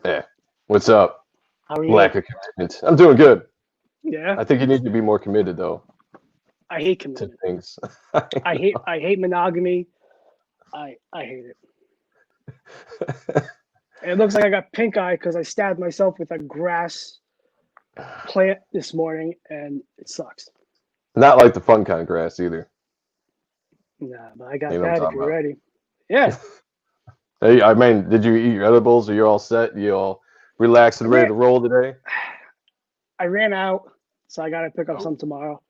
Yeah. What's up? How are Lack you? of commitment. I'm doing good. Yeah, I think you need to be more committed though I hate to commitment. things. I hate monogamy. I hate it. And it looks like I got pink eye because I stabbed myself with a grass plant this morning, and it sucks. Not like the fun kind of grass either. Nah, but I got You know what I'm that if talking you're about. ready. Yeah, Hey, I mean, did you eat your edibles? Are you all set? You all relaxed I and ready ran. to roll today? I ran out, so I got to pick up Oh, some tomorrow.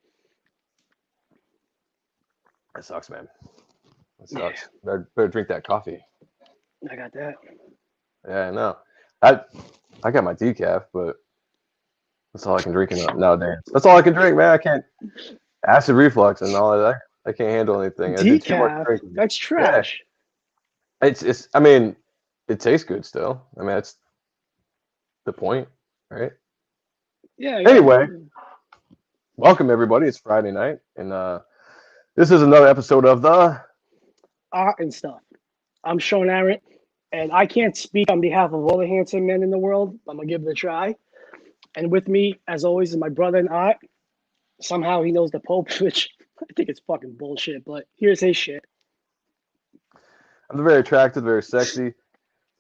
that sucks, man. That Yeah, sucks. Better drink that coffee. I got that. Yeah, I know. I I got my decaf, but that's all I can drink nowadays. That's all I can drink, man. I can't acid reflux and all of that. I can't handle anything. I do too much Decaf. drinking. That's Yeah, trash. it's. I mean, it tastes good still. I mean, that's the point, right? Yeah, yeah. Anyway, welcome everybody. It's Friday night, and this is another episode of the. Art and stuff. I'm Sean Ahrendt, and I can't speak on behalf of all the handsome men in the world. I'm gonna give it a try. And with me, as always, is my brother in art. Somehow he knows the Pope, which I think it's fucking bullshit, but here's his shit. I'm very attractive, very sexy,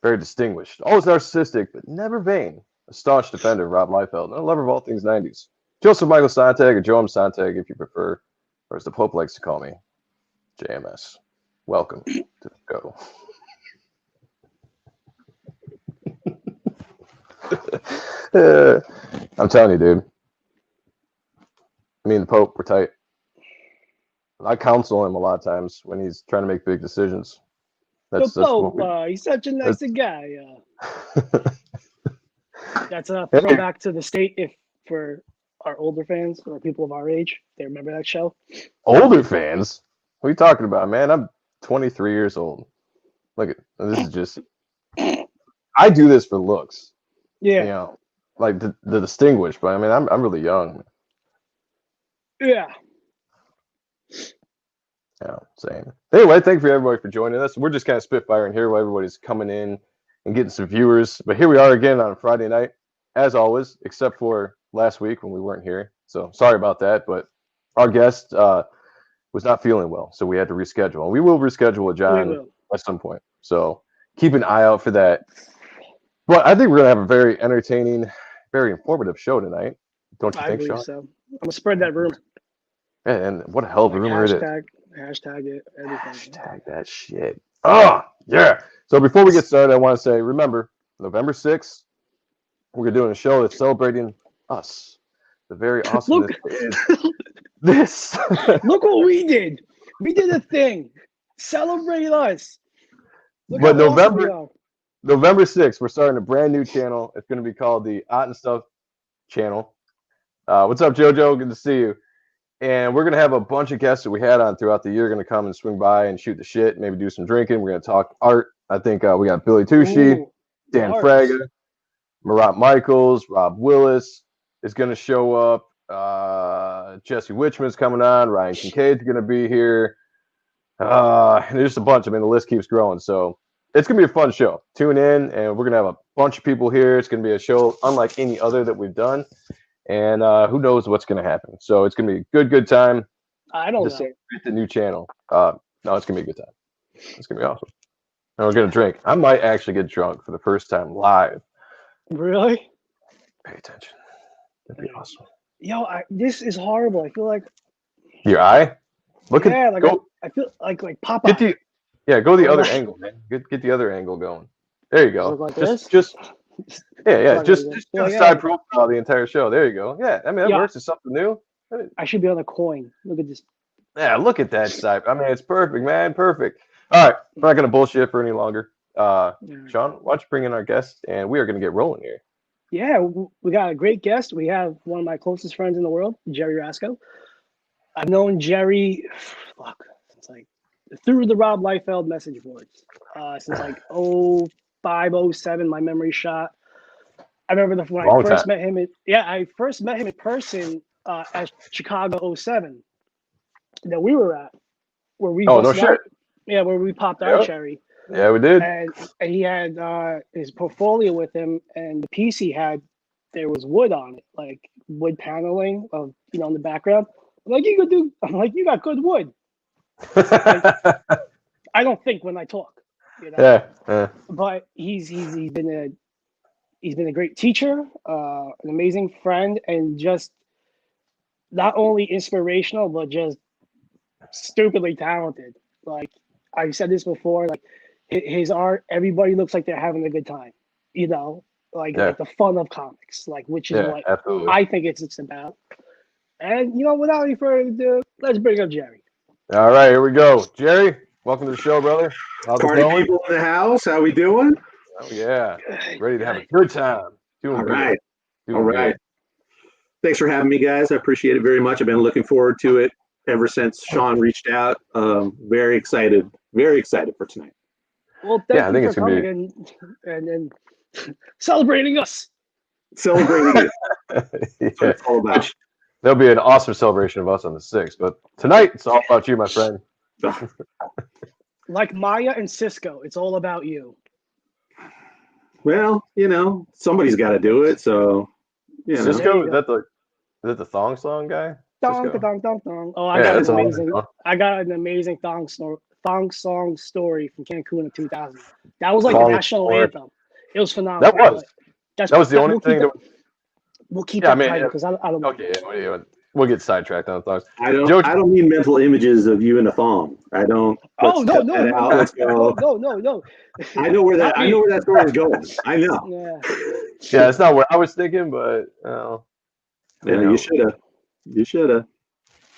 very distinguished, always narcissistic, but never vain. A staunch defender of Rob Liefeld, and a lover of all things 90s. Joseph Michael Sonntag, or Joam Sonntag if you prefer, or as the Pope likes to call me, JMS. Welcome to the go. I'm telling you, dude. Me and the Pope, we're tight. I counsel him a lot of times when he's trying to make big decisions. The That's Pope, what we. he's such a nice That's, guy. That's a Hey, throwback to the state if for our older fans or people of our age. They remember that show. older fans. What are you talking about, man? I'm 23 years old. Look at this is just. I do this for looks, you Yeah, know, like the distinguished. But I mean, I'm really young. yeah. Yeah, same. Anyway, thank you for everybody for joining us. We're just kind of spitfiring here while everybody's coming in and getting some viewers. But here we are again on a Friday night, as always, except for last week when we weren't here. So sorry about that. But our guest was not feeling well, so we had to reschedule. And we will reschedule with We John will. at some point. So keep an eye out for that. But I think we're gonna have a very entertaining, very informative show tonight. Don't you I think, believe Sean? so. I'm gonna spread that rumor, And what a hell of a like rumor it is. hashtag it, everything. Hashtag that shit. Oh, yeah. So before we get started, I want to say, remember, November 6th, we're doing a show that's celebrating us. The very Look, awesomeness is this. look what we did. We did a thing. Celebrate us. Look But how awesome we November are. November 6th, we're starting a brand new channel. It's going to be called the Art and Stuff channel. What's up, JoJo? Good to see you. And we're going to have a bunch of guests that we had on throughout the year going to come and swing by and shoot the shit, maybe do some drinking. We're going to talk art. I think we got Billy Tucci, Ooh, Dan bars. Fraga, Marat Michaels, Rob Willis is going to show up. Jesse Witchman's coming on. Ryan Kincaid's going to be here. And there's just a bunch. I mean, the list keeps growing. So it's going to be a fun show. Tune in, and we're going to have a bunch of people here. It's going to be a show unlike any other that we've done. And who knows what's going to happen. So it's going to be a good time I don't to know. celebrate the new channel. No, it's going to be a good time. It's going to be awesome. And we're going to drink. I might actually get drunk for the first time live. Really? Pay attention. That'd be awesome. Yo, this is horrible. I feel like Your eye? Look at yeah, like go I feel like get Popeye. go the Or other like, angle, man. Get the other angle going. There you does it go. look like this? Just yeah. Like, Just do like, the yeah. side profile the entire show. There you go. Yeah, I mean that Yeah, works. It's something new. I should be on a coin. Look at this. Yeah, look at that side. I mean, it's perfect, man. Perfect. All right, I'm not gonna bullshit for any longer. Sean, why don't you bring in our guest, and we are gonna get rolling here. Yeah, we got a great guest. We have one of my closest friends in the world, Jerry Rascoe. I've known Jerry, since like through the Rob Liefeld message boards, since like 05, 07, my memory shot. I remember when I Long first time. met him. I first met him in person at Chicago 07 that we were at, where we Oh no busted shit. out. Yeah, where we popped our Yeah. cherry. Yeah, we did. and he had his portfolio with him, and the piece he had, there was wood on it, like wood paneling of in the background. I'm like, you got good wood. I don't think when I talk, Yeah. But he's been a great teacher, an amazing friend, and just not only inspirational but just stupidly talented. Like I've said this before, like his art, everybody looks like they're having a good time. Like the fun of comics, like which is what absolutely. I think it's about. And without any further ado, let's bring up Jerry. All right, here we go. Jerry, welcome to the show, brother. How's Party it going? people in the house, how we doing? Oh yeah, ready to have a good time. Doing All good. right. Doing good. Thanks for having me, guys. I appreciate it very much. I've been looking forward to it ever since Sean reached out. Very excited for tonight. Well, thank you for coming and celebrating us. Celebrating it. That's what it's all about. There'll be an awesome celebration of us on the 6th, but tonight it's all about you, my friend. Like Maya and Cisco, it's all about you. Well, somebody's got to do it, so Cisco, is that the thong song guy? Dong, dong, dong, dong. Oh, I got an amazing thong song story from Cancun in 2000. That was like the national anthem. It was phenomenal. That was the only thing we'll keep that title because I don't know. Okay, yeah, we'll get sidetracked on thongs. I don't need mental images of you in a thong. I don't. Oh no. Let's go. No. I know where that story is going. I know. Yeah, it's not what I was thinking, but you should have. You should have.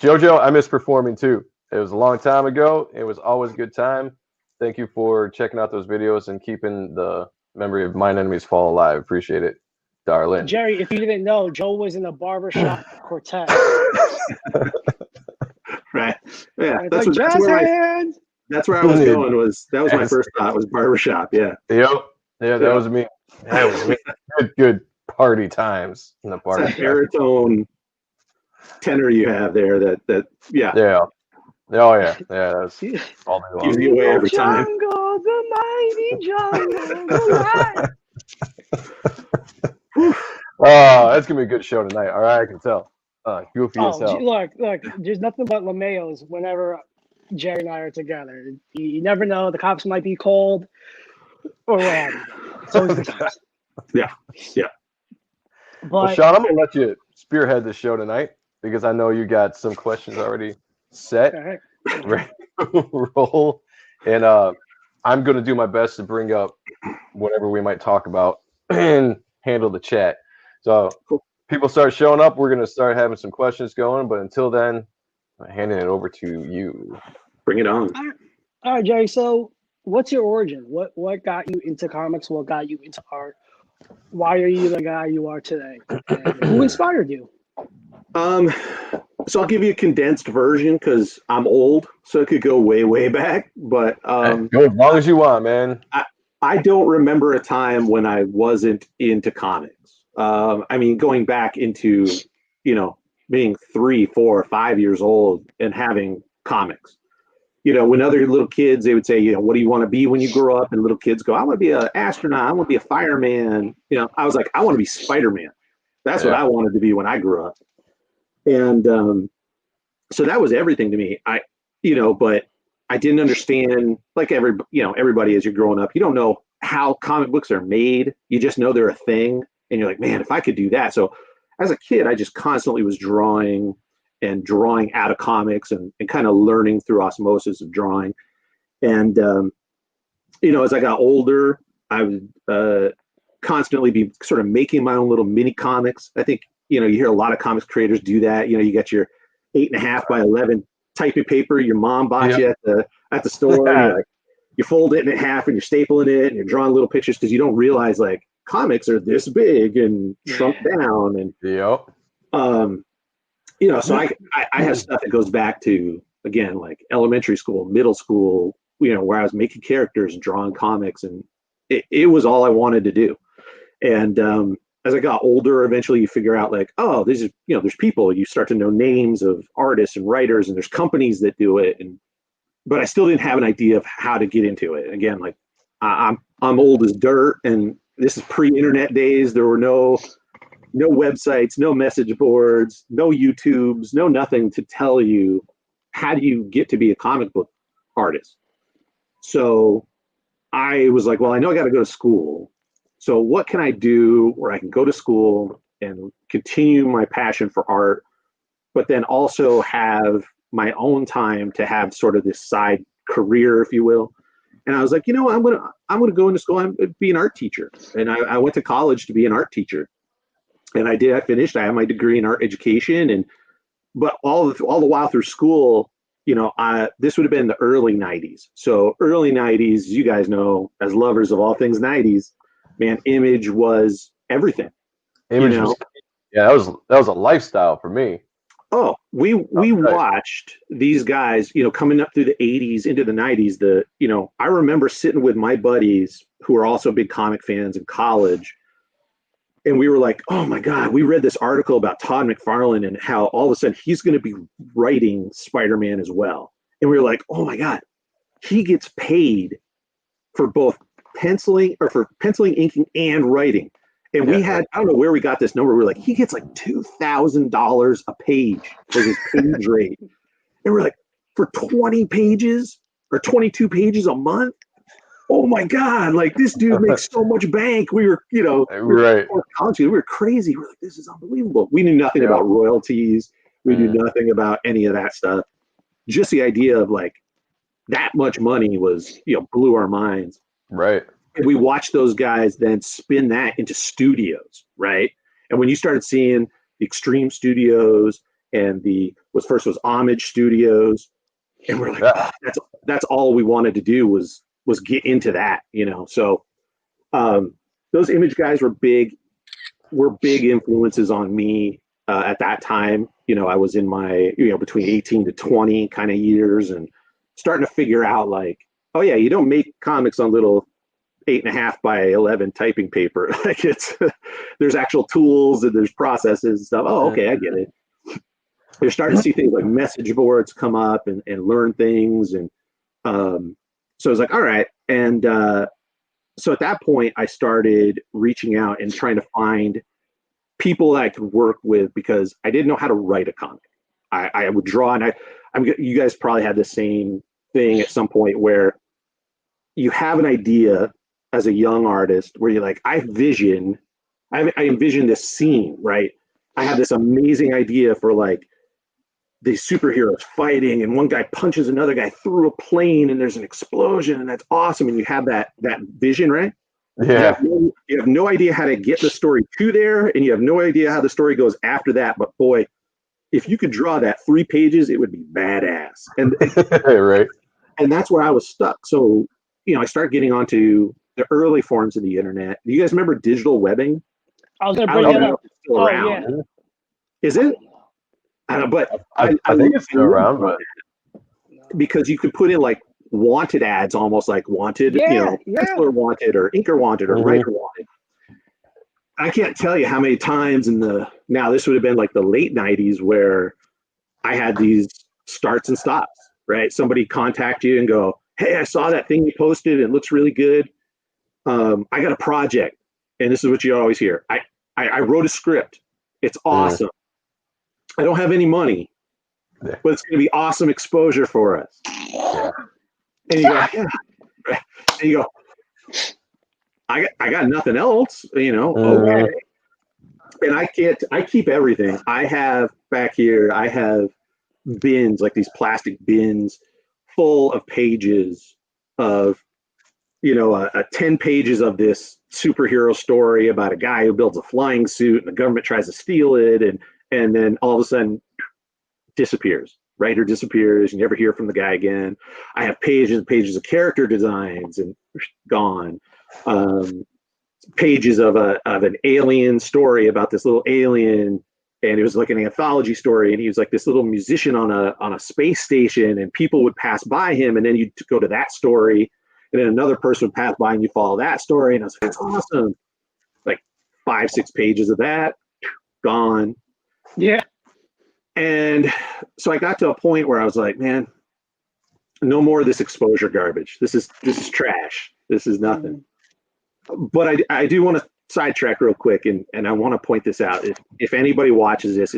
JoJo, I miss performing too. It was a long time ago. It was always a good time. Thank you for checking out those videos and keeping the memory of Mine Enemies Fall alive. Appreciate it, darling. Jerry, if you didn't know, Joe was in a barbershop quartet. Right. Yeah. That's where I was going. That was my first thought. Was barbershop. Yeah. Yep. Yeah, that was me. That was me. Good party times in the party. It's that baritone tenor you have there. Yeah. Oh yeah. That's all day long. Gives you away every time. Jungle, the mighty jungle. Oh, that's gonna be a good show tonight. All right, I can tell. Goofy as hell. Look, there's nothing but LeMayo's whenever Jerry and I are together. You never know, the cops might be called or what have you. It's always the times. Yeah. But well, Sean, I'm gonna let you spearhead the show tonight because I know you got some questions already set, ready to roll, and I'm gonna do my best to bring up whatever we might talk about and handle the chat. So people start showing up, we're gonna start having some questions going. But until then, I'm handing it over to you. Bring it on. All right, Jerry. So, what's your origin? What got you into comics? What got you into art? Why are you the guy you are today? And who inspired you? So I'll give you a condensed version because I'm old, so it could go way, way back. But go as long as you want, man. I don't remember a time when I wasn't into comics. I mean, going back into, being 3, 4, 5 years old and having comics. When other little kids, they would say, what do you want to be when you grow up? And little kids go, I want to be an astronaut. I want to be a fireman. I was like, I want to be Spider-Man. That's what I wanted to be when I grew up. And so that was everything to me. But I didn't understand, like everybody as you're growing up, you don't know how comic books are made. You just know they're a thing. And you're like, man, if I could do that. So as a kid, I just constantly was drawing out of comics and kind of learning through osmosis of drawing. And, as I got older, I would constantly be sort of making my own little mini comics. I think, you hear a lot of comics creators do that. You got your 8.5 by 11 typing paper your mom bought you at the store. You fold it in half and you're stapling it and you're drawing little pictures because you don't realize like comics are this big and shrunk down. And so I have stuff that goes back to, again, like elementary school, middle school, where I was making characters and drawing comics, and it was all I wanted to do. And as I got older, eventually you figure out like, oh, this is, there's people, you start to know names of artists and writers, and there's companies that do it. And but I still didn't have an idea of how to get into it. Again, like I'm old as dirt, and this is pre-internet days. There were no websites, no message boards, no YouTubes, no nothing to tell you how do you get to be a comic book artist. So I was like, well, I know I got to go to school. So what can I do where I can go to school and continue my passion for art, but then also have my own time to have sort of this side career, if you will. And I was like, I'm gonna go into school and be an art teacher. And I went to college to be an art teacher. And I did. I finished. I have my degree in art education, but all the while through school, this would have been the early '90s. So early '90s, you guys know, as lovers of all things '90s, man, Image was everything. Image was, yeah, that was a lifestyle for me. Oh, we watched these guys, coming up through the '80s into the '90s. I remember sitting with my buddies who were also big comic fans in college. And we were like, oh my God, we read this article about Todd McFarlane and how all of a sudden he's going to be writing Spider-Man as well. And we were like, oh my God, he gets paid for both penciling, inking, and writing. And we had, I don't know where we got this number. We were like, he gets like $2,000 a page for his page rate. And we're like, for 20 pages or 22 pages a month? Oh my God, like this dude makes so much bank. We were, right. We were crazy. We're like, this is unbelievable. We knew nothing about royalties. We knew nothing about any of that stuff. Just the idea of like that much money was, blew our minds. Right. And we watched those guys then spin that into studios, right? And when you started seeing the Extreme Studios and was Homage Studios, and we're like, that's all we wanted to do was get into that, So those Image guys were big influences on me at that time. I was in my, between 18 to 20 kind of years and starting to figure out like, oh yeah, you don't make comics on little 8.5 by 11 typing paper. Like there's actual tools and there's processes and stuff. Oh, okay, I get it. You're starting to see things like message boards come up and learn things. And so I was like, all right. And so at that point, I started reaching out and trying to find people that I could work with because I didn't know how to write a comic. I would draw, and you guys probably had the same thing at some point where you have an idea as a young artist where you're like, I envision this scene, right? I have this amazing idea for like these superheroes fighting, and one guy punches another guy through a plane, and there's an explosion, and that's awesome. And you have that vision, right? Yeah. You have no idea how to get the story to there, and you have no idea how the story goes after that. But boy, if you could draw that 3 pages, it would be badass. And right. And that's where I was stuck. So, I started getting onto the early forms of the internet. Do you guys remember digital webbing? I was going to bring that up. It's still around. Yeah. Is it? I don't know, but I think it's still around, but because you could put in like wanted ads, almost like wanted, penciler wanted or inker wanted or writer wanted. I can't tell you how many times now this would have been like the late '90s where I had these starts and stops, right? Somebody contact you and go, hey, I saw that thing you posted. It looks really good. I got a project. And this is what you always hear. I wrote a script. It's awesome. I don't have any money, but it's going to be awesome exposure for us. Yeah. And you go, yeah. And you go, I got nothing else, okay. And I keep everything. I have back here, I have bins, like these plastic bins full of pages of, 10 pages of this superhero story about a guy who builds a flying suit and the government tries to steal it. And then all of a sudden disappears. Writer disappears. You never hear from the guy again. I have pages and pages of character designs and gone. Pages of an alien story about this little alien, and it was like an anthology story, and he was like this little musician on a space station, and people would pass by him, and then you'd go to that story, and then another person would pass by and you follow that story, and I was like, that's awesome. Like 5-6 pages of that, gone. Yeah. And so I got to a point where I was like, man, no more of this exposure garbage. This is trash. This is nothing. But I do want to sidetrack real quick, and I want to point this out. If anybody watches this,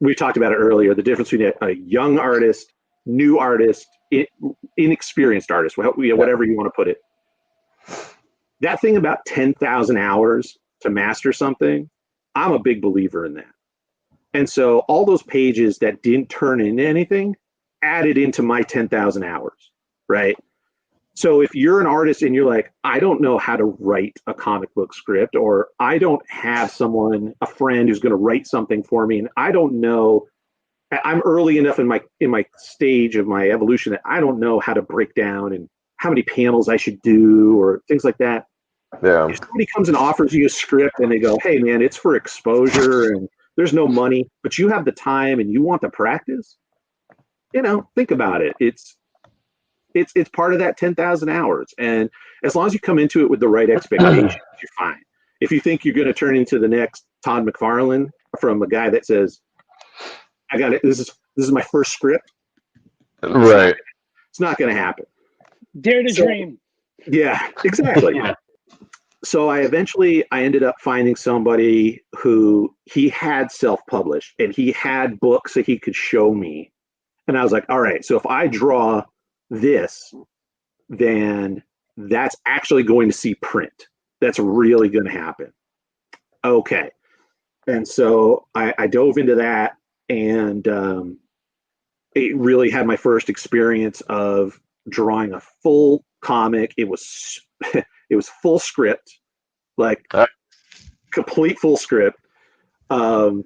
we talked about it earlier, the difference between a young artist, new artist, inexperienced artist, whatever you want to put it. That thing about 10,000 hours to master something, I'm a big believer in that. And so all those pages that didn't turn into anything added into my 10,000 hours, right? So if you're an artist and you're like, I don't know how to write a comic book script, or I don't have a friend who's going to write something for me, and I don't know, I'm early enough in my stage of my evolution that I don't know how to break down and how many panels I should do or things like that. Yeah. If somebody comes and offers you a script and they go, hey man, it's for exposure and there's no money, but you have the time and you want to practice, think about it. It's part of that 10,000 hours. And as long as you come into it with the right expectations, you're fine. If you think you're going to turn into the next Todd McFarlane from a guy that says, I got it, this is my first script. Right. It's not going to happen. Dare to dream. Yeah, exactly. Yeah. So I ended up finding somebody who he had self-published and he had books that he could show me. And I was like, all right, so if I draw this, then that's actually going to see print. That's really going to happen. Okay. And so I dove into that, and it really had my first experience of drawing a full comic. It was full script, like complete full script. And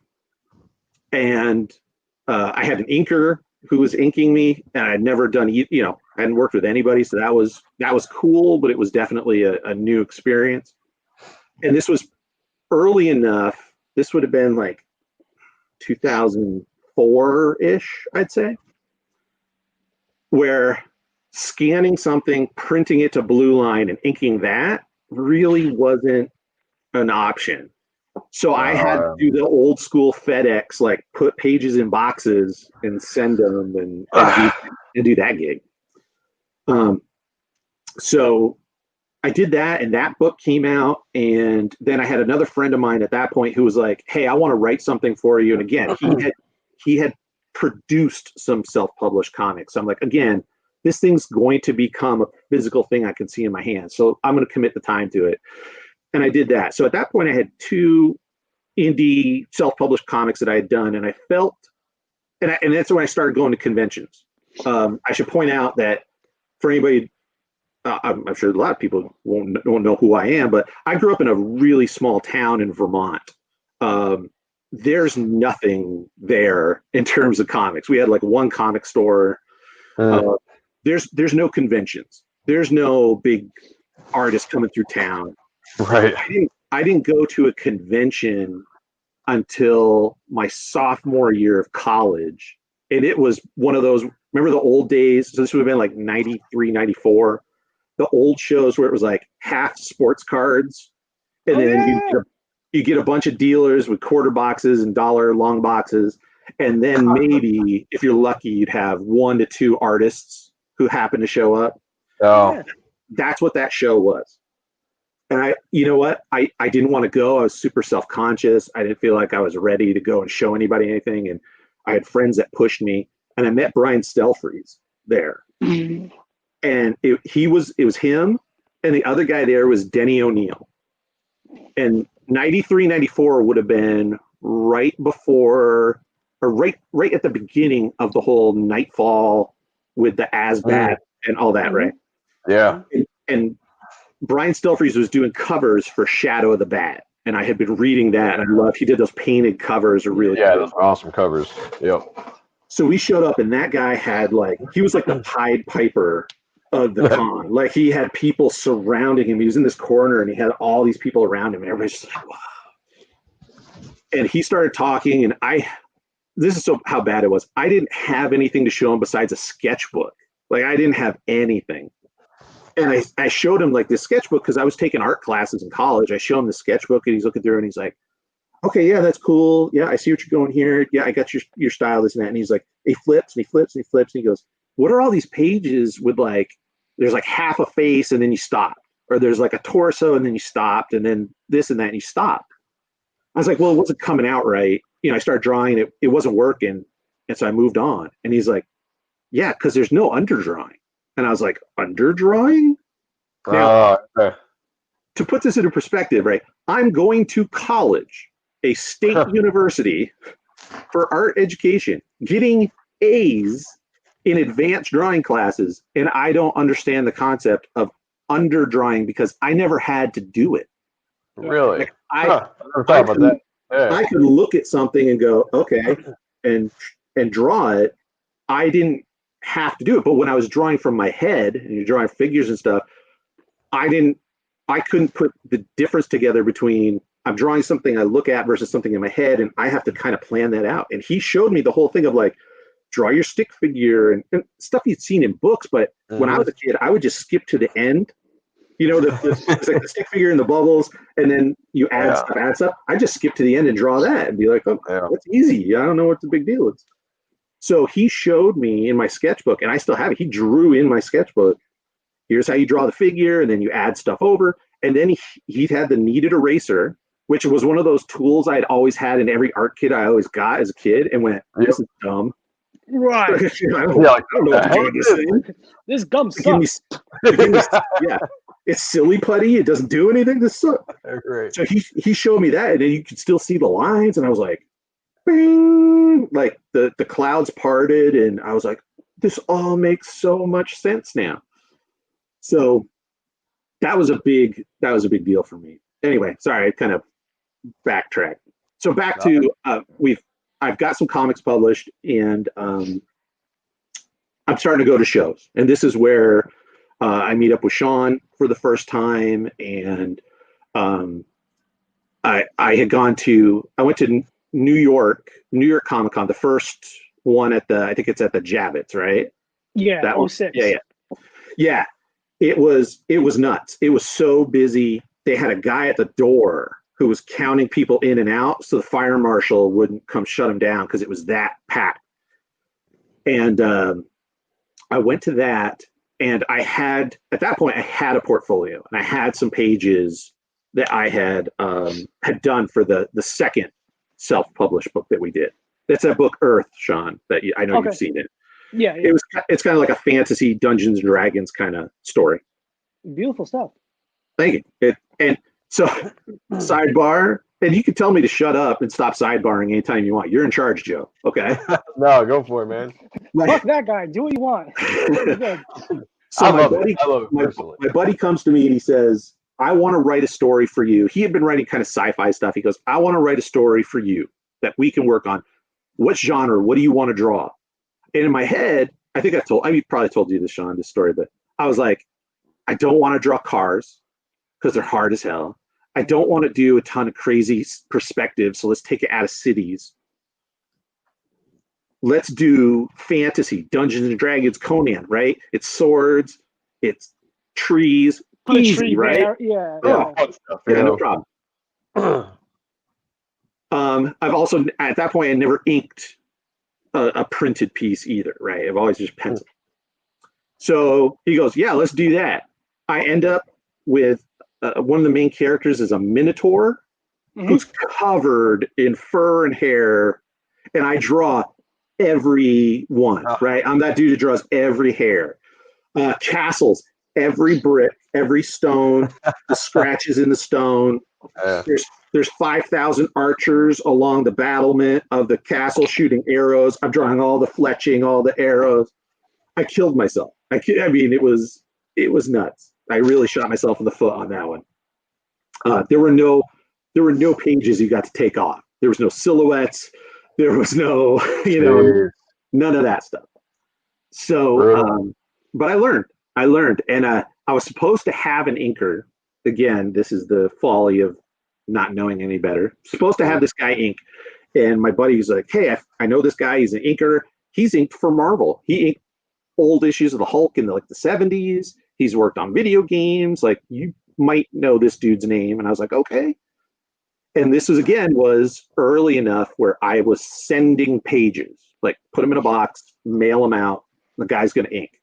I had an inker who was inking me, and I'd never done, I hadn't worked with anybody. So that was cool, but it was definitely a new experience. And this was early enough. This would have been like 2004-ish, I'd say, where scanning something, printing it to blue line, and inking that really wasn't an option. So I had to do the old school FedEx, like put pages in boxes and send them and do that gig. So I did that, and that book came out. And then I had another friend of mine at that point who was like, hey, I want to write something for you. And again, he had produced some self-published comics. So I'm like, again, this thing's going to become a physical thing I can see in my hands. So I'm going to commit the time to it. And I did that. So at that point, I had 2 indie self-published comics that I had done. And I felt, and that's when I started going to conventions. I should point out that for anybody, I'm sure a lot of people won't know who I am, but I grew up in a really small town in Vermont. There's nothing there in terms of comics. We had like one comic store. There's no conventions. There's no big artists coming through town. Right. I didn't go to a convention until my sophomore year of college. And it was one of those, remember the old days? So this would have been like 93, 94. The old shows where it was like half sports cards. And then you get a bunch of dealers with quarter boxes and dollar long boxes. And then maybe, if you're lucky, you'd have 1 to 2 artists who happen to show up. Oh. That's what that show was. And you know what? I didn't want to go. I was super self-conscious. I didn't feel like I was ready to go and show anybody anything. And I had friends that pushed me. And I met Brian Stelfreeze there. And it was him. And the other guy there was Denny O'Neil. And 93, 94 would have been right before, or right at the beginning of the whole Nightfall with the Asbat and all that, right? Yeah. And Brian Stelfreeze was doing covers for Shadow of the Bat, and I had been reading that, and he did those painted covers, are really cool. cool. Those are awesome covers. Yep. So we showed up, and that guy had he was like the Pied Piper of the con. Like, he had people surrounding him. He was in this corner, and he had all these people around him, and everybody's just like, wow. And he started talking, and this is how bad it was. I didn't have anything to show him besides a sketchbook. Like, I didn't have anything. And I showed him like this sketchbook because I was taking art classes in college. I show him the sketchbook, and he's looking through, and he's like, okay, yeah, that's cool. Yeah, I see what you're going here. Yeah, I got your style, this and that. And he's like, he flips and he flips and he flips. And he goes, what are all these pages with like, there's like half a face and then you stop, or there's like a torso and then you stopped, and then this and that and you stop. I was like, well, it wasn't coming out right. I started drawing it. It wasn't working. And so I moved on. And he's like, yeah, because there's no underdrawing. And I was like, underdrawing? Now, Okay. to put this into perspective, right? I'm going to college, a state university for art education, getting A's in advanced drawing classes, and I don't understand the concept of underdrawing because I never had to do it. Really? Like, I never thought about that. Yeah. I could look at something and go, okay, and draw it. I didn't have to do it. But when I was drawing from my head and you're drawing figures and stuff, I couldn't put the difference together between I'm drawing something I look at versus something in my head, and I have to kind of plan that out. And he showed me the whole thing of like, draw your stick figure and stuff you'd seen in books. But when I was a kid, I would just skip to the end. It's like the stick figure and the bubbles, and then you add stuff. I just skip to the end and draw that and be like, oh, that's easy. I don't know what the big deal is. So he showed me in my sketchbook, and I still have it. He drew in my sketchbook, here's how you draw the figure, and then you add stuff over. And then he had the kneaded eraser, which was one of those tools I'd always had in every art kit I always got as a kid, and went, this is dumb. Right. I don't know what to do with this thing. This gum sucks. Yeah. It's silly putty. It doesn't do anything. This sucks. Great. So he showed me that, and then you could still see the lines, and I was like, bing! Like the clouds parted, and I was like, this all makes so much sense now. So that was a big deal for me. Anyway, sorry, I kind of backtracked. So back to I've got some comics published, and I'm starting to go to shows, and this is where I meet up with Sean for the first time, and I went to New York Comic Con, the first one I think it's at the Javits, right? Yeah, that 06. Yeah. It was nuts. It was so busy. They had a guy at the door who was counting people in and out, so the fire marshal wouldn't come shut him down because it was that packed. And I went to that, and at that point I had a portfolio, and I had some pages that I had done for the second self-published book that we did. That's that book Earth, Sean, that I know you've seen it. Yeah. It's kind of like a fantasy Dungeons and Dragons kind of story. Beautiful stuff. Thank you. And so sidebar, and you can tell me to shut up and stop sidebarring anytime you want. You're in charge, Joe. Okay. No, go for it, man. Fuck that guy. Do what you want. So I love it my buddy comes to me and he says, I want to write a story for you. He had been writing kind of sci-fi stuff. He goes, I want to write a story for you that we can work on. What genre? What do you want to draw? And in my head, I probably told you this, Sean, this story, but I was like, I don't want to draw cars because they're hard as hell. I don't want to do a ton of crazy perspectives, so let's take it out of cities. Let's do fantasy, Dungeons and Dragons, Conan, right? It's swords, it's trees, easy, right? There. Yeah. No problem. I've also, at that point, I never inked a printed piece either, right? I've always just penciled. So he goes, yeah, let's do that. I end up with one of the main characters is a minotaur who's covered in fur and hair, and I draw every one, right? I'm that dude who draws every hair. Castles, every brick, every stone, the scratches in the stone. There's 5,000 archers along the battlement of the castle shooting arrows. I'm drawing all the fletching, all the arrows. I killed myself. I mean, it was nuts. I really shot myself in the foot on that one. There were no pages you got to take off. There was no silhouettes. There was no, none of that stuff. So, but I learned, and I was supposed to have an inker. Again, this is the folly of not knowing any better. Supposed to have this guy ink, and my buddy was like, "Hey, I know this guy. He's an inker. He's inked for Marvel. He inked old issues of the Hulk in the 70s. He's worked on video games. Like, you might know this dude's name." And I was like, "Okay." And this was early enough where I was sending pages, like put them in a box, mail them out. The guy's going to ink.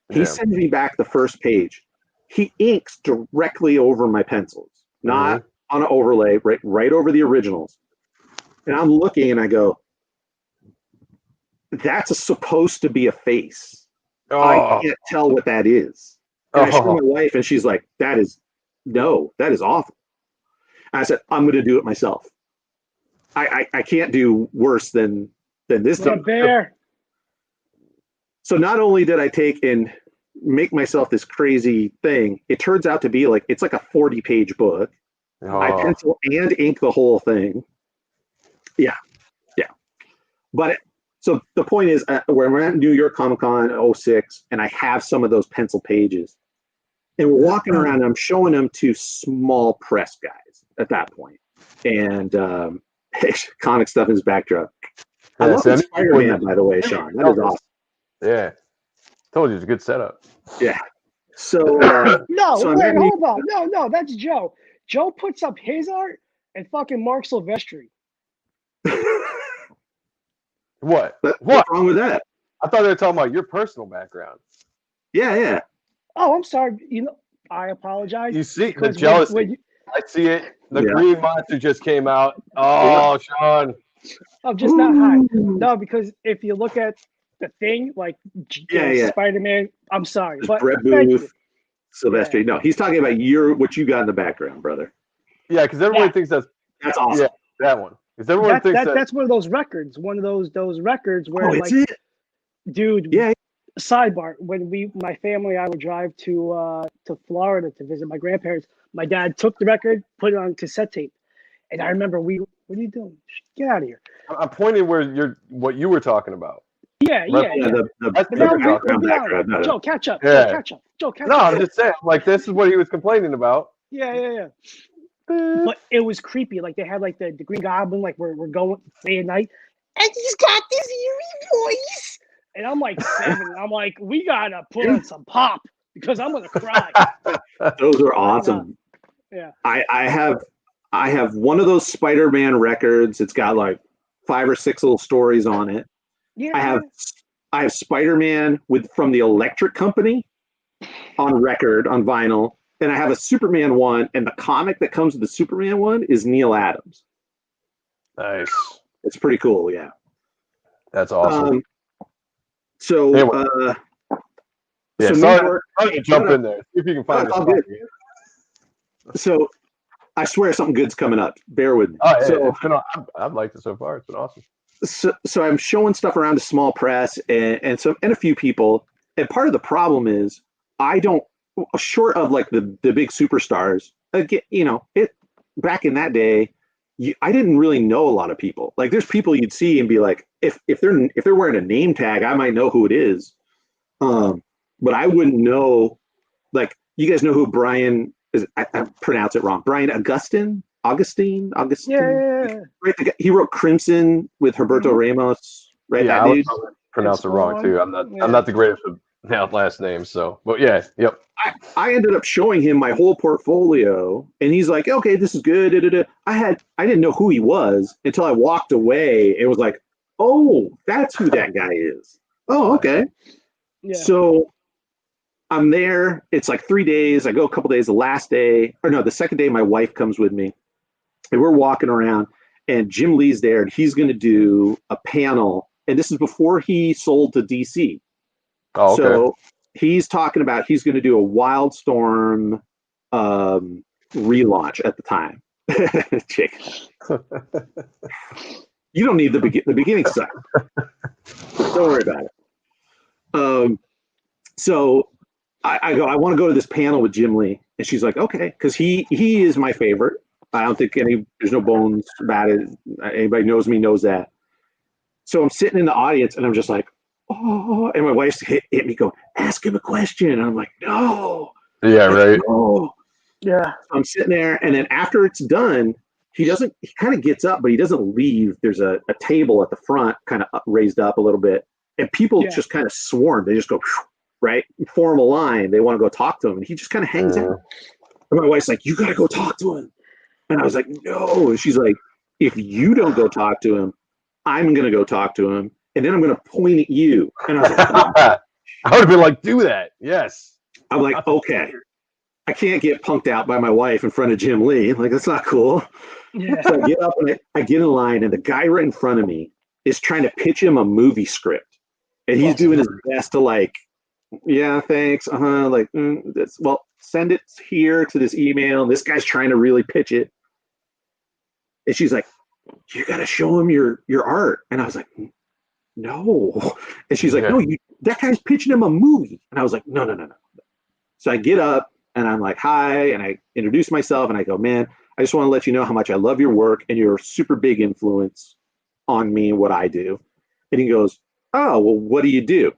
He Yeah. sends me back the first page. He inks directly over my pencils, not on an overlay, right over the originals. And I'm looking and I go, that's supposed to be a face. Oh. I can't tell what that is. And I show my wife and she's like, that is awful. And I said, I'm going to do it myself. I can't do worse than this. Bear. So not only did I take and make myself this crazy thing, it turns out to be like, it's like a 40-page book. I pencil and ink the whole thing. Yeah. But so the point is, when we're at New York Comic Con 06, and I have some of those pencil pages, and we're walking around, and I'm showing them to small press guys at that point. And comic stuff in his backdrop. I love Spider-Man, by the way, Sean. That is awesome. Yeah. Told you it's a good setup. Yeah. So no, so wait, hold on. No, that's Joe. Joe puts up his art and fucking Mark Silvestri. What? What's wrong with that? I thought they were talking about your personal background. Yeah. Oh, I'm sorry. I apologize. You see the jealousy. I see it. The Green Monster just came out. Oh, Sean. I'm just not high. No, because if you look at the thing, like Spider-Man, I'm sorry. But Brett Booth, Silvestri. Yeah. No, he's talking about what you got in the background, brother. Yeah, because everyone thinks that's awesome. Yeah, that one. Because everyone thinks that's one of those records. One of those records where dude. Yeah. Sidebar: when my family, I would drive to Florida to visit my grandparents. My dad took the record, put it on cassette tape, and I remember what are you doing? Get out of here! I'm pointing where what you were talking about. Yeah. Joe, catch up. Joe, catch up. No, I'm just saying, like, this is what he was complaining about. Yeah. But it was creepy. Like, they had, like, the Green Goblin, like, we're going late at night, and he's got this eerie voice. And I'm, like, 7. I'm like, we gotta put on some pop, because I'm gonna cry. Those are awesome. Yeah. I have one of those Spider-Man records. It's got, like, 5 or 6 little stories on it. Yeah. I have Spider-Man from the Electric Company on record on vinyl, and I have a Superman one, and the comic that comes with the Superman one is Neil Adams. Nice. It's pretty cool, yeah. That's awesome. So sorry to jump in there. See if you can find it. So I swear something good's coming up. Bear with me. I've liked it so far. It's been awesome. So I'm showing stuff around to small press and a few people. And part of the problem is I don't, short of like the big superstars, back in that day, I didn't really know a lot of people. Like, there's people you'd see and be like, if they're wearing a name tag, I might know who it is. But I wouldn't know. Like, you guys know who Brian is? I pronounce it wrong. Brian Augustine. Yeah. Right. He wrote Crimson with Humberto Ramos. Right. Yeah, I would pronounce it wrong too. I'm not the greatest with last names. So, but yeah. Yep. I ended up showing him my whole portfolio, and he's like, "Okay, this is good." I didn't know who he was until I walked away. It was like, "Oh, that's who that guy is." Oh, okay. Yeah. So I'm there. It's like 3 days. I go a couple days. The second day, my wife comes with me, and we're walking around, and Jim Lee's there, and he's going to do a panel. And this is before he sold to DC. Oh, okay. So he's talking about he's going to do a Wildstorm relaunch at the time. Chick. You don't need the beginning stuff. Don't worry about it. So I go, I want to go to this panel with Jim Lee. And she's like, okay, because he is my favorite. I don't think there's no bones about it. Anybody knows me knows that. So I'm sitting in the audience and I'm just like, oh, and my wife's hit me going, ask him a question. And I'm like, no. Yeah, right. No. Yeah. So I'm sitting there, and then after it's done, he kind of gets up, but he doesn't leave. There's a table at the front, kind of raised up a little bit. And people just kind of swarm. They just go, right? Form a line. They want to go talk to him. And he just kind of hangs out. And my wife's like, you got to go talk to him. And I was like, no. And she's like, if you don't go talk to him, I'm going to go talk to him. And then I'm going to point at you. And I was like, I would have been like, do that. Yes. I'm like, okay, I can't get punked out by my wife in front of Jim Lee. Like, that's not cool. Yeah. So I get up and I get in line, and the guy right in front of me is trying to pitch him a movie script. And he's doing his best to like, yeah, thanks. Like, well, send it here to this email. This guy's trying to really pitch it. And she's like, you got to show him your art. And I was like, no. And she's like, no, that guy's pitching him a movie. And I was like, no. So I get up and I'm like, hi. And I introduce myself and I go, man, I just want to let you know how much I love your work and you're a super big influence on me and what I do. And he goes, oh, well, what do you do?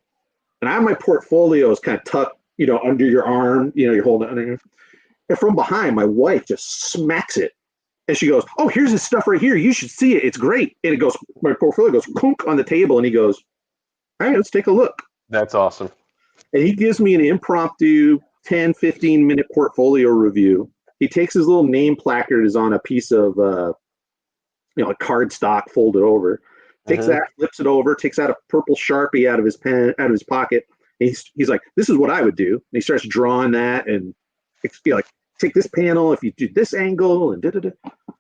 And I have my portfolio is kind of tucked, under your arm, you're holding it under your, and from behind, my wife just smacks it. And she goes, oh, here's his stuff right here. You should see it. It's great. And it goes, my portfolio goes clunk on the table. And he goes, all right, let's take a look. That's awesome. And he gives me an impromptu 10, 15-minute portfolio review. He takes his little name placard is on a piece of, like cardstock folded over. Takes that, flips it over, takes out a purple Sharpie out of his pocket. And he's like, this is what I would do. And he starts drawing that and like, take this panel if you do this angle and da-da-da.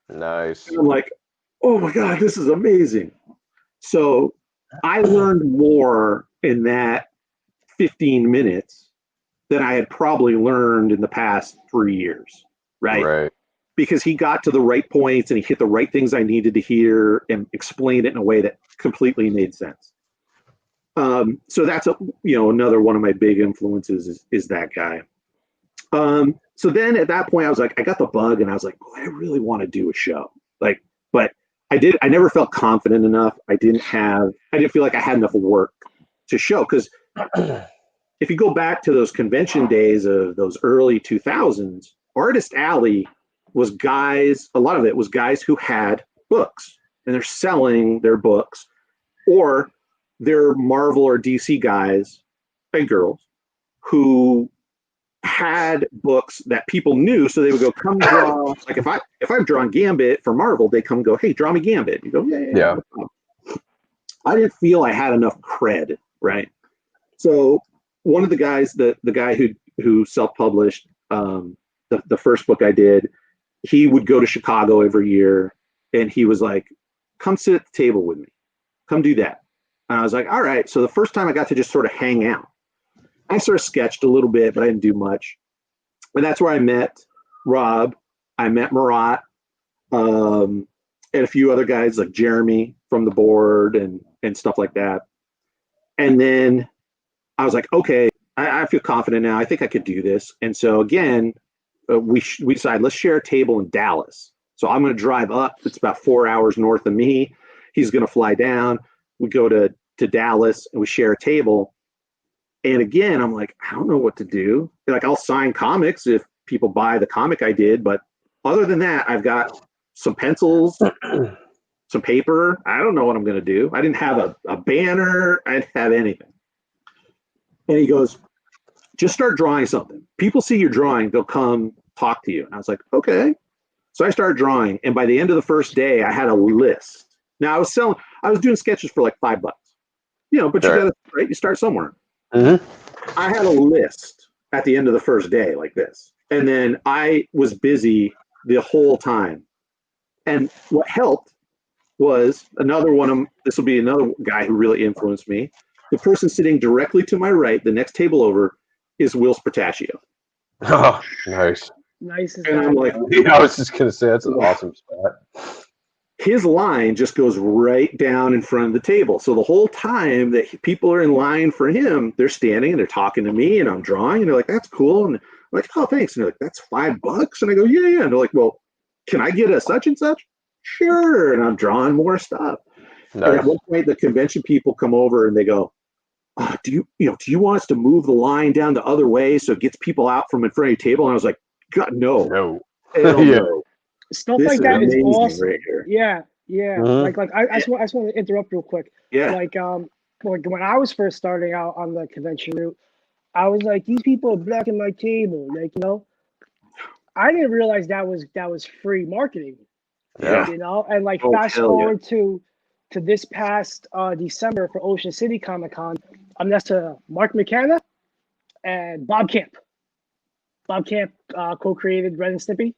Nice. And I'm like, oh my God, this is amazing. So I learned more in that 15 minutes than I had probably learned in the past 3 years, right? Because he got to the right points and he hit the right things I needed to hear and explained it in a way that completely made sense. So that's another one of my big influences is that guy. So then at that point I was like, I got the bug and I was like, I really want to do a show. Like, but I never felt confident enough. I didn't feel like I had enough work to show. Because if you go back to those convention days of those early 2000s, Artist Alley was a lot of it was guys who had books and they're selling their books, or they're Marvel or DC guys and girls who had books that people knew, so they would go, come draw. Like if I've drawn Gambit for Marvel, they come and go, hey, draw me Gambit. You go, yeah. I didn't feel I had enough cred, right? So one of the guys, the guy who self-published the first book I did, he would go to Chicago every year, and he was like, come sit at the table with me, come do that. And I was like, all right. So the first time I got to just sort of hang out, I sort of sketched a little bit, but I didn't do much. And that's where I met Rob. I met Marat, and a few other guys like Jeremy from the board and stuff like that. And then I was like, okay, I feel confident now. I think I could do this. And so again, we decided, let's share a table in Dallas. So I'm going to drive up. It's about 4 hours north of me. He's going to fly down. We go to Dallas and we share a table. And again, I'm like, I don't know what to do. Like, I'll sign comics if people buy the comic I did. But other than that, I've got some pencils, some paper. I don't know what I'm going to do. I didn't have a banner. I didn't have anything. And he goes, just start drawing something. People see your drawing, they'll come talk to you. And I was like, okay. So I started drawing. And by the end of the first day, I had a list. Now I was doing sketches for like $5, but you start somewhere. Mm-hmm. I had a list at the end of the first day like this. And then I was busy the whole time. And what helped was this will be another guy who really influenced me. The person sitting directly to my right, the next table over, is Will Spataccio. Oh, nice. Nice. And I'm like, I was just going to say, that's an awesome spot. His line just goes right down in front of the table. So the whole time that people are in line for him, they're standing and they're talking to me and I'm drawing and they're like, that's cool. And I'm like, oh, thanks. And they're like, that's $5. And I go, yeah. And they're like, well, can I get a such and such? Sure. And I'm drawing more stuff. Nice. And at one point, the convention people come over and they go, do you want us to move the line down the other way so it gets people out from in front of your table? And I was like, God, no. No. Stuff like that is awesome. Right here. Yeah. Mm-hmm. I just want to interrupt real quick. Yeah. Like when I was first starting out on the convention route, I was like, these people are blocking my table. Like, I didn't realize that was free marketing. Yeah. And fast forward to this past December for Ocean City Comic Con, I'm next to Mark McKenna and Bob Camp. Bob Camp co-created Ren and Stimpy.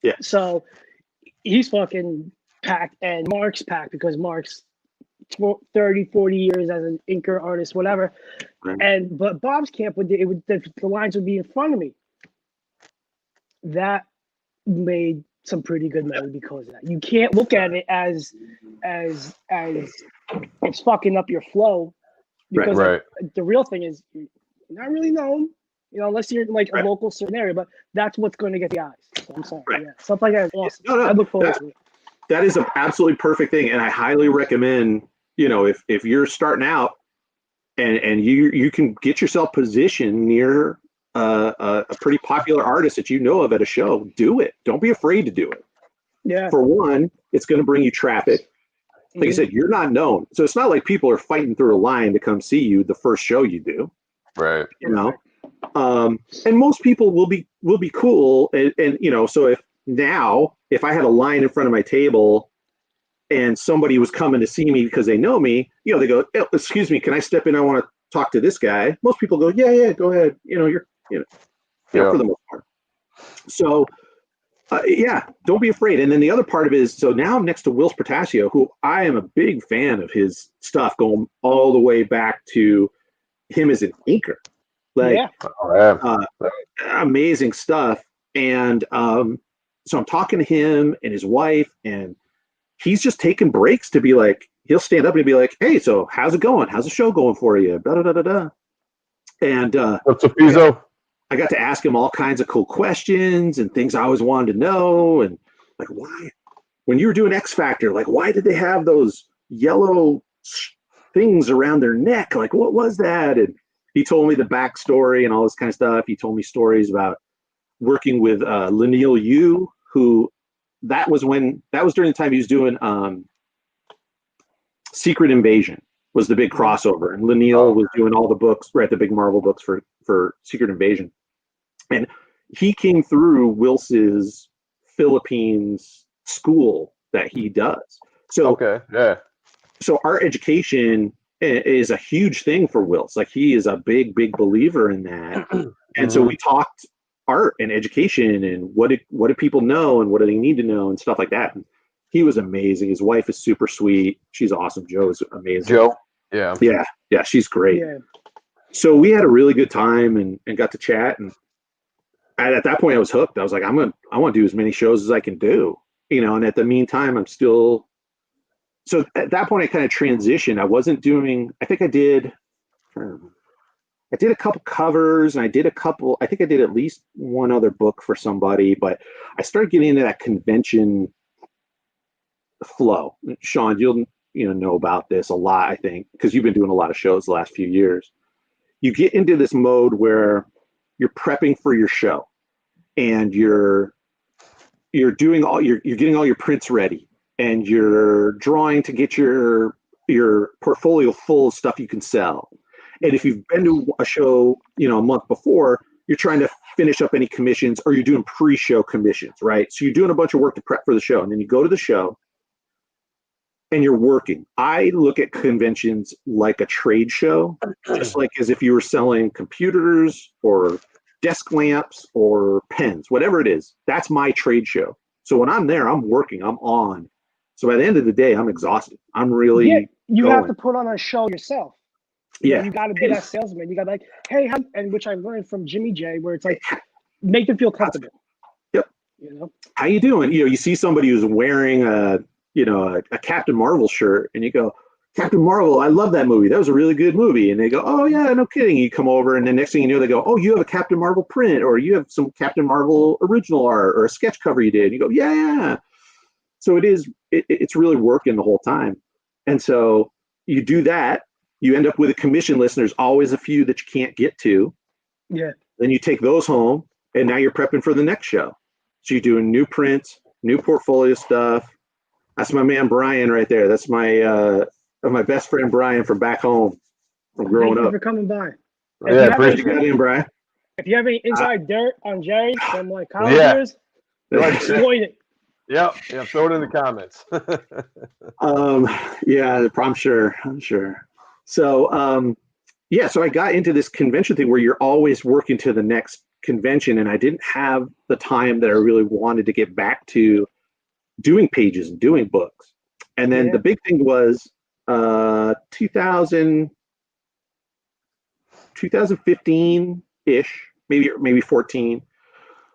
Yeah. So he's fucking packed, and Mark's packed because Mark's 30, 40 years as an inker, artist, whatever. Right. But Bob's camp the lines would be in front of me. That made some pretty good money because of that. You can't look at it as it's fucking up your flow, because Right. the real thing is you're not really known, unless you're in like a local certain area, but that's what's going to get the eyes. So I'm sorry. Right. Yeah, stuff like that is awesome. No, I look forward to it. That is an absolutely perfect thing, and I highly recommend, if you're starting out and you can get yourself positioned near a pretty popular artist that you know of at a show, do it. Don't be afraid to do it. Yeah. For one, it's going to bring you traffic. Like I said, you're not known, so it's not like people are fighting through a line to come see you the first show you do. Right. And most people will be cool, and so if I had a line in front of my table and somebody was coming to see me because they know me, they go, oh, excuse me, can I step in? I want to talk to this guy. Most people go, yeah, go ahead. For the most part. So, don't be afraid. And then the other part of it is, so now I'm next to Will Portasio, who I am a big fan of his stuff, going all the way back to him as an inker. Amazing stuff. And so I'm talking to him and his wife, and he's just taking breaks to be like, he'll stand up and be like, hey, so how's it going? How's the show going for you? Da, da, da, da, da. And what's up, Pizzo? I got to ask him all kinds of cool questions and things I always wanted to know. And like, why, when you were doing X Factor, like, why did they have those yellow things around their neck? Like, what was that? And he told me the backstory and all this kind of stuff. He told me stories about working with Lanil Yu, who that was during the time he was doing Secret Invasion was the big crossover, and Lanil was doing all the books, right, the big Marvel books for Secret Invasion. And he came through Wils's Philippines school that he does. So So our education is a huge thing for Wills. Like, he is a big believer in that. And so we talked art and education and what do people know and what do they need to know and stuff like that. And he was amazing. His wife is super sweet. She's awesome. Joe is amazing. Yeah, she's great. Yeah. So we had a really good time and got to chat, and at that point I was hooked. I was like, I want to do as many shows as I can do, and at the meantime I'm still. So at that point I kind of transitioned. I wasn't doing, I think I did a couple covers, and I think I did at least one other book for somebody, but I started getting into that convention flow. Sean, you'll know about this a lot, I think, because you've been doing a lot of shows the last few years. You get into this mode where you're prepping for your show, and you're getting all your prints ready, and you're drawing to get your portfolio full of stuff you can sell. And if you've been to a show, a month before, you're trying to finish up any commissions, or you're doing pre-show commissions, right? So you're doing a bunch of work to prep for the show, and then you go to the show and you're working. I look at conventions like a trade show, just like as if you were selling computers or desk lamps or pens, whatever it is. That's my trade show. So when I'm there, I'm working, I'm on. So by the end of the day, I'm exhausted. I'm really you have to put on a show yourself. Yeah. You got to be that salesman. You got to like, hey, and which I learned from Jimmy J, where it's like, make them feel comfortable. Yep. How you doing? You see somebody who's wearing a Captain Marvel shirt, and you go, Captain Marvel, I love that movie. That was a really good movie. And they go, oh yeah, no kidding. You come over, and the next thing you know, they go, oh, you have a Captain Marvel print, or you have some Captain Marvel original art, or a sketch cover you did. And you go, yeah. So it's really working the whole time. And so you do that, you end up with a commission list, and there's always a few that you can't get to. Yeah. Then you take those home, and now you're prepping for the next show. So you're doing new prints, new portfolio stuff. That's my man Brian right there. That's my best friend Brian from back home, from growing up. Thank you for coming by. Yeah, appreciate you, Brian. If you have any inside dirt on Jerry from like college years, exploit it. Yep, throw it in the comments. Yeah, I'm sure. So yeah, so I got into this convention thing where you're always working to the next convention, and I didn't have the time that I really wanted to get back to doing pages and doing books. And then the big thing was 2015-ish, maybe 14.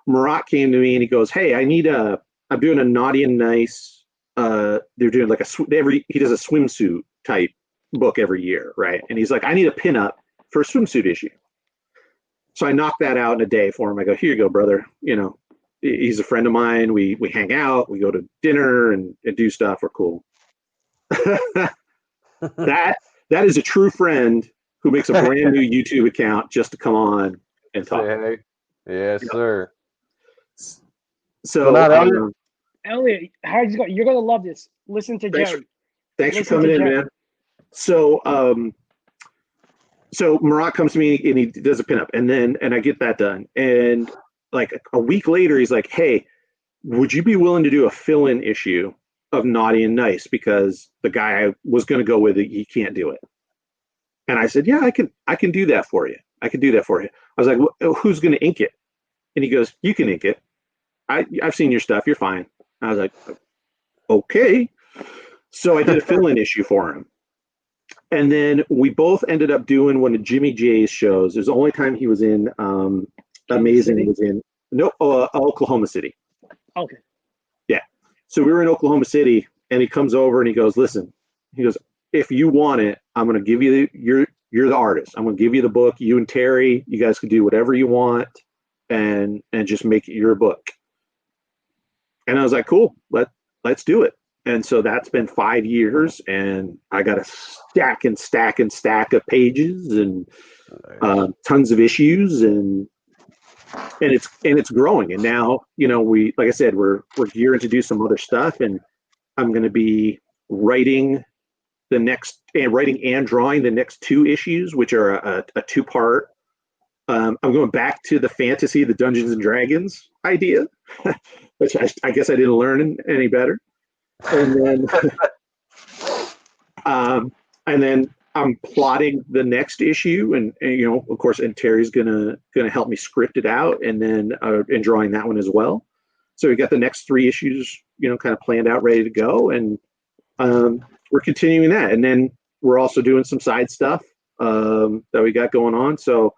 Marat came to me and he goes, "Hey, I'm doing a Naughty and Nice. They're doing like he does a swimsuit type book every year, right?" And he's like, "I need a pinup for a swimsuit issue." So I knocked that out in a day for him. I go, "Here you go, brother. You know, he's a friend of mine. We hang out, we go to dinner and do stuff. We're cool." that is a true friend who makes a brand new YouTube account just to come on and talk. Hey. Yes, sir. So Elliot, how's it going? You're gonna love this. Listen to Jerry. Thanks for coming in, man. So so Marat comes to me and he does a pinup, and I get that done. And like a week later, he's like, "Hey, would you be willing to do a fill-in issue of Naughty and Nice, because the guy I was going to go with, he can't do it?" And I said, "Yeah, I can do that for you. I can do that for you." I was like, "Well, who's going to ink it?" And he goes, "You can ink it. I've seen your stuff. You're fine." I was like, "Okay." So I did a fill-in issue for him. And then we both ended up doing one of Jimmy J's shows. It was the only time he was in Amazing. He was in Oklahoma City. Okay. Yeah. So we were in Oklahoma City, and he comes over and he goes, "Listen," he goes, "if you want it, I'm going to give you you're the artist. I'm going to give you the book. You and Terry, you guys can do whatever you want, and just make it your book." And I was like, "Cool, let's do it." And so that's been 5 years, and I got a stack of pages and tons of issues, and it's growing. And now, you know, like I said, we're gearing to do some other stuff, and I'm going to be writing and drawing the next 2 issues, which are a 2-part. I'm going back to the fantasy, the Dungeons and Dragons idea, which I guess I didn't learn any better. And then I'm plotting the next issue, and you know, of course, and Terry's gonna help me script it out, and then and drawing that one as well. So we got the next 3 issues, you know, kind of planned out, ready to go, and we're continuing that. And then we're also doing some side stuff that we got going on. So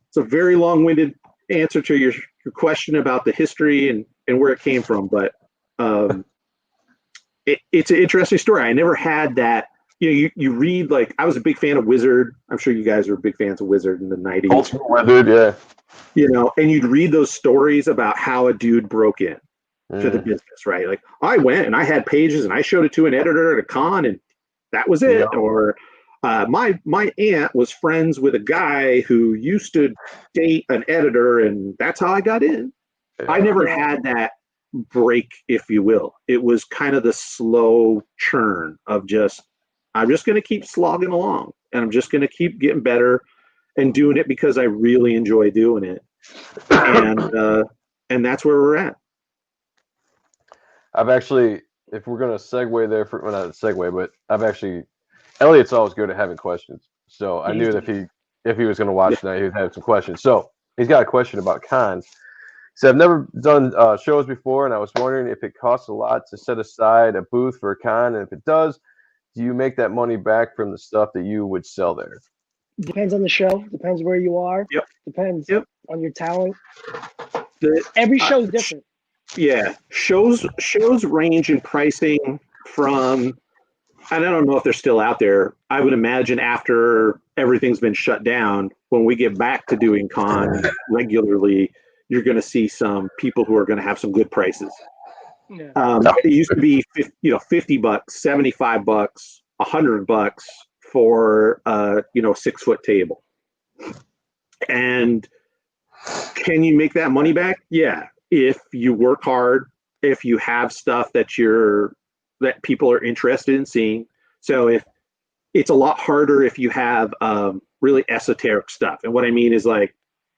it's a very long-winded answer to your question about the history and where it came from, but it's an interesting story. I never had that. You know, you read, like, I was a big fan of Wizard. I'm sure you guys were big fans of Wizard in the 90s. Ultimate Wizard, yeah. You know, and you'd read those stories about how a dude broke in to the business, right? Like, I went and I had pages and I showed it to an editor at a con, and that was it. Yeah. Or my aunt was friends with a guy who used to date an editor, and that's how I got in. Yeah. I never had that break, if you will. It was kind of the slow churn of I'm just going to keep slogging along, and I'm just going to keep getting better and doing it because I really enjoy doing it. And that's where we're at. I've actually, if we're going to segue there, well, not a segue, but Elliot's always good at having questions. So I knew that if he was going to watch tonight, he would have some questions. So he's got a question about cons. He said, "I've never done shows before, and I was wondering if it costs a lot to set aside a booth for a con, and if it does, do you make that money back from the stuff that you would sell there?" Depends on the show. Depends where you are. Yep. Depends on your talent. Every show is different. Yeah. Shows range in pricing from, and I don't know if they're still out there. I would imagine after everything's been shut down, when we get back to doing con regularly, you're going to see some people who are going to have some good prices. Yeah. It used to be, $50, $75, $100 for a 6-foot table. And can you make that money back? Yeah, if you work hard, if you have stuff that people are interested in seeing. So if it's a lot harder if you have really esoteric stuff. And what I mean is, like,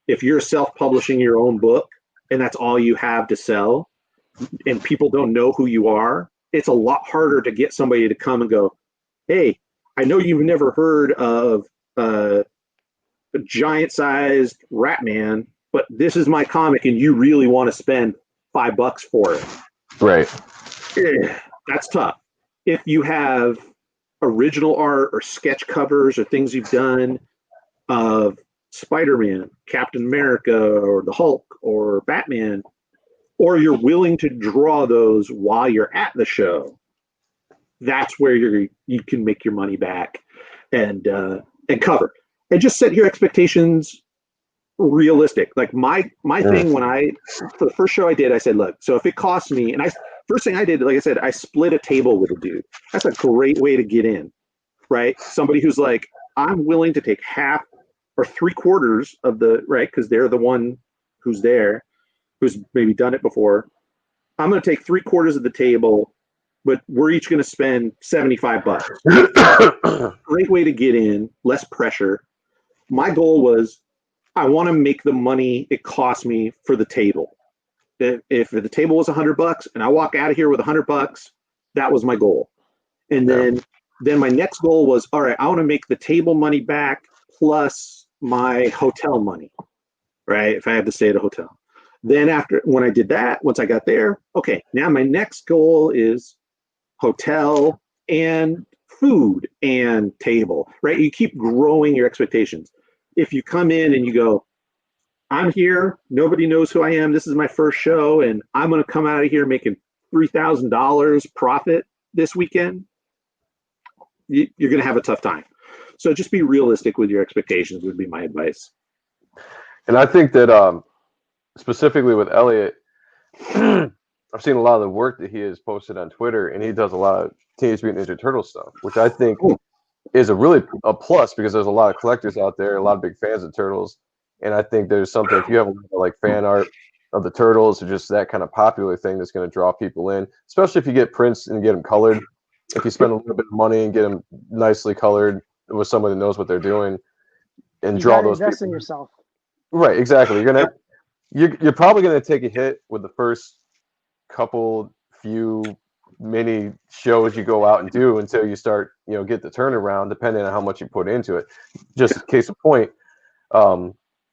if you're self-publishing your own book and that's all you have to sell, and people don't know who you are, it's a lot harder to get somebody to come and go, "Hey, I know you've never heard of a giant-sized Ratman, but this is my comic, and you really want to spend $5 for it. Right. That's tough. If you have original art or sketch covers or things you've done of Spider-Man, Captain America, or the Hulk, or Batman, or you're willing to draw those while you're at the show, that's where you can make your money back and cover. And just set your expectations realistic. Like my thing for the first show I did, I said, look, so if it costs me, and first thing I did, like I said, I split a table with a dude. That's a great way to get in, right? Somebody who's like, I'm willing to take half or 3/4 of the, right? Because they're the one who's there, who's maybe done it before. I'm going to take 3/4 of the table, but we're each going to spend $75. Great way to get in, less pressure. My goal was, I want to make the money it cost me for the table. If the table was $100 and I walk out of here with $100, that was my goal. And then my next goal was, all right, I want to make the table money back plus my hotel money, right? If I had to stay at a hotel. Then when I did that, once I got there, okay, now my next goal is hotel and food and table, right? You keep growing your expectations. If you come in and you go, I'm here, nobody knows who I am, this is my first show, and I'm going to come out of here making $3,000 profit this weekend, you're going to have a tough time. So just be realistic with your expectations would be my advice. And I think that specifically with Elliot, I've seen a lot of the work that he has posted on Twitter, and he does a lot of Teenage Mutant Ninja Turtle stuff, which I think is a plus, because there's a lot of collectors out there, a lot of big fans of Turtles. And I think there's something, if you have like fan art of the Turtles or just that kind of popular thing, that's going to draw people in, especially if you get prints and get them colored. If you spend a little bit of money and get them nicely colored with someone that knows what they're doing, and draw those invest people in yourself. Right, exactly. You're probably gonna take a hit with the first few mini shows you go out and do until you start, get the turnaround, depending on how much you put into it. Just case in point,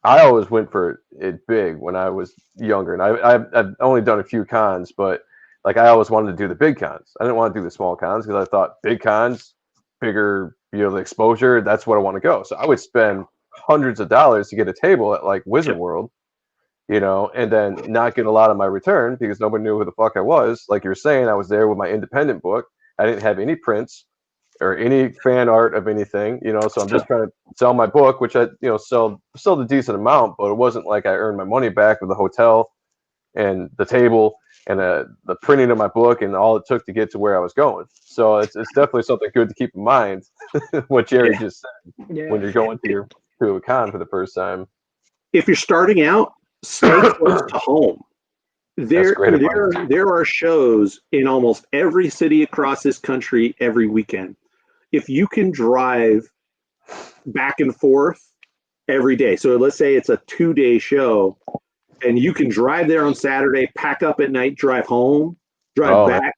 I always went for it big when I was younger, and I've only done a few cons, but like I always wanted to do the big cons. I didn't want to do the small cons because I thought big cons, bigger, the exposure, that's what I want to go. So I would spend hundreds of dollars to get a table at like Wizard World, and then not get a lot of my return because nobody knew who the fuck I was. Like you were saying, I was there with my independent book. I didn't have any prints or any fan art of anything, so I'm just trying to sell my book, which I, sold a decent amount, but it wasn't like I earned my money back with the hotel and the table and the printing of my book and all it took to get to where I was going. So it's definitely something good to keep in mind, what Jerry just said, when you're going to a con for the first time. If you're starting out, stay close to home. There are shows in almost every city across this country every weekend. If you can drive back and forth every day, so let's say it's a 2-day show, and you can drive there on Saturday, pack up at night, drive home, drive back,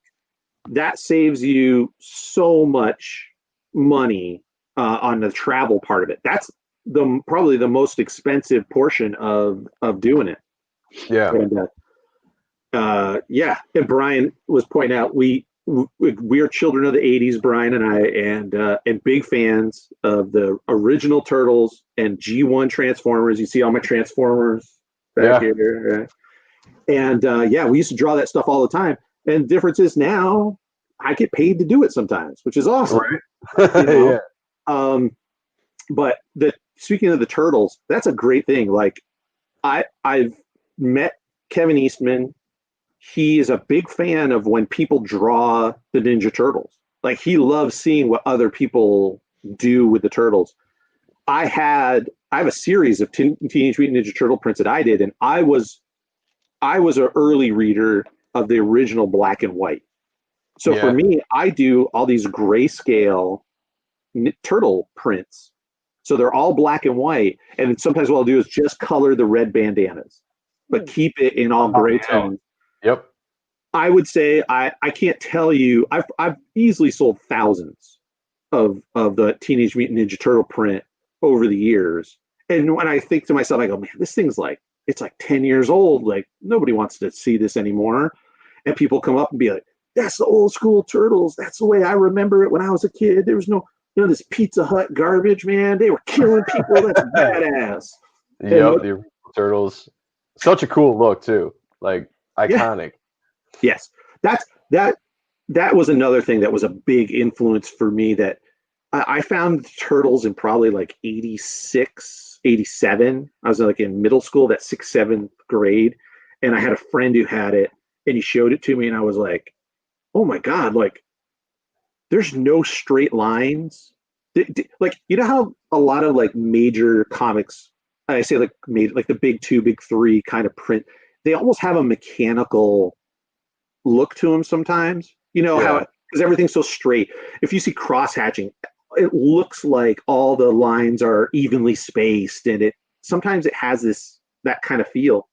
that saves you so much money on the travel part of it. That's probably the most expensive portion of doing it. Yeah. And, and Brian was pointing out we are children of the 80s, Brian and I, and big fans of the original Turtles and G1 Transformers. You see all my Transformers back here. And we used to draw that stuff all the time. And the difference is now I get paid to do it sometimes, which is awesome. Right. But speaking of the Turtles, that's a great thing. Like I've met Kevin Eastman. He is a big fan of when people draw the Ninja Turtles. Like he loves seeing what other people do with the Turtles. I have a series of Teenage Mutant Ninja Turtle prints that I did, and I was an early reader of the original black and white. So for me, I do all these grayscale turtle prints. So they're all black and white, and sometimes what I'll do is just color the red bandanas, but keep it in all gray tones. Yep. I would say I can't tell you. I've easily sold thousands of the Teenage Mutant Ninja Turtle print over the years, And when I think to myself, I go, man, this thing's like, it's like 10 years old. Like nobody wants to see this anymore. And people come up and be like, that's the old school Turtles. That's the way I remember it when I was a kid. There was none of this Pizza Hut garbage, man. They were killing people. That's badass. Yep, the original Turtles. Such a cool look too. Like iconic. Yes. That was another thing that was a big influence for me, that I found Turtles in probably like 86, 87. I was like in middle school, that 6th, 7th grade. And I had a friend who had it, and he showed it to me, and I was like, oh my God, like there's no straight lines. Like, you know how a lot of like major comics, I say like the big 2, big 3 kind of print, they almost have a mechanical look to them sometimes. You know how, because everything's so straight. If you see cross hatching, it looks like all the lines are evenly spaced, and sometimes it has that kind of feel.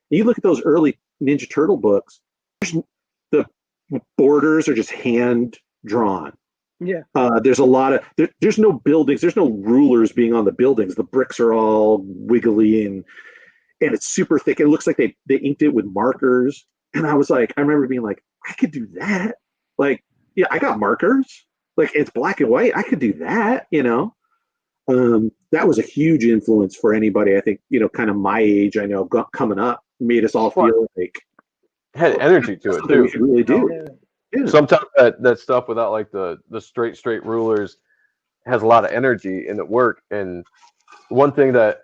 And you look at those early Ninja Turtle books, the borders are just hand drawn. Yeah. There's a lot of there's no buildings, there's no rulers being on the buildings. The bricks are all wiggly and it's super thick. It looks like they inked it with markers. And I was like, I remember being like, I could do that. Like, yeah, I got markers. Like, it's black and white. I could do that, you know. That was a huge influence for anybody, I think, you know, kind of my age, I know, coming up, made us all feel like had energy to it too. We really do. Yeah. Sometimes that stuff without like the straight rulers has a lot of energy in it work. And one thing that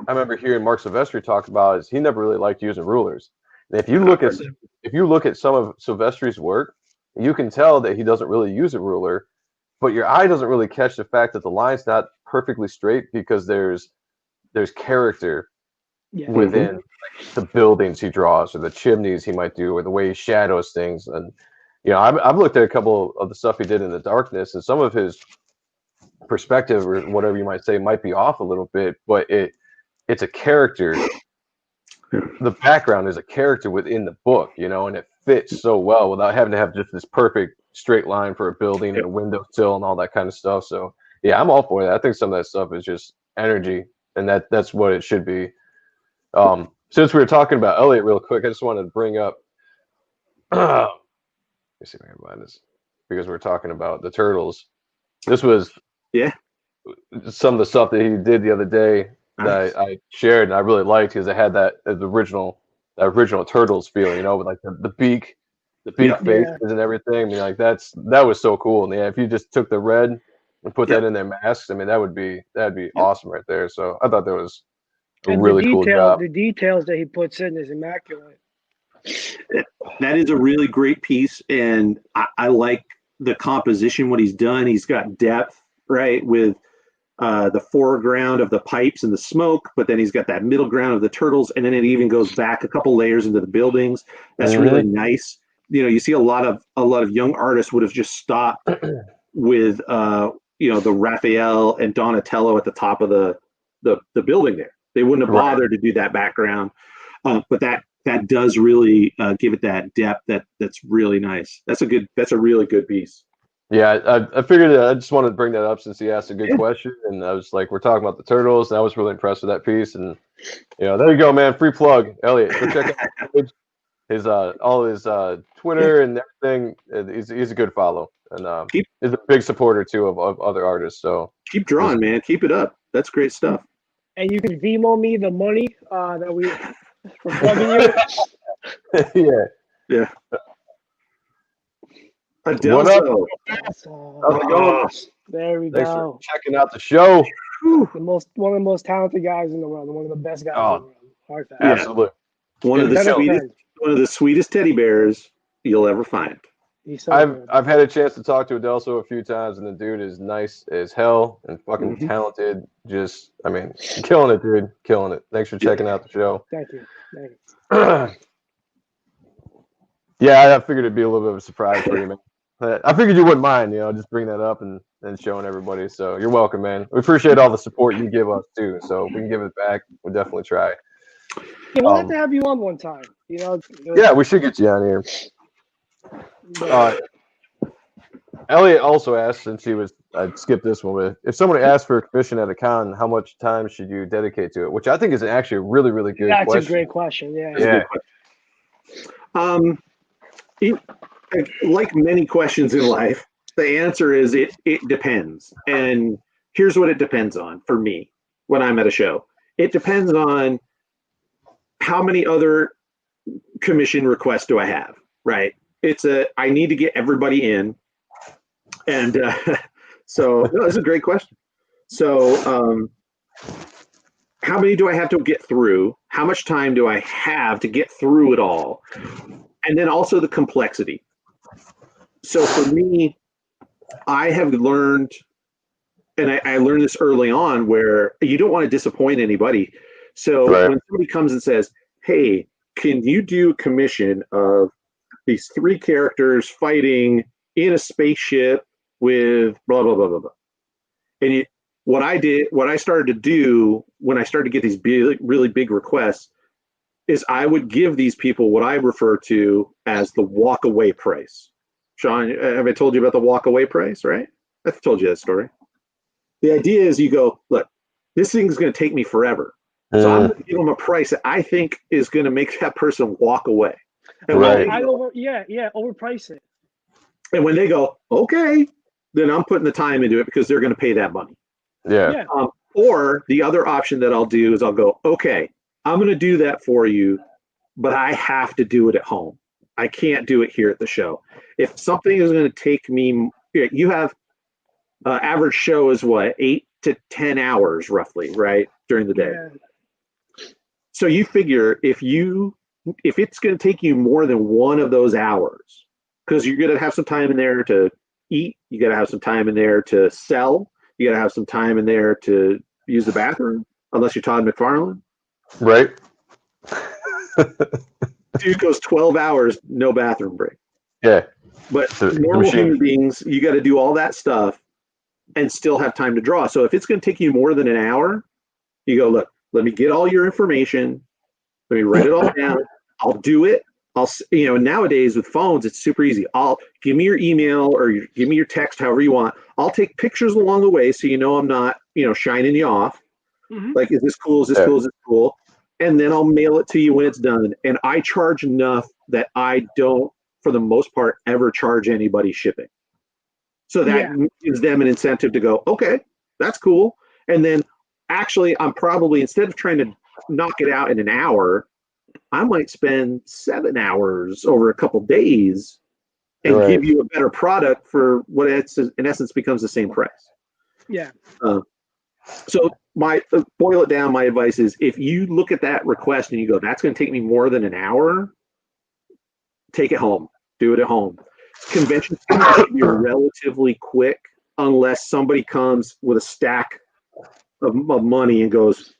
I remember hearing Mark Silvestri talk about is he never really liked using rulers. And if you look at some of Silvestri's work, you can tell that he doesn't really use a ruler, but your eye doesn't really catch the fact that the line's not perfectly straight because there's character within like, the buildings he draws or the chimneys he might do or the way he shadows things. And you know, I've looked at a couple of the stuff he did in the darkness, and some of his perspective or whatever you might say might be off a little bit, but it's a character. The background is a character within the book, you know, and it fits so well without having to have just this perfect straight line for a building and a windowsill and all that kind of stuff. So yeah, I'm all for that. I think some of that stuff is just energy, and that's what it should be. Since we were talking about Elliot real quick, I just wanted to bring up let me see if I can find this, because we're talking about the Turtles. This was some of the stuff that he did the other day that I shared, and I really liked because it had that original Turtles feel, you know, with like the beak faces and everything. I mean, like that was so cool. And yeah, if you just took the red and put that in their masks, I mean, that'd be awesome right there. So I thought that was a really cool job. The details that he puts in is immaculate. That is a really great piece, and I like the composition, what he's done. He's got depth, right, with the foreground of the pipes and the smoke, but then he's got that middle ground of the turtles, and then it even goes back a couple layers into the buildings. That's really nice. You know, you see a lot of young artists would have just stopped with you know, the Raphael and Donatello at the top of the building there. They wouldn't have bothered to do that background, but that does really give it that depth that's really nice. That's a really good piece. Yeah, I figured I just wanted to bring that up since he asked a good question, and I was like, we're talking about the Turtles, and I was really impressed with that piece. And you know, there you go, man. Free plug, Elliot. Go check out his all his Twitter and everything. He's a good follow, and he's a big supporter too of other artists. So keep drawing, man. Keep it up. That's great stuff. And you can Venmo me the money that we for plugging you. Yeah. What up? There we Thanks go. for checking out the show. One of the most talented guys in the world, one of the best guys in the world. Hard fact. Absolutely. One of the sweetest teddy bears you'll ever find. I've had a chance to talk to Adelso a few times, and the dude is nice as hell and fucking talented. Just, I mean, killing it, dude. Killing it. Thanks for checking out the show. Thank you. Yeah, I figured it'd be a little bit of a surprise for you, man. I figured you wouldn't mind, you know, just bring that up and showing everybody. So you're welcome, man. We appreciate all the support you give us too. So if we can give it back, we'll definitely try. Yeah, we'll have to have you on one time. You know. Yeah, we should get you on here. Elliot also asked, since he was I'd skip this one. But if someone asks for a commission at a con, how much time should you dedicate to it? Which I think is actually a really, really good That's question. a great question. Yeah. That's a good question. Like many questions in life, the answer is it depends. And here's what it depends on for me when I'm at a show. It depends on how many other commission requests do I have, right? I need to get everybody in. And so no, this is a great question. So how many do I have to get through? How much time do I have to get through it all? And then also the complexity. So for me, I have learned, and I learned this early on, where you don't want to disappoint anybody. So when somebody comes and says, hey, can you do a commission of these 3 characters fighting in a spaceship with blah, blah, blah, blah, blah. And what I started to do when I started to get these really big requests is I would give these people what I refer to as the walk away price. Sean, have I told you about the walk away price, right? I've told you that story. The idea is you go, look, this thing's going to take me forever. So I'm going to give them a price that I think is going to make that person walk away. And overprice it. And when they go, okay, then I'm putting the time into it because they're going to pay that money. Yeah. Or the other option that I'll do is I'll go, okay, I'm going to do that for you, but I have to do it at home. I can't do it here at the show. If something is going to take me, you have average show is what, 8 to 10 hours roughly, right, during the day. Yeah. So you figure if it's going to take you more than one of those hours, because you're going to have some time in there to eat, you got to have some time in there to sell, you got to have some time in there to use the bathroom, unless you're Todd McFarlane. Right. Dude goes 12 hours, no bathroom break. Yeah. But normal human beings, you got to do all that stuff and still have time to draw. So if it's going to take you more than an hour, you go, look, let me get all your information. Let me write it all down. I'll do it. Nowadays with phones, it's super easy. Give me your email or give me your text, however you want. I'll take pictures along the way so I'm not, shining you off. Mm-hmm. Like, is this cool? Is this cool? Is this cool? And then I'll mail it to you when it's done. And I charge enough that I don't, for the most part, ever charge anybody shipping. So that gives them an incentive to go, okay, that's cool. And then actually, I'm probably, instead of trying to knock it out in an hour, I might spend 7 hours over a couple days and give you a better product for what it's in essence becomes the same price. Yeah. So boil it down, my advice is if you look at that request and you go, that's going to take me more than an hour, take it home. Do it at home. Conventions can be relatively quick unless somebody comes with a stack of money and goes,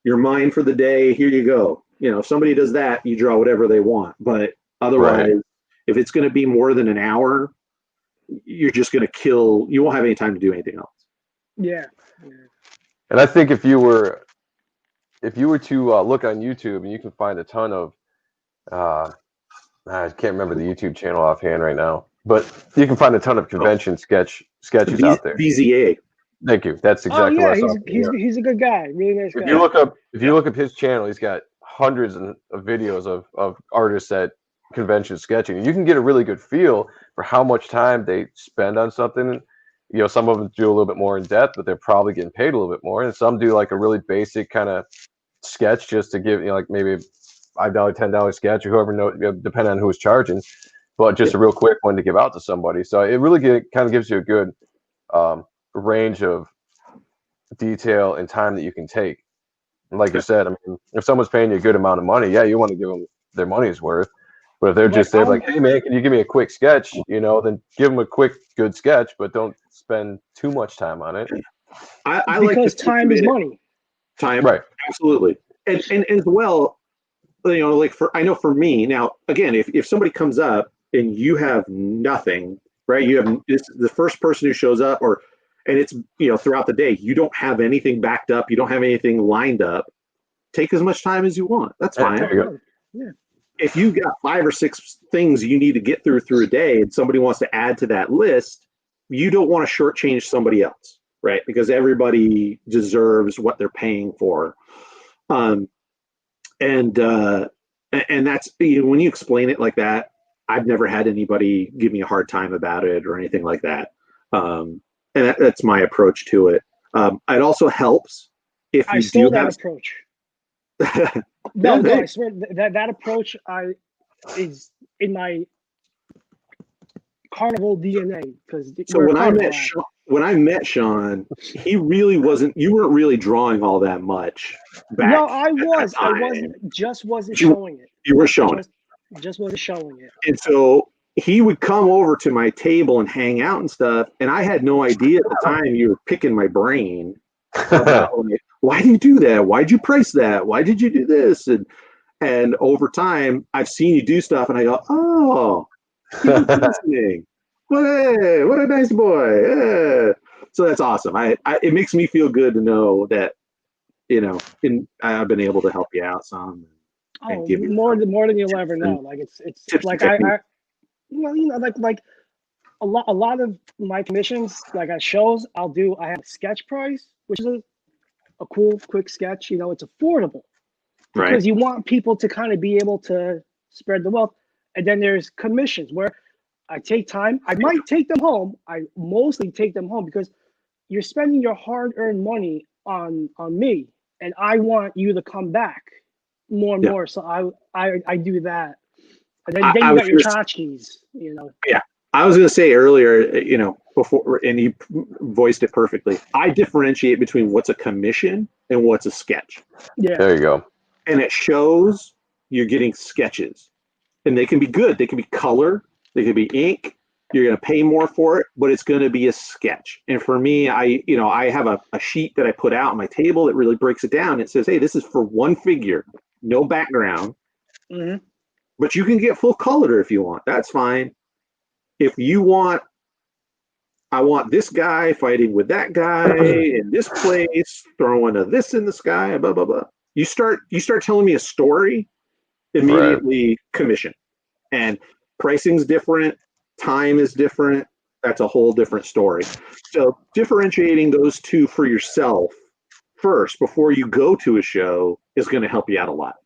you're mine for the day, here you go. If somebody does that, you draw whatever they want. But otherwise, if it's going to be more than an hour, you're just going to kill, you won't have any time to do anything else. Yeah. And I think if you were to look on YouTube, and you can find a ton of, I can't remember the YouTube channel offhand right now, but you can find a ton of convention sketches out there. BZA. Thank you. That's exactly what I saw. He's a good guy. Really nice guy. If you look up his channel, he's got hundreds of videos of artists at convention sketching. And you can get a really good feel for how much time they spend on something. Some of them do a little bit more in depth, but they're probably getting paid a little bit more. And some do like a really basic kind of sketch just to give, like maybe $5, $10 sketch, or whoever knows, depending on who's charging, but just a real quick one to give out to somebody. So it really kind of gives you a good range of detail and time that you can take. And like you said, I mean, if someone's paying you a good amount of money, you want to give them their money's worth. But if they're just there like, hey man, can you give me a quick sketch? Then give them a quick, good sketch, but don't spend too much time on it. I because time is money. Time, right? Absolutely, and as well, like I know for me now. Again, if somebody comes up and you have nothing, right? You have the first person who shows up, and it's throughout the day, you don't have anything backed up, you don't have anything lined up. Take as much time as you want. That's fine. Yeah. If you've got 5 or 6 things you need to get through a day, and somebody wants to add to that list, you don't want to shortchange somebody else, right? Because everybody deserves what they're paying for. And that's, when you explain it like that, I've never had anybody give me a hard time about it or anything like that. And that's my approach to it. It also helps if you stole that approach. No, hey. I swear that approach is in my carnival DNA, because So when I met Sean, he really wasn't. You weren't really drawing all that much. Back no, I wasn't. Just wasn't showing it. You were showing it. Just wasn't showing it. And so he would come over to my table and hang out and stuff, and I had no idea at the time you were picking my brain about, like, why do you do that? Why'd you price that? Why did you do this? And over time, I've seen you do stuff, and I go, oh, he was listening. What a nice boy. Yeah. So that's awesome. It makes me feel good to know that, I've been able to help you out some. Oh, more than you'll ever know. Like it's like like a lot of my commissions, like at shows, I have a sketch price, which is a cool, quick sketch. It's affordable, right? Because you want people to kind of be able to spread the wealth. And then there's commissions where I take time. I might take them home. I mostly take them home because you're spending your hard-earned money on me, and I want you to come back more and more. So I do that. And then you got your tchotchkes, Yeah. I was going to say earlier, before, and you voiced it perfectly. I differentiate between what's a commission and what's a sketch. Yeah. There you go. And it shows you're getting sketches, and they can be good. They can be color. They can be ink. You're going to pay more for it, but it's going to be a sketch. And for me, I have a sheet that I put out on my table that really breaks it down. It says, hey, this is for one figure, no background, but you can get full color if you want. That's fine. If you want, I want this guy fighting with that guy in this place, throwing this in the sky, blah, blah, blah. You start telling me a story, immediately commission. And pricing's different, time is different. That's a whole different story. So differentiating those two for yourself first before you go to a show is going to help you out a lot.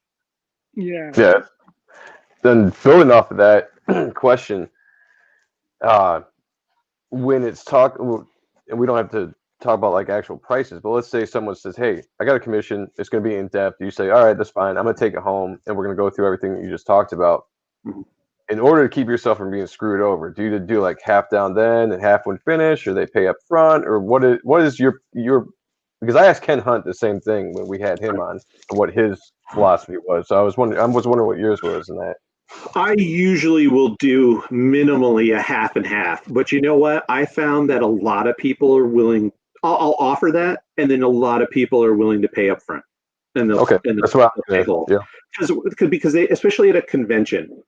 Yeah. Yeah. Then building off of that question, when it's and we don't have to talk about like actual prices, but let's say someone says, hey, I got a commission, it's going to be in depth. You say, all right, that's fine. I'm going to take it home and we're going to go through everything that you just talked about. In order to keep yourself from being screwed over, do you do like half down then and half when finished, or they pay up front, or what is your because I asked Ken Hunt the same thing when we had him on, what his philosophy was. So I was wondering what yours was in that. I usually will do minimally a half and half, but you know what? I found that a lot of people are willing. I'll offer that, and then a lot of people are willing to pay up front. And that's what I'm saying. Yeah. Because they, especially at a convention,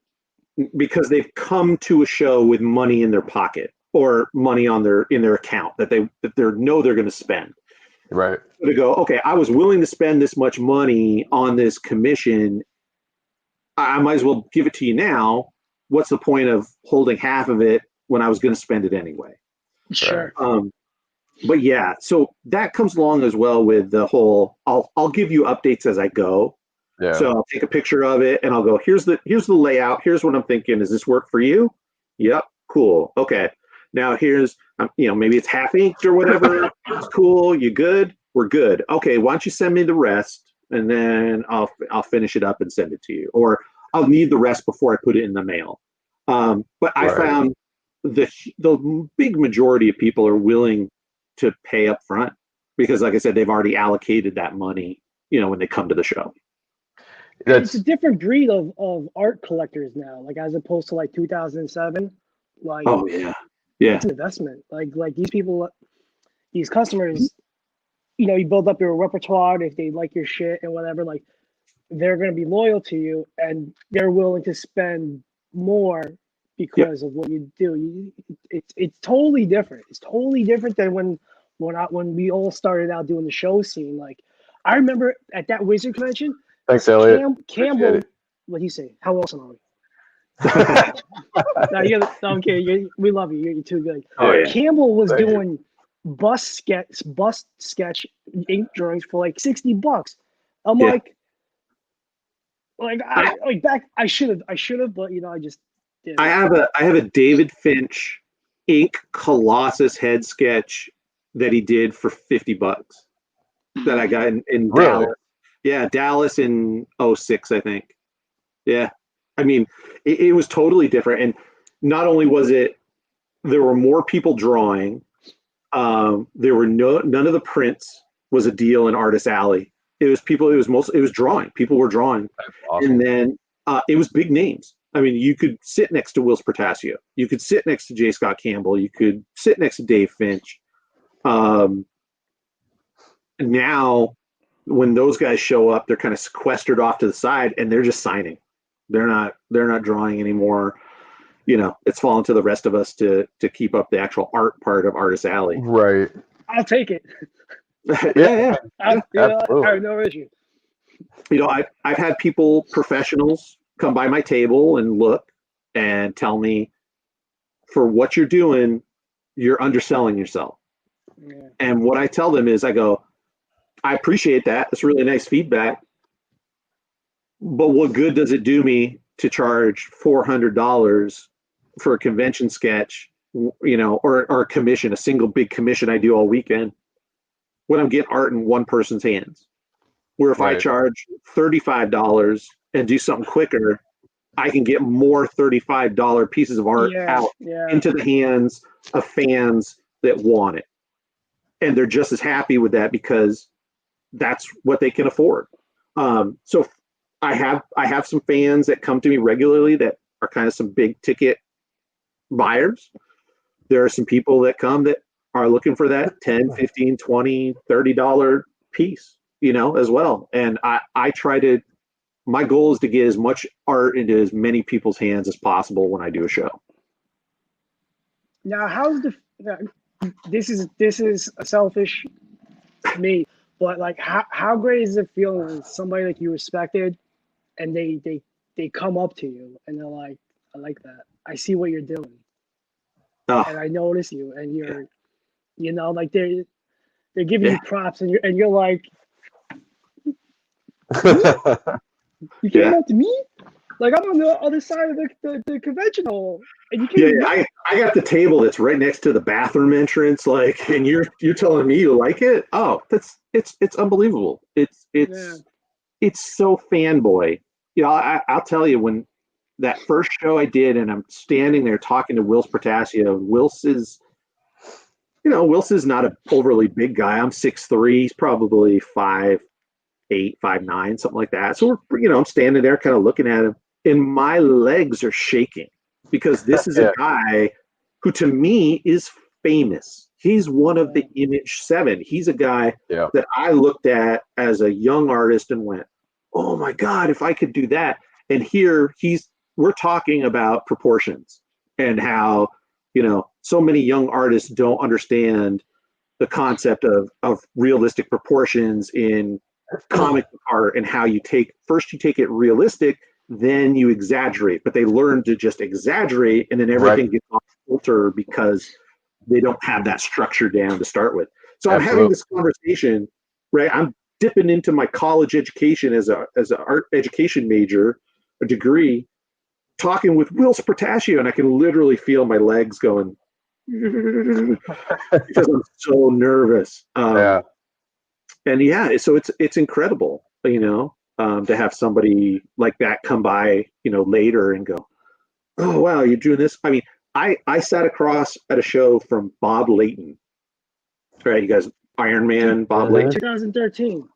because they've come to a show with money in their pocket or money in their account that they know they're going to spend. Right. So to go, okay, I was willing to spend this much money on this commission. I might as well give it to you now. What's the point of holding half of it when I was going to spend it anyway? Sure. But yeah, so that comes along as well with the whole. I'll give you updates as I go. Yeah. So I'll take a picture of it and I'll go, here's the layout. Here's what I'm thinking. Does this work for you? Yep. Cool. Okay. Now here's, maybe it's half inked or whatever. It's cool. You good? We're good. Okay. Why don't you send me the rest? And then I'll finish it up and send it to you. Or I'll need the rest before I put it in the mail. But I found the big majority of people are willing to pay up front because, like I said, they've already allocated that money, when they come to the show. It's a different breed of art collectors now, like as opposed to like 2007. Like, oh yeah, it's an investment. Like these people, these customers, you build up your repertoire if they like your shit and whatever. Like, they're going to be loyal to you and they're willing to spend more because of what you do. It's totally different. It's totally different than when we all started out doing the show scene. Like, I remember at that Wizard convention. Thanks, Elliot. Campbell, what'd he say? How awesome are we? No, I'm kidding. We love you. You're too good. Oh yeah. Campbell was Thank you. doing bust sketch ink drawings for like $60. I'm Yeah. I should have, but I just didn't. I have a David Finch ink Colossus head sketch that he did for $50 that I got in Really? Dallas. Yeah, Dallas in 06, I think. Yeah. I mean, it was totally different. And not only was it, there were more people drawing. There were none of the prints was a deal in Artist Alley. It was drawing. People were drawing. That's awesome. And then it was big names. I mean, you could sit next to Wills Portasio. You could sit next to J. Scott Campbell. You could sit next to Dave Finch. Now, when those guys show up, they're kind of sequestered off to the side, and they're just signing. They're not drawing anymore. It's fallen to the rest of us to keep up the actual art part of Artist Alley. Right. I'll take it. Yeah. I have Absolutely. no issue. I've had professionals come by my table and look and tell me, for what you're doing, you're underselling yourself. Yeah. And what I tell them is, I go, I appreciate that. It's really nice feedback. But what good does it do me to charge $400 for a convention sketch, or a commission, a single big commission I do all weekend, when I'm getting art in one person's hands? Where if I charge $35 and do something quicker, I can get more $35 pieces of art out into the hands of fans that want it. And they're just as happy with that because that's what they can afford. So I have some fans that come to me regularly that are kind of some big ticket buyers. There are some people that come that are looking for that $10, $15, $20, $30 piece, as well. And I try to, my goal is to get as much art into as many people's hands as possible when I do a show. Now, this is a selfish me, but like how great is it feeling when somebody like you respected and they come up to you and they're like, I like that. I see what you're doing. And I notice you, and you're, like they're giving you props, and you're like, you came up to me, like I'm on the other side of the conventional, and you came. I got the table that's right next to the bathroom entrance, like, and you're telling me you like it? Oh, it's unbelievable. It's so fanboy. I'll tell you, when that first show I did, and I'm standing there talking to Wills Portasio. Wills is not an overly big guy. I'm 6'3", he's probably 5'8", 5'9", something like that. So we're, I'm standing there kind of looking at him, and my legs are shaking because this is a guy who to me is famous. He's one of the Image 7. He's a guy that I looked at as a young artist and went, oh my God, if I could do that. And here we're talking about proportions and how, so many young artists don't understand the concept of realistic proportions in comic art, and how you take it realistic, then you exaggerate, but they learn to just exaggerate, and then everything gets off filter because they don't have that structure down to start with. So I'm having this conversation, right? I'm dipping into my college education as an art education major, a degree, talking with Wills Portasio, and I can literally feel my legs going because I'm so nervous. And so it's incredible, to have somebody like that come by, later and go, oh wow, you're doing this. I mean, I sat across at a show from Bob Layton. All right, you guys, Iron Man, Bob Layton. 2013.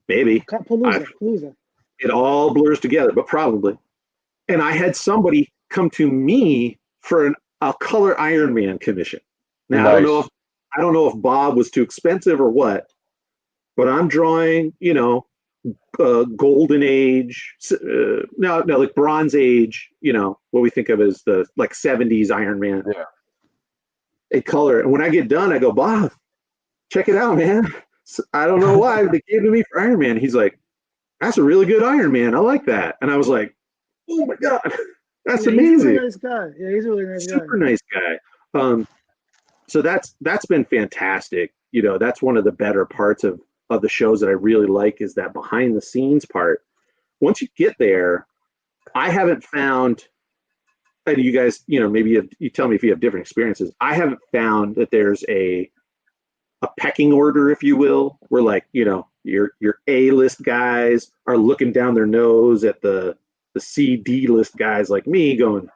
Maybe. Palooza. It all blurs together, but probably. And I had somebody come to me for a color Iron Man commission. Now, I don't know if Bob was too expensive or what, but I'm drawing, golden age, no, like Bronze Age, what we think of as the like 70s Iron Man. Yeah. A color. And when I get done, I go, Bob, check it out, man. I don't know why they gave it to me for Iron Man. He's like, that's a really good Iron Man. I like that. And I was like, oh my God. That's Yeah, he's a really amazing. nice guy. Yeah, he's a really nice guy. Super nice guy. So that's been fantastic. You know, that's one of the better parts of the shows that I really like is that behind the scenes part. Once you get there, I haven't found, and you guys, you know, maybe you tell me if you have different experiences. I haven't found that there's a pecking order, if you will, where like, you know, your A list guys are looking down their nose at the C D list guys like me, going,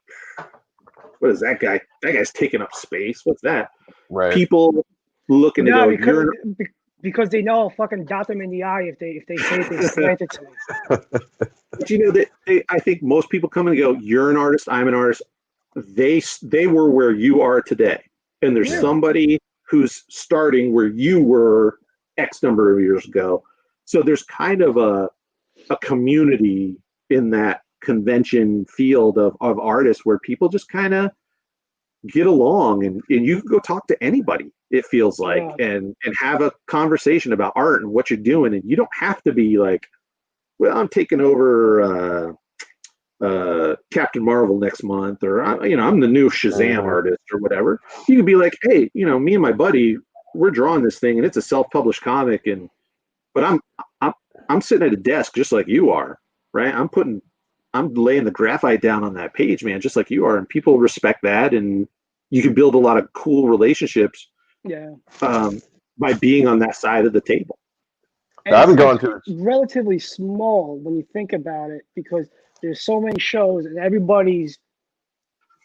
"What is that guy? That guy's taking up space. What's that?" Right. People looking to No, go, "You're." because they know I'll fucking dot them in the eye if they say they slant it to me. But you know that I think most people come and go, "You're an artist. I'm an artist." They were where you are today, and there's Yeah. somebody who's starting where you were X number of years ago. So there's kind of a community in that convention field of artists where people just kind of get along, and you can go talk to anybody, it feels like, Yeah. and have a conversation about art and what you're doing. And you don't have to be like, well, I'm taking over Captain Marvel next month, or you know, I'm the new Shazam artist or whatever. You can be like, hey, you know, me and my buddy, we're drawing this thing, and it's a self-published comic, and but I'm I'm sitting at a desk just like you are, right? I'm laying the graphite down on that page, man, just like you are, and people respect that, and you can build a lot of cool relationships Yeah. by being on that side of the table. And I haven't gone it's to. relatively small when you think about it because there's so many shows and everybody's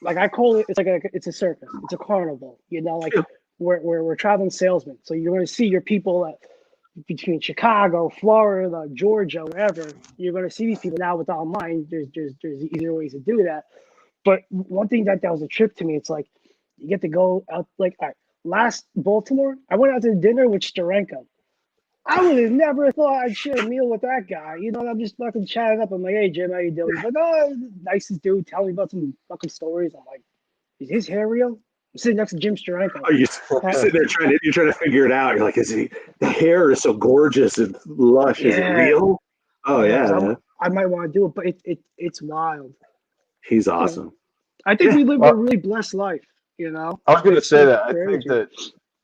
like I call it. It's like it's a circus. It's a carnival. You know, like we're traveling salesmen. So you're going to see your people at, between Chicago, Florida, Georgia, wherever. You're going to see these people now with online. There's easier ways to do that. But one thing that was a trip to me. It's like you get to go out. Like all right, last Baltimore, I went out to dinner with Steranko. I would have never thought I'd share a meal with that guy. You know, I'm just fucking chatting up. I'm like, hey, Jim, how you doing? He's like, oh, nicest dude. Tell me about some fucking stories. I'm like, is his hair real? I'm sitting next to Jim Steranko. Oh, you're sitting there you're trying to figure it out. You're like, the hair is so gorgeous and lush. Yeah. Is it real? Oh yeah, man. I might want to do it, but it's wild. He's You know, awesome. I think we live a Well, really blessed life. You know, I was going to say that. I crazy. think that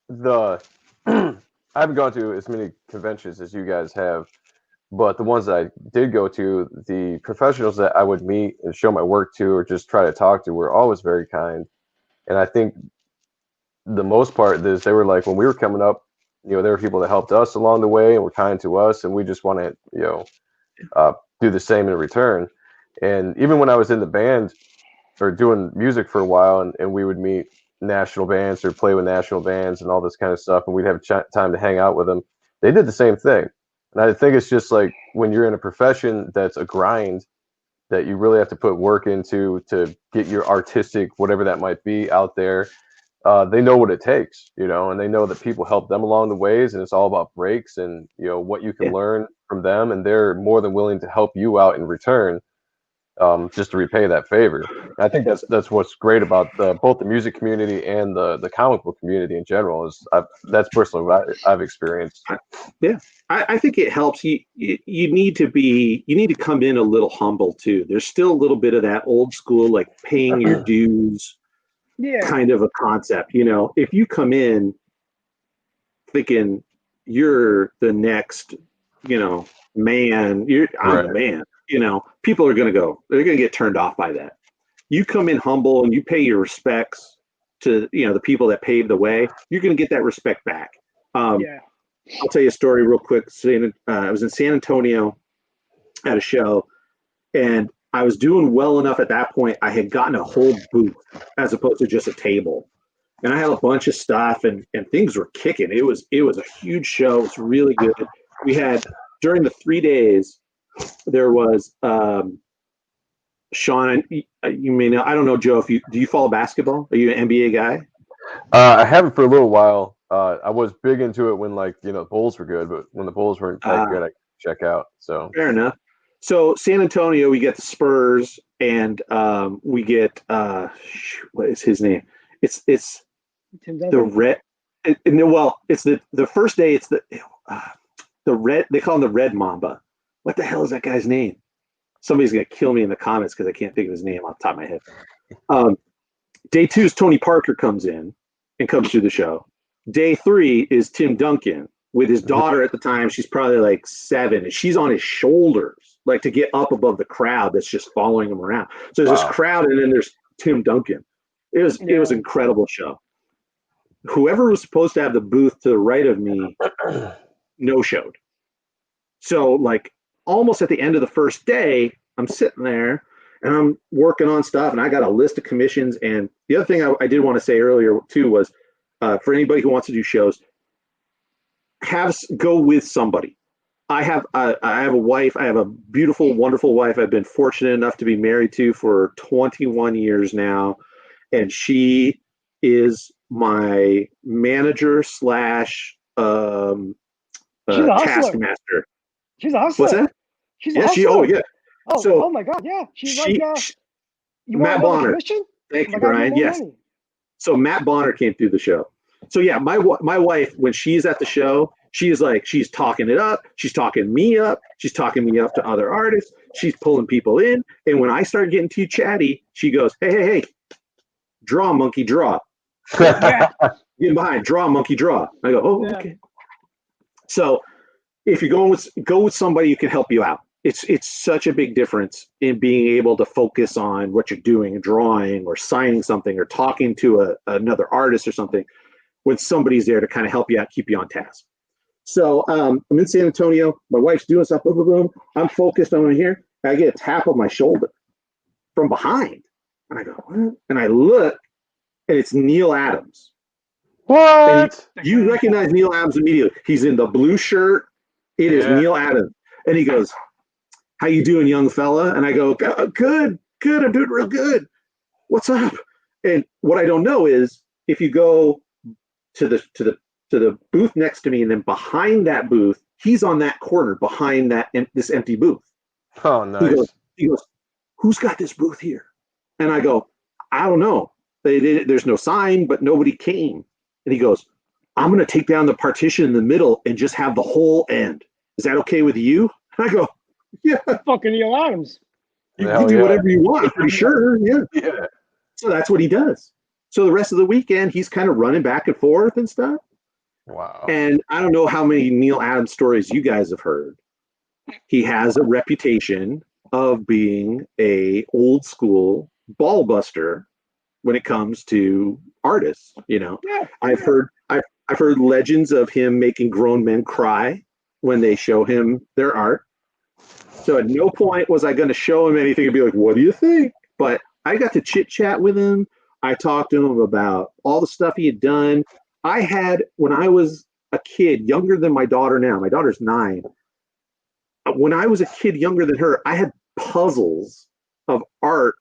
the I haven't gone to as many conventions as you guys have, but the ones that I did go to, the professionals that I would meet and show my work to or just try to talk to were always very kind. And I think the most part is they were like, when we were coming up, you know, there were people that helped us along the way and were kind to us, and we just want to, you know, do the same in return. And even when I was in the band or doing music for a while, and we would meet national bands or play with national bands and all this kind of stuff, and we'd have time to hang out with them, they did the same thing. And I think it's just like when you're in a profession that's a grind, that you really have to put work into to get your artistic, whatever that might be, out there. They know what it takes, you know, and they know that people help them along the ways, and it's all about breaks and, you know, what you can Yeah. learn from them, and they're more than willing to help you out in return, just to repay that favor. And I think that's what's great about both the music community and the comic book community in general. That's personally what I've experienced. Yeah, I think it helps. You need to come in a little humble too. There's still a little bit of that old school, like paying your dues Yeah. kind of a concept. You know, if you come in thinking you're the next, you know, man, I'm the man. You know, people are going to go. They're going to get turned off by that. You come in humble and you pay your respects to, you know, the people that paved the way. You're going to get that respect back. Yeah. I'll tell you a story real quick. I was in San Antonio at a show, and I was doing well enough at that point. I had gotten a whole booth as opposed to just a table, and I had a bunch of stuff, and things were kicking. It was a huge show. It was really good. We had, during the 3 days, there was Sean. You may know. I don't know, Joe. Do you follow basketball? Are you an NBA guy? I haven't for a little while. I was big into it when, like, you know, the Bulls were good, but when the Bulls weren't that good, I check out. So fair enough. So San Antonio, we get the Spurs, and we get what is his name? It's the red. Well, it's the first day. It's the red. They call him the Red Mamba. What the hell is that guy's name? somebody's gonna kill me in the comments because I can't think of his name off the top of my head. Day 2 is Tony Parker comes in and comes through the show. Day 3 is Tim Duncan with his daughter at the time. She's probably like 7, and she's on his shoulders, like to get up above the crowd that's just following him around. So there's this crowd, and then there's Tim Duncan. It was an incredible show. Whoever was supposed to have the booth to the right of me no showed. So like almost at the end of the first day, I'm sitting there and I'm working on stuff, and I got a list of commissions. And the other thing I did want to say earlier too was for anybody who wants to do shows, go with somebody. I have a wife. I have a beautiful, wonderful wife. I've been fortunate enough to be married to for 21 years now, and she is my manager slash taskmaster. She's a hustler. What's that? She's a hustler. Oh my God, yeah. She's Matt Bonner. Thank you, Brian. Yes. Money. So Matt Bonner came through the show. So yeah, my wife, when she's at the show, she's talking it up. She's talking me up. She's talking me up to other artists. She's pulling people in. And when I start getting too chatty, she goes, hey, draw, monkey, draw. Get behind, draw, monkey, draw. I go, okay. So if you're go with somebody who can help you out. It's such a big difference in being able to focus on what you're doing, drawing or signing something or talking to another artist or something, when somebody's there to kind of help you out, keep you on task. So I'm in San Antonio. My wife's doing stuff. Boom, boom, boom. I'm focused on here. I get a tap on my shoulder from behind, and I go, what? And I look, and it's Neil Adams. What? You recognize Neil Adams immediately. He's in the blue shirt. It is Neil Adams, and he goes, "How you doing, young fella?" And I go, "Good. I'm doing real good. What's up?" And what I don't know is if you go to the booth next to me, and then behind that booth, he's on that corner behind this empty booth. Oh, nice. He goes, "Who's got this booth here?" And I go, "I don't know. There's no sign, but nobody came." And he goes, "I'm going to take down the partition in the middle and just have the whole end. Is that okay with you?" And I go, "Yeah." Fucking Neil Adams. You can do whatever you want, I'm pretty sure. Yeah. So that's what he does. So the rest of the weekend, he's kind of running back and forth and stuff. Wow. And I don't know how many Neil Adams stories you guys have heard. He has a reputation of being a old school ball buster when it comes to artists. I've heard legends of him making grown men cry when they show him their art. So at no point was I going to show him anything and be like, "What do you think?" But I got to chit chat with him. I talked to him about all the stuff he had done. I had, when I was a kid, younger than my daughter now, my daughter's 9. When I was a kid younger than her, I had puzzles of art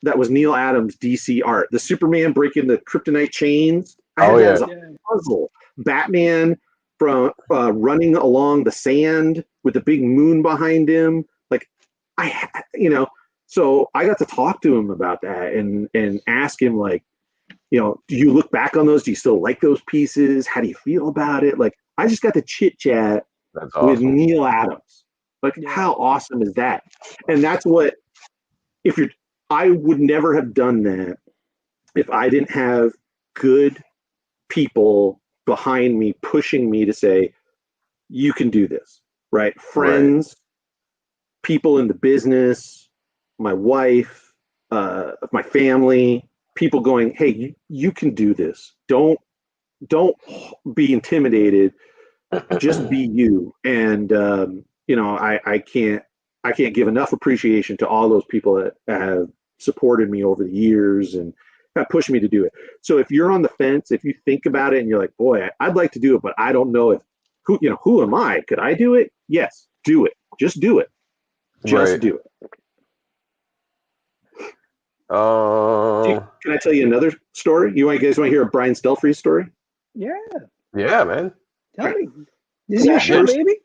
that was Neil Adams DC art. The Superman breaking the kryptonite chains. I had that as a puzzle. Batman from running along the sand with the big moon behind him. So I got to talk to him about that and ask him, like, do you look back on those? Do you still like those pieces? How do you feel about it? Like, I just got to chit chat with Neil Adams. Like, how awesome is that? And that's what, I would never have done that if I didn't have good people behind me pushing me to say, you can do this, right? Friends, people in the business, my wife, my family, people going, "Hey, you can do this. Don't be intimidated. Just be you." And I can't give enough appreciation to all those people that have supported me over the years and have pushed me to do it. So if you're on the fence, if you think about it and you're like, "Boy, I'd like to do it, but I don't know who am I? Could I do it?" Yes, do it. Just do it. Just do it. Can I tell you another story? You guys want to hear a Brian Stelfreeze story? Yeah. Yeah, man. Tell me. This is your show, baby.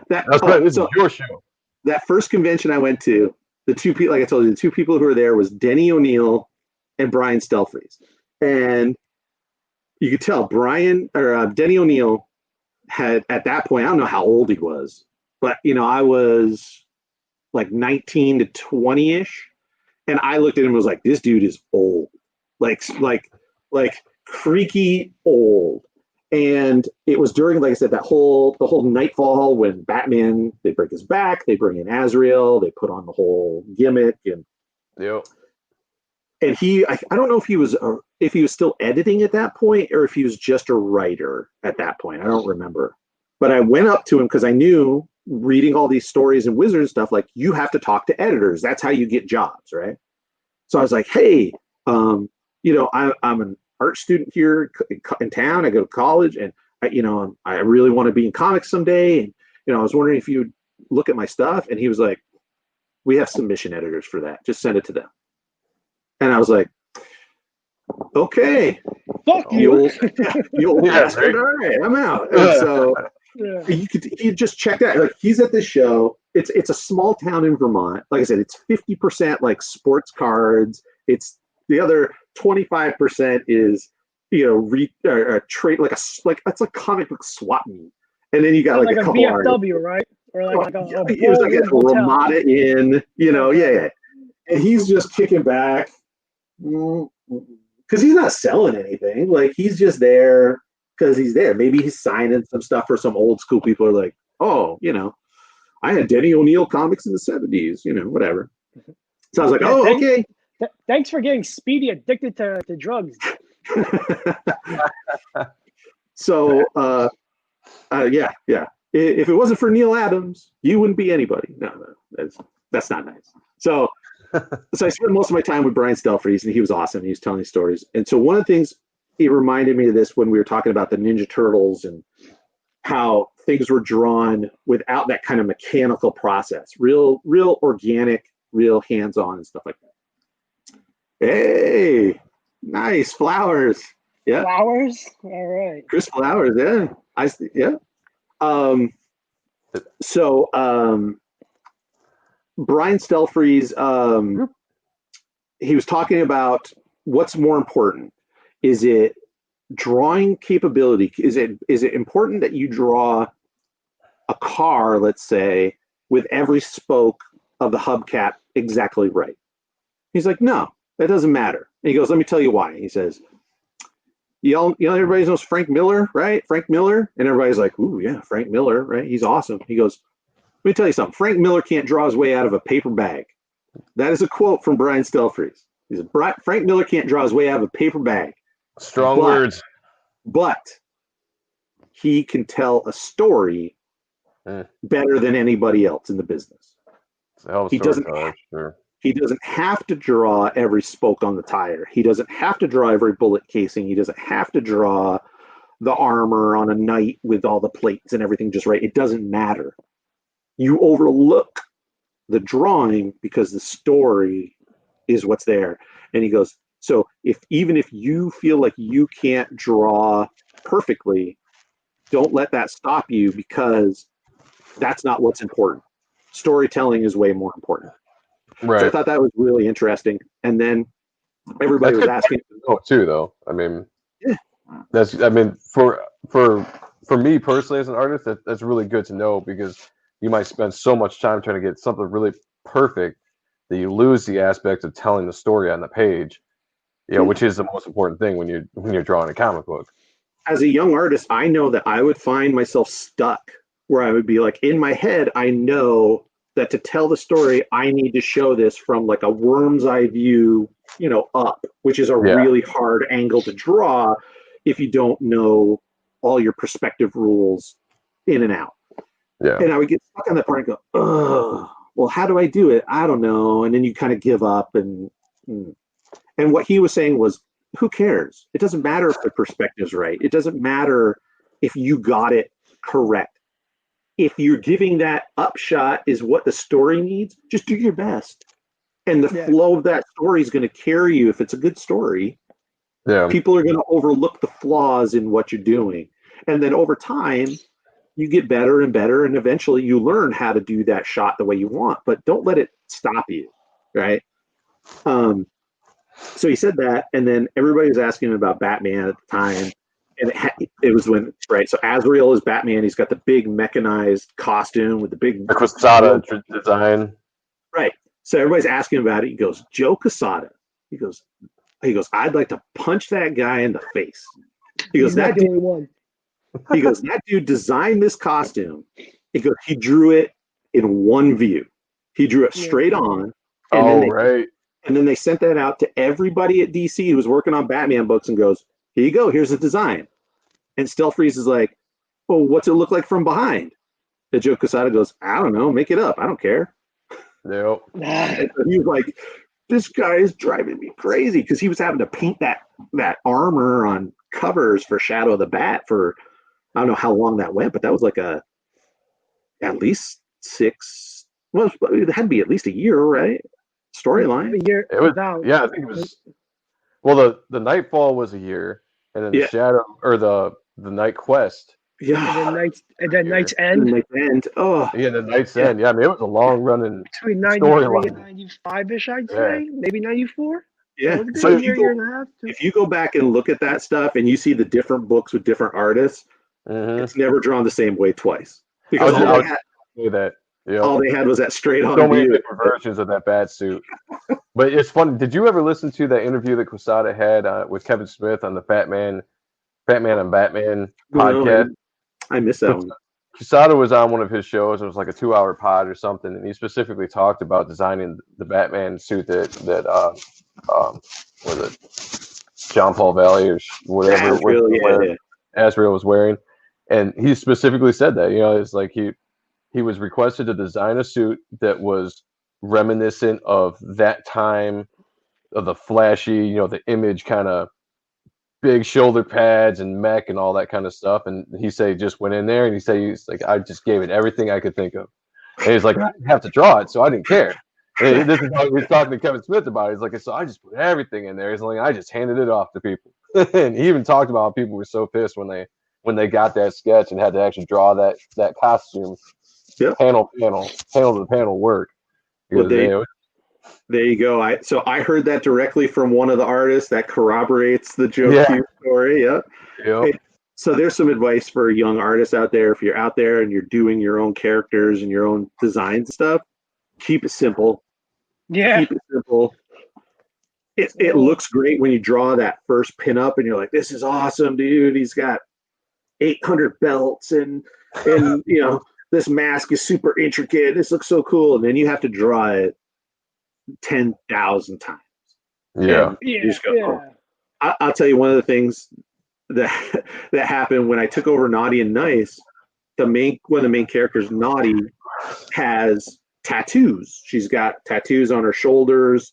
This is your show. That first convention I went to, the two people, like I told you, the two people who were there was Denny O'Neil and Brian Stelfreeze. And you could tell Denny O'Neil had, at that point, I don't know how old he was, but I was like 19 to 20-ish. And I looked at him and was like, this dude is old. Like creaky old. And it was during, like I said, the whole Nightfall when Batman, they break his back, they bring in Azrael, they put on the whole gimmick, and Yep. and I don't know if he was still editing at that point or if he was just a writer at that point. I don't remember. But I went up to him because I knew, reading all these stories and Wizard stuff, like, you have to talk to editors. That's how you get jobs, right? So I was like, hey, I'm an art student here in town. I go to college, and I really want to be in comics someday. And I was wondering if you'd look at my stuff. And he was like, we have submission editors for that. Just send it to them. And I was like, okay, Fuck you you. old bastard. All right, I'm out. And so you just check that. Like, he's at this show. It's a small town in Vermont. Like I said, it's 50% like sports cards. It's the other 25% is trade, like it's a comic book swap meet. And then you got like a couple VFW, right? Or like a it was like a Ramada Inn, yeah. And he's just kicking back because he's not selling anything. Like, he's just there because he's there. Maybe he's signing some stuff for some old school people. Are like, oh, I had Denny O'Neil comics in the 70s, whatever. So I was like, okay. Thanks for getting Speedy addicted to drugs. So, yeah. If it wasn't for Neil Adams, you wouldn't be anybody. No, that's not nice. So I spent most of my time with Brian Stelfreeze, and he was awesome. He was telling me stories. And so one of the things, it reminded me of this when we were talking about the Ninja Turtles and how things were drawn without that kind of mechanical process, real organic, real hands-on and stuff like that. Hey, nice flowers. Yeah. Flowers? All right. Chris Flowers, yeah. Brian Stelfreeze, he was talking about what's more important. Is it drawing capability? Is it important that you draw a car, let's say, with every spoke of the hubcap exactly right? He's like, no, that doesn't matter. And he goes, let me tell you why. He says, everybody knows Frank Miller, right? Frank Miller. And everybody's like, ooh, yeah, Frank Miller, right? He's awesome. He goes, let me tell you something. Frank Miller can't draw his way out of a paper bag. That is a quote from Brian Stelfreeze. He said, Frank Miller can't draw his way out of a paper bag. Strong words. But he can tell a story better than anybody else in the business. He doesn't have to draw every spoke on the tire. He doesn't have to draw every bullet casing. He doesn't have to draw the armor on a knight with all the plates and everything just right. It doesn't matter. You overlook the drawing because the story is what's there. And he goes, so even if you feel like you can't draw perfectly, don't let that stop you, because that's not what's important. Storytelling is way more important. Right. So I thought that was really interesting. And then everybody was asking too, though. I mean, for me personally as an artist, that's really good to know, because you might spend so much time trying to get something really perfect that you lose the aspect of telling the story on the page, which is the most important thing when you're drawing a comic book. As a young artist, I know that I would find myself stuck where I would be like, in my head, I know that to tell the story, I need to show this from like a worm's eye view, up, which is a really hard angle to draw if you don't know all your perspective rules in and out. Yeah. And I would get stuck on that part and go, oh, well, how do I do it? I don't know. And then you kind of give up. And what he was saying was, who cares? It doesn't matter if the perspective's right. It doesn't matter if you got it correct. If you're giving that upshot is what the story needs, just do your best. And the flow of that story is going to carry you. If it's a good story, people are going to overlook the flaws in what you're doing. And then over time, you get better and better. And eventually you learn how to do that shot the way you want, but don't let it stop you. Right. So he said that. And then everybody was asking him about Batman at the time. And it was when, right, so Azrael is Batman. He's got the big mechanized costume with the big Quesada design. Right. So everybody's asking about it. He goes, Joe Quesada. He goes, I'd like to punch that guy in the face. He goes, He's not that the dude, only one. he goes, that dude designed this costume. He goes, he drew it in one view. He drew it straight on. And then they sent that out to everybody at DC who was working on Batman books and goes, here you go, here's the design. And Stelfreeze is like, well, what's it look like from behind? And Joe Quesada goes, I don't know, make it up. I don't care. Yep. And so he was like, this guy is driving me crazy because he was having to paint that armor on covers for Shadow of the Bat for, I don't know how long that went, but that was like at least 6, well, it had to be at least a year, right? Storyline. It was, yeah, I think it was. Well, the Nightfall was a year, and then the Shadow or the Night Quest. Yeah. And then Night's End. Night's End. Oh. Yeah, the Night's End. Yeah, I mean, it was a long running between 93 and 95-ish, I'd say. Maybe 94. Yeah. So year and a half. If you go back and look at that stuff and you see the different books with different artists, it's never drawn the same way twice. Because all they had was that straight on so many different versions of that bat suit. But it's funny. Did you ever listen to that interview that Quesada had with Kevin Smith on the Batman and Batman podcast? I missed that one. Quesada was on one of his shows. It was like a 2-hour pod or something, and he specifically talked about designing the Batman suit that was it John Paul Valley or whatever Azrael was wearing, and he specifically said that, you know, it's like he was requested to design a suit that was reminiscent of that time of the flashy, you know, the Image kind of big shoulder pads and mech and all that kind of stuff. And he said he just went in there and he's like, I just gave it everything I could think of. And he's like, I didn't have to draw it, so I didn't care. And this is how he was talking to Kevin Smith about it. He's like, so I just put everything in there. He's like, I just handed it off to people. And he even talked about how people were so pissed when they got that sketch and had to actually draw that costume panel to panel work. Well, there you go. I heard that directly from one of the artists that corroborates the Joe Q story. Yeah. Hey, so there's some advice for young artists out there. If you're out there and you're doing your own characters and your own design stuff, keep it simple. Yeah. Keep it simple. It looks great when you draw that first pinup and you're like, this is awesome, dude. He's got 800 belts and you know, this mask is super intricate. This looks so cool. And then you have to draw it 10,000 times. Yeah. You just go, I'll tell you one of the things that happened when I took over Naughty and Nice. One of the main characters, Naughty, has tattoos. She's got tattoos on her shoulders,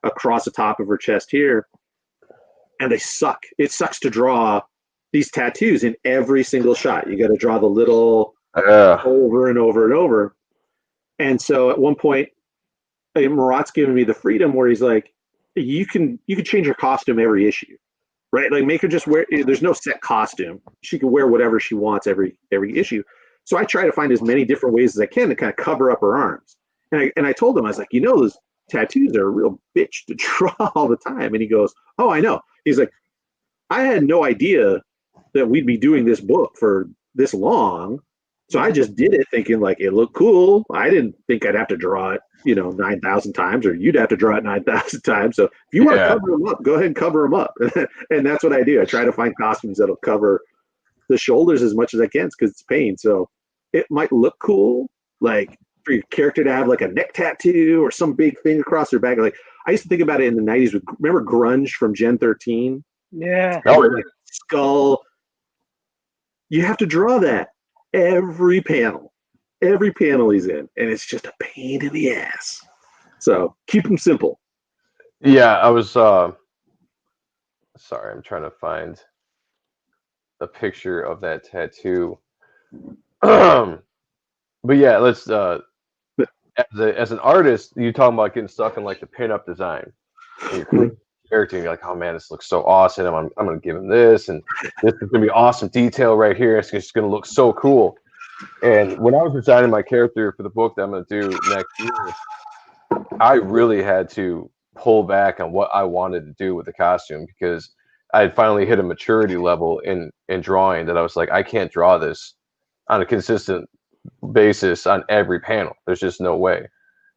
across the top of her chest here, and they suck. It sucks to draw these tattoos in every single shot. You got to draw the little over and over and over. And so at one point, Murat's giving me the freedom where he's like, you can change her costume every issue, right? Like make her just wear. There's no set costume. She can wear whatever she wants every issue. So I try to find as many different ways as I can to kind of cover up her arms. And I told him, I was like, you know, those tattoos are a real bitch to draw all the time. And he goes, oh, I know. He's like, I had no idea that we'd be doing this book for this long. So I just did it thinking like it looked cool. I didn't think I'd have to draw it, 9,000 times, or you'd have to draw it 9,000 times. So if you want to cover them up, go ahead and cover them up. And that's what I do. I try to find costumes that'll cover the shoulders as much as I can because it's paint. So it might look cool, like for your character to have like a neck tattoo or some big thing across their back. Like I used to think about it in the 90s with, remember Grunge from Gen 13? Yeah. Like skull. You have to draw that every panel he's in, and it's just a pain in the ass. So keep them simple. Yeah, I was sorry, I'm trying to find a picture of that tattoo. But yeah, let's as an artist, you talking about getting stuck in like the pin-up design. And you're character, and you're like, oh man, this looks so awesome. I'm gonna give him this, and this is gonna be awesome detail right here. It's just gonna look so cool. And when I was designing my character for the book that I'm gonna do next year, I really had to pull back on what I wanted to do with the costume because I had finally hit a maturity level in drawing that I was like, I can't draw this on a consistent basis on every panel. There's just no way.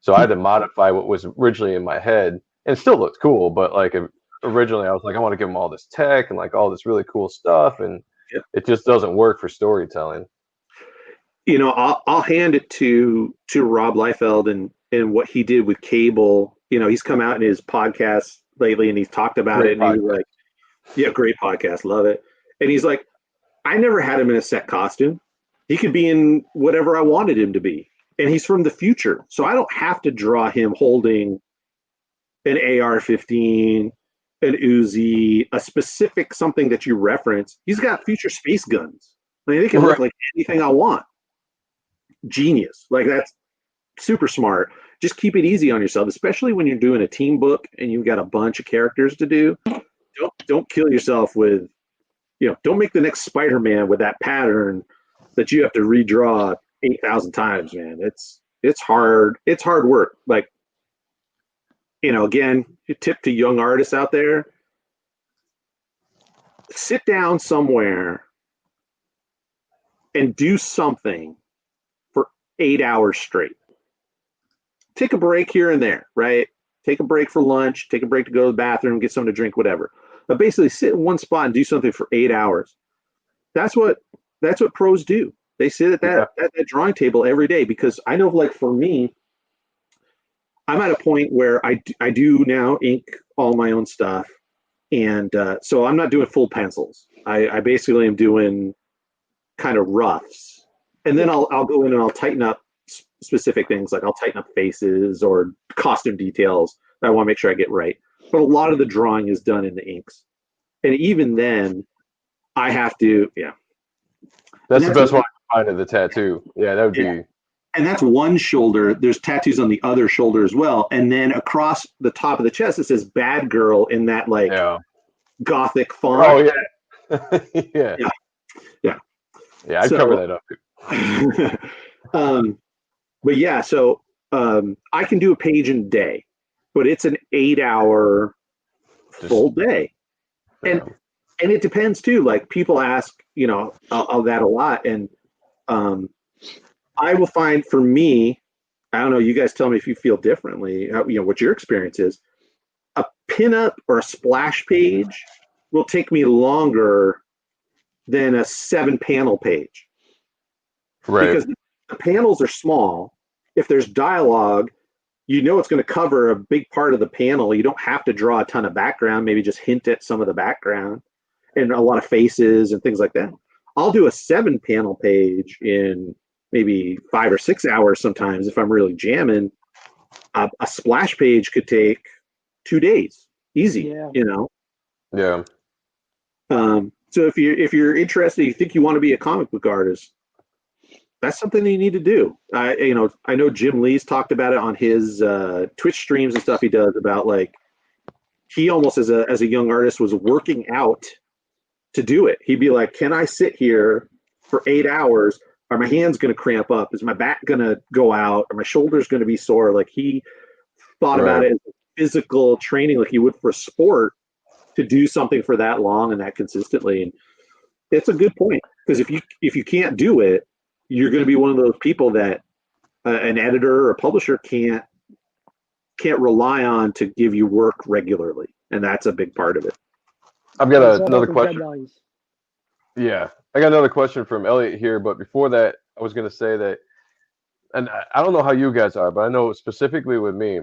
So I had to modify what was originally in my head, and it still looked cool. But like originally, I was like, I want to give them all this tech and like all this really cool stuff, and it just doesn't work for storytelling. I'll hand it to Rob Liefeld and what he did with cable. He's come out in his podcast lately and he's talked about it, and he was like, yeah, great podcast, love it. And he's like, I never had him in a set costume. He could be in whatever I wanted him to be. And he's from the future. So I don't have to draw him holding an AR-15, an Uzi, a specific something that you reference. He's got future space guns. I mean, they can look like anything I want. Genius. Like, that's super smart. Just keep it easy on yourself, especially when you're doing a team book and you've got a bunch of characters to do. Don't kill yourself with, don't make the next Spider-Man with that pattern that you have to redraw 8,000 times, man. It's hard. It's hard work. Like, again, a tip to young artists out there, sit down somewhere and do something for 8 hours straight. Take a break here and there, right? Take a break for lunch, take a break to go to the bathroom, get something to drink, whatever. But basically sit in one spot and do something for 8 hours. That's what pros do. They sit at that drawing table every day, because I know, like, for me, I'm at a point where I do now ink all my own stuff. And so I'm not doing full pencils. I basically am doing kind of roughs. And then I'll go in and I'll tighten up specific things. Like I'll tighten up faces or costume details that I want to make sure I get right. But a lot of the drawing is done in the inks. And even then, I have to, That's the best one I can find of the tattoo. Yeah, that would be. And that's one shoulder. There's tattoos on the other shoulder as well. And then across the top of the chest, it says "Bad Girl" in that gothic font. Oh yeah. Yeah, I'd cover that up. But yeah, so I can do a page in a day, but it's an 8-hour full day. And it depends too. Like, people ask, of that a lot. And I will find, for me, I don't know, you guys tell me if you feel differently, what your experience is. A pinup or a splash page will take me longer than a 7-panel page. Right. Because the panels are small. If there's dialogue, it's going to cover a big part of the panel. You don't have to draw a ton of background, maybe just hint at some of the background and a lot of faces and things like that. I'll do a 7-panel page in maybe 5 or 6 hours sometimes if I'm really jamming. A splash page could take 2 days, easy. Yeah. So if you're interested, you think you want to be a comic book artist, that's something that you need to do. I know Jim Lee's talked about it on his Twitch streams and stuff he does, about, like, he almost as a young artist was working out to do it. He'd be like, can I sit here for 8 hours? Are my hands going to cramp up? Is my back going to go out? Are my shoulders going to be sore? Like, he thought about it as physical training, like you would for sport, to do something for that long and that consistently. And it's a good point, because if you can't do it, you're going to be one of those people that an editor or a publisher can't rely on to give you work regularly, and that's a big part of it. I've got another question. Yeah, I got another question from Elliot here, but before that, I was going to say that, and I don't know how you guys are, but I know specifically with me,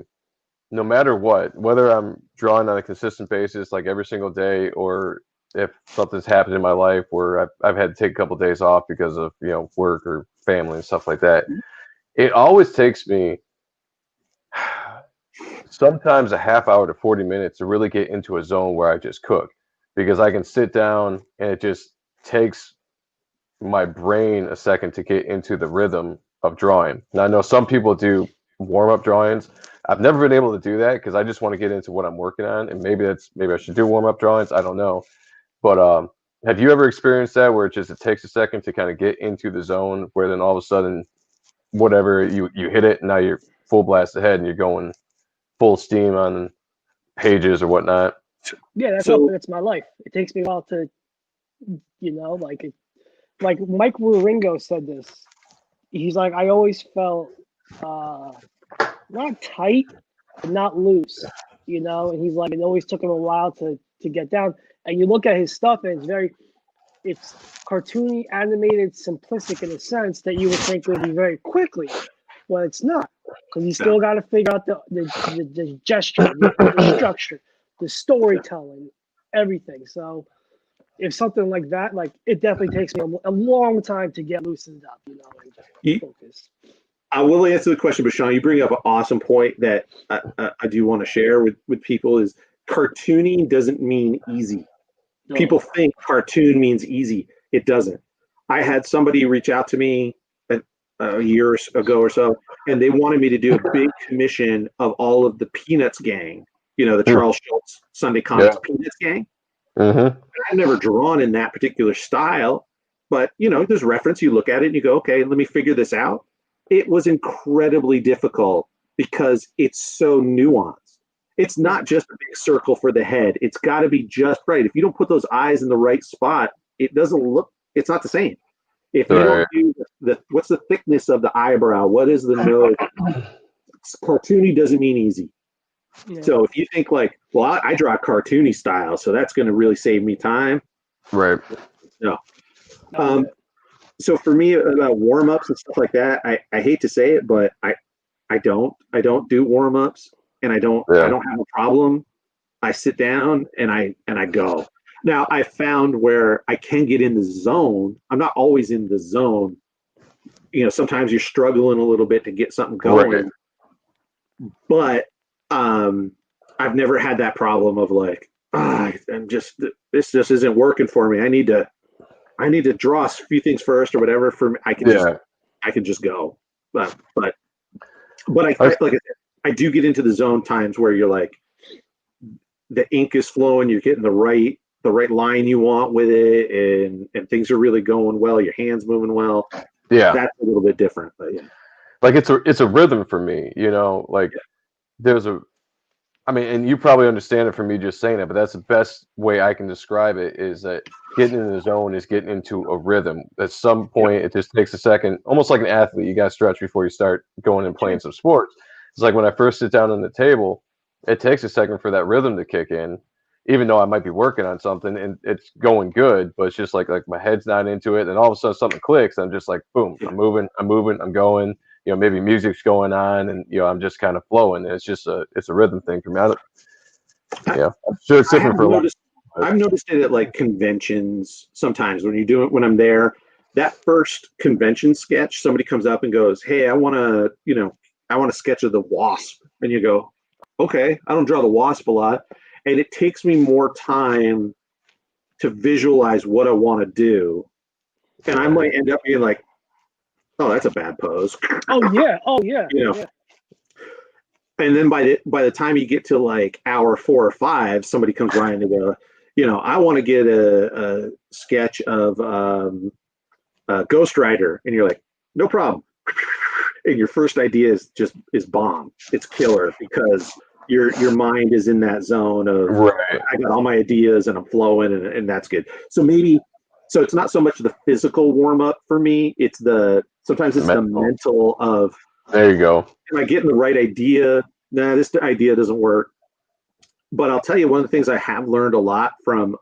no matter what, whether I'm drawing on a consistent basis, like every single day, or if something's happened in my life where I've had to take a couple of days off because of work or family and stuff like that, it always takes me sometimes a half hour to 40 minutes to really get into a zone where I just cook, because I can sit down and it just takes my brain a second to get into the rhythm of drawing. Now, I know some people do warm-up drawings. I've never been able to do that because I just want to get into what I'm working on, and maybe I should do warm-up drawings. I don't know. But have you ever experienced that where it takes a second to kind of get into the zone, where then all of a sudden, whatever, you hit it, and now you're full blast ahead and you're going full steam on pages or whatnot? Yeah, that's my life. It takes me a while to, like Mike Wieringo said this. He's like, I always felt not tight, but not loose, and he's like, it always took him a while to get down. And you look at his stuff and it's cartoony, animated, simplistic in a sense that you would think would be very quickly. Well, it's not, because you still got to figure out the gesture, the structure, the storytelling, everything. So if something like that, like, it definitely takes me a long time to get loosened up, and just focus. I will answer the question, but Sean, you bring up an awesome point that I do want to share with people is cartooning doesn't mean easy. No. People think cartoon means easy. It doesn't. I had somebody reach out to me a year ago or so, and they wanted me to do a big commission of all of the Peanuts gang, the Charles Schultz Sunday Comics Peanuts gang. Mm-hmm. I've never drawn in that particular style, but, there's reference. You look at it and you go, okay, let me figure this out. It was incredibly difficult because it's so nuanced. It's not just a big circle for the head. It's got to be just right. If you don't put those eyes in the right spot, it's not the same. If you don't do what's the thickness of the eyebrow? What is the nose? Cartoony doesn't mean easy. Yeah. So if you think like, well, I draw cartoony style, so that's going to really save me time. Right. No. So for me, about warm-ups and stuff like that, I hate to say it, but I don't do warm-ups, and I don't have a problem. I sit down and I go. Now, I found where I can get in the zone. I'm not always in the zone. Sometimes you're struggling a little bit to get something going. Right. But I've never had that problem of like, this just isn't working for me. I need to draw a few things first or whatever. For me, I can just go. But I do get into the zone times where you're like, the ink is flowing, you're getting the right line you want with it, and things are really going well, your hands moving well. Yeah, that's a little bit different, but yeah. Like it's a rhythm for me, there's and you probably understand it from me just saying it, but that's the best way I can describe it, is that getting in the zone is getting into a rhythm. At some point, it just takes a second, almost like an athlete. You got to stretch before you start going and playing some sports. It's like when I first sit down on the table, it takes a second for that rhythm to kick in, even though I might be working on something and it's going good, but it's just like my head's not into it. And all of a sudden something clicks. I'm just like, boom, I'm moving, I'm going. Maybe music's going on, and I'm just kind of flowing. And it's a rhythm thing for me. I'm sure it's different for a lot. I've noticed it at like conventions sometimes when I'm there. That first convention sketch, somebody comes up and goes, "Hey, I want a sketch of the wasp," and you go, "Okay, I don't draw the wasp a lot," and it takes me more time to visualize what I want to do, and I might end up being like, "Oh, that's a bad pose." Oh yeah. Yeah. And then by the time you get to like hour 4 or 5, somebody comes by and they go, I want to get a sketch of Ghost Rider, and you're like, no problem. And your first idea is bomb. It's killer because your mind is in that zone of I got all my ideas and I'm flowing, and that's good. So it's not so much the physical warm up for me. Sometimes it's the mental of, there you go. am I getting the right idea? Nah, this idea doesn't work. But I'll tell you, one of the things I have learned a lot from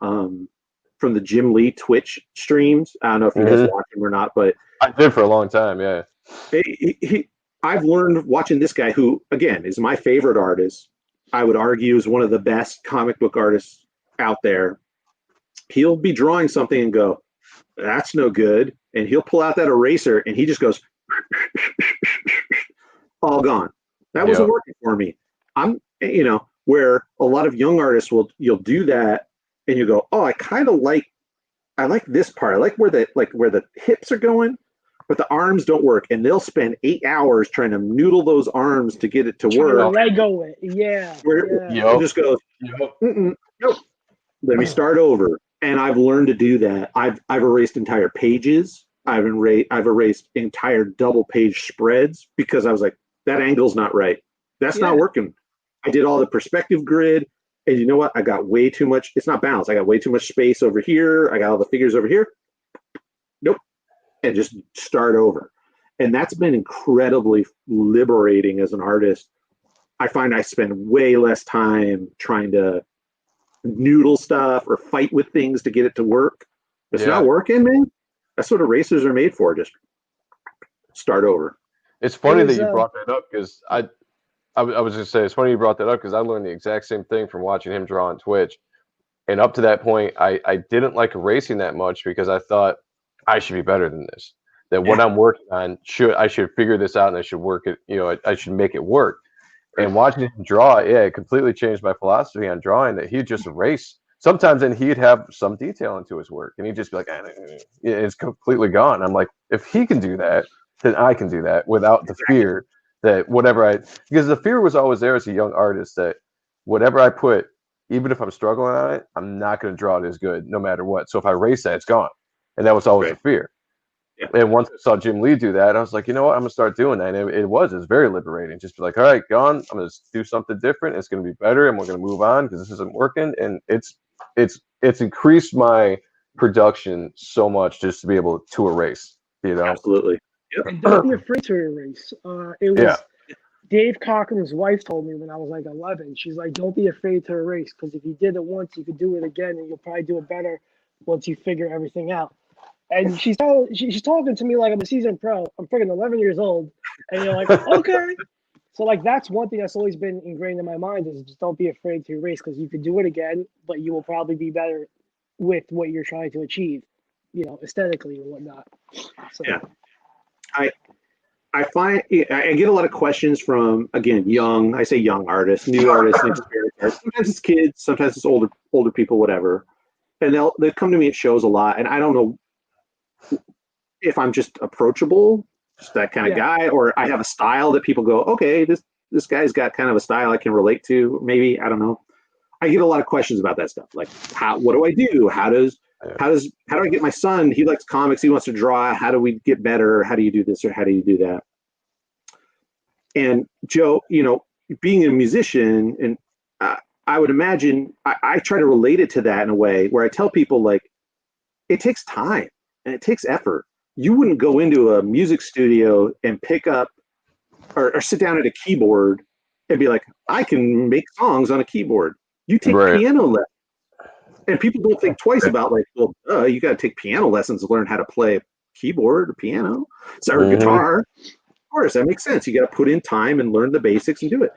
the Jim Lee Twitch streams. I don't know if you guys watch him or not, but I did for a long time. Yeah. I've learned watching this guy, who again is my favorite artist. I would argue is one of the best comic book artists out there. He'll be drawing something and go, "That's no good," and he'll pull out that eraser and he just goes, all gone. That wasn't working for me. I'm, where a lot of young artists you'll do that and you go, "Oh, I like this part. I like where the hips are going, but the arms don't work." And they'll spend 8 hours trying to noodle those arms to get it to work. Lego it. Yeah. It just goes, nope. Let me start over. And I've learned to do that. I've erased entire pages. I've erased entire double page spreads because I was like, that angle's not right. That's not working. I did all the perspective grid, and you know what? I got way too much. It's not balanced. I got way too much space over here. I got all the figures over here. Nope. And just start over. And that's been incredibly liberating as an artist. I find I spend way less time trying to noodle stuff or fight with things to get it to work. If it's not working, man, that's what erasers are made for. Just start over. It's funny that you brought that up because I was going to say, it's funny you brought that up because I learned the exact same thing from watching him draw on Twitch. And up to that point, I didn't like erasing that much because I thought I should be better than this. That what I'm working on, I should figure this out and I should work it, I should make it work. And watching him draw, it completely changed my philosophy on drawing, that he'd just erase. Sometimes then he'd have some detail into his work and he'd just be like, it's completely gone. I'm like, if he can do that, then I can do that without the fear that because the fear was always there as a young artist that whatever I put, even if I'm struggling on it, I'm not going to draw it as good no matter what. So if I erase that, it's gone. And that was always a fear. Yeah. And once I saw Jim Lee do that, I was like, you know what? I'm going to start doing that. And it's very liberating. Just be like, all right, gone. I'm going to do something different. It's going to be better. And we're going to move on because this isn't working. And it's increased my production so much just to be able to erase, Absolutely. Yep. And don't be afraid to erase. It was Dave Cochran's wife told me when I was like 11. She's like, don't be afraid to erase because if you did it once, you could do it again, and you'll probably do it better once you figure everything out. And she's talking to me like I'm a seasoned pro. I'm freaking 11 years old, and you're like, okay. So like that's one thing that's always been ingrained in my mind is just don't be afraid to erase because you could do it again, but you will probably be better with what you're trying to achieve, aesthetically and whatnot. So. Yeah. I find I get a lot of questions from, again, young artists, new artists, sometimes it's kids, sometimes it's older people, whatever. And they'll come to me at shows a lot. And I don't know if I'm just approachable, just that kind of guy, or I have a style that people go, okay, this guy's got kind of a style I can relate to. Maybe, I don't know. I get a lot of questions about that stuff. Like, what do I do? How do I get my son? He likes comics. He wants to draw. How do we get better? How do you do this or how do you do that? And Joe, being a musician, and I would imagine I try to relate it to that in a way where I tell people, like, it takes time and it takes effort. You wouldn't go into a music studio and pick up or sit down at a keyboard and be like, I can make songs on a keyboard. You take piano lessons. And people don't think twice about, like, well, you got to take piano lessons to learn how to play keyboard or piano or guitar. Of course, that makes sense. You got to put in time and learn the basics and do it.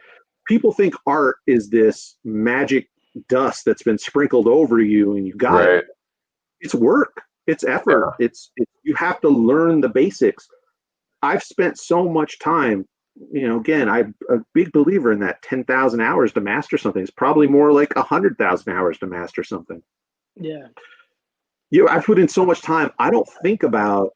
People think art is this magic dust that's been sprinkled over you and you got it. It's work. It's effort. It's you have to learn the basics. I've spent so much time. Again, I'm a big believer in that 10,000 hours to master something. It's probably more like 100,000 hours to master something. Yeah. I've put in so much time. I don't think about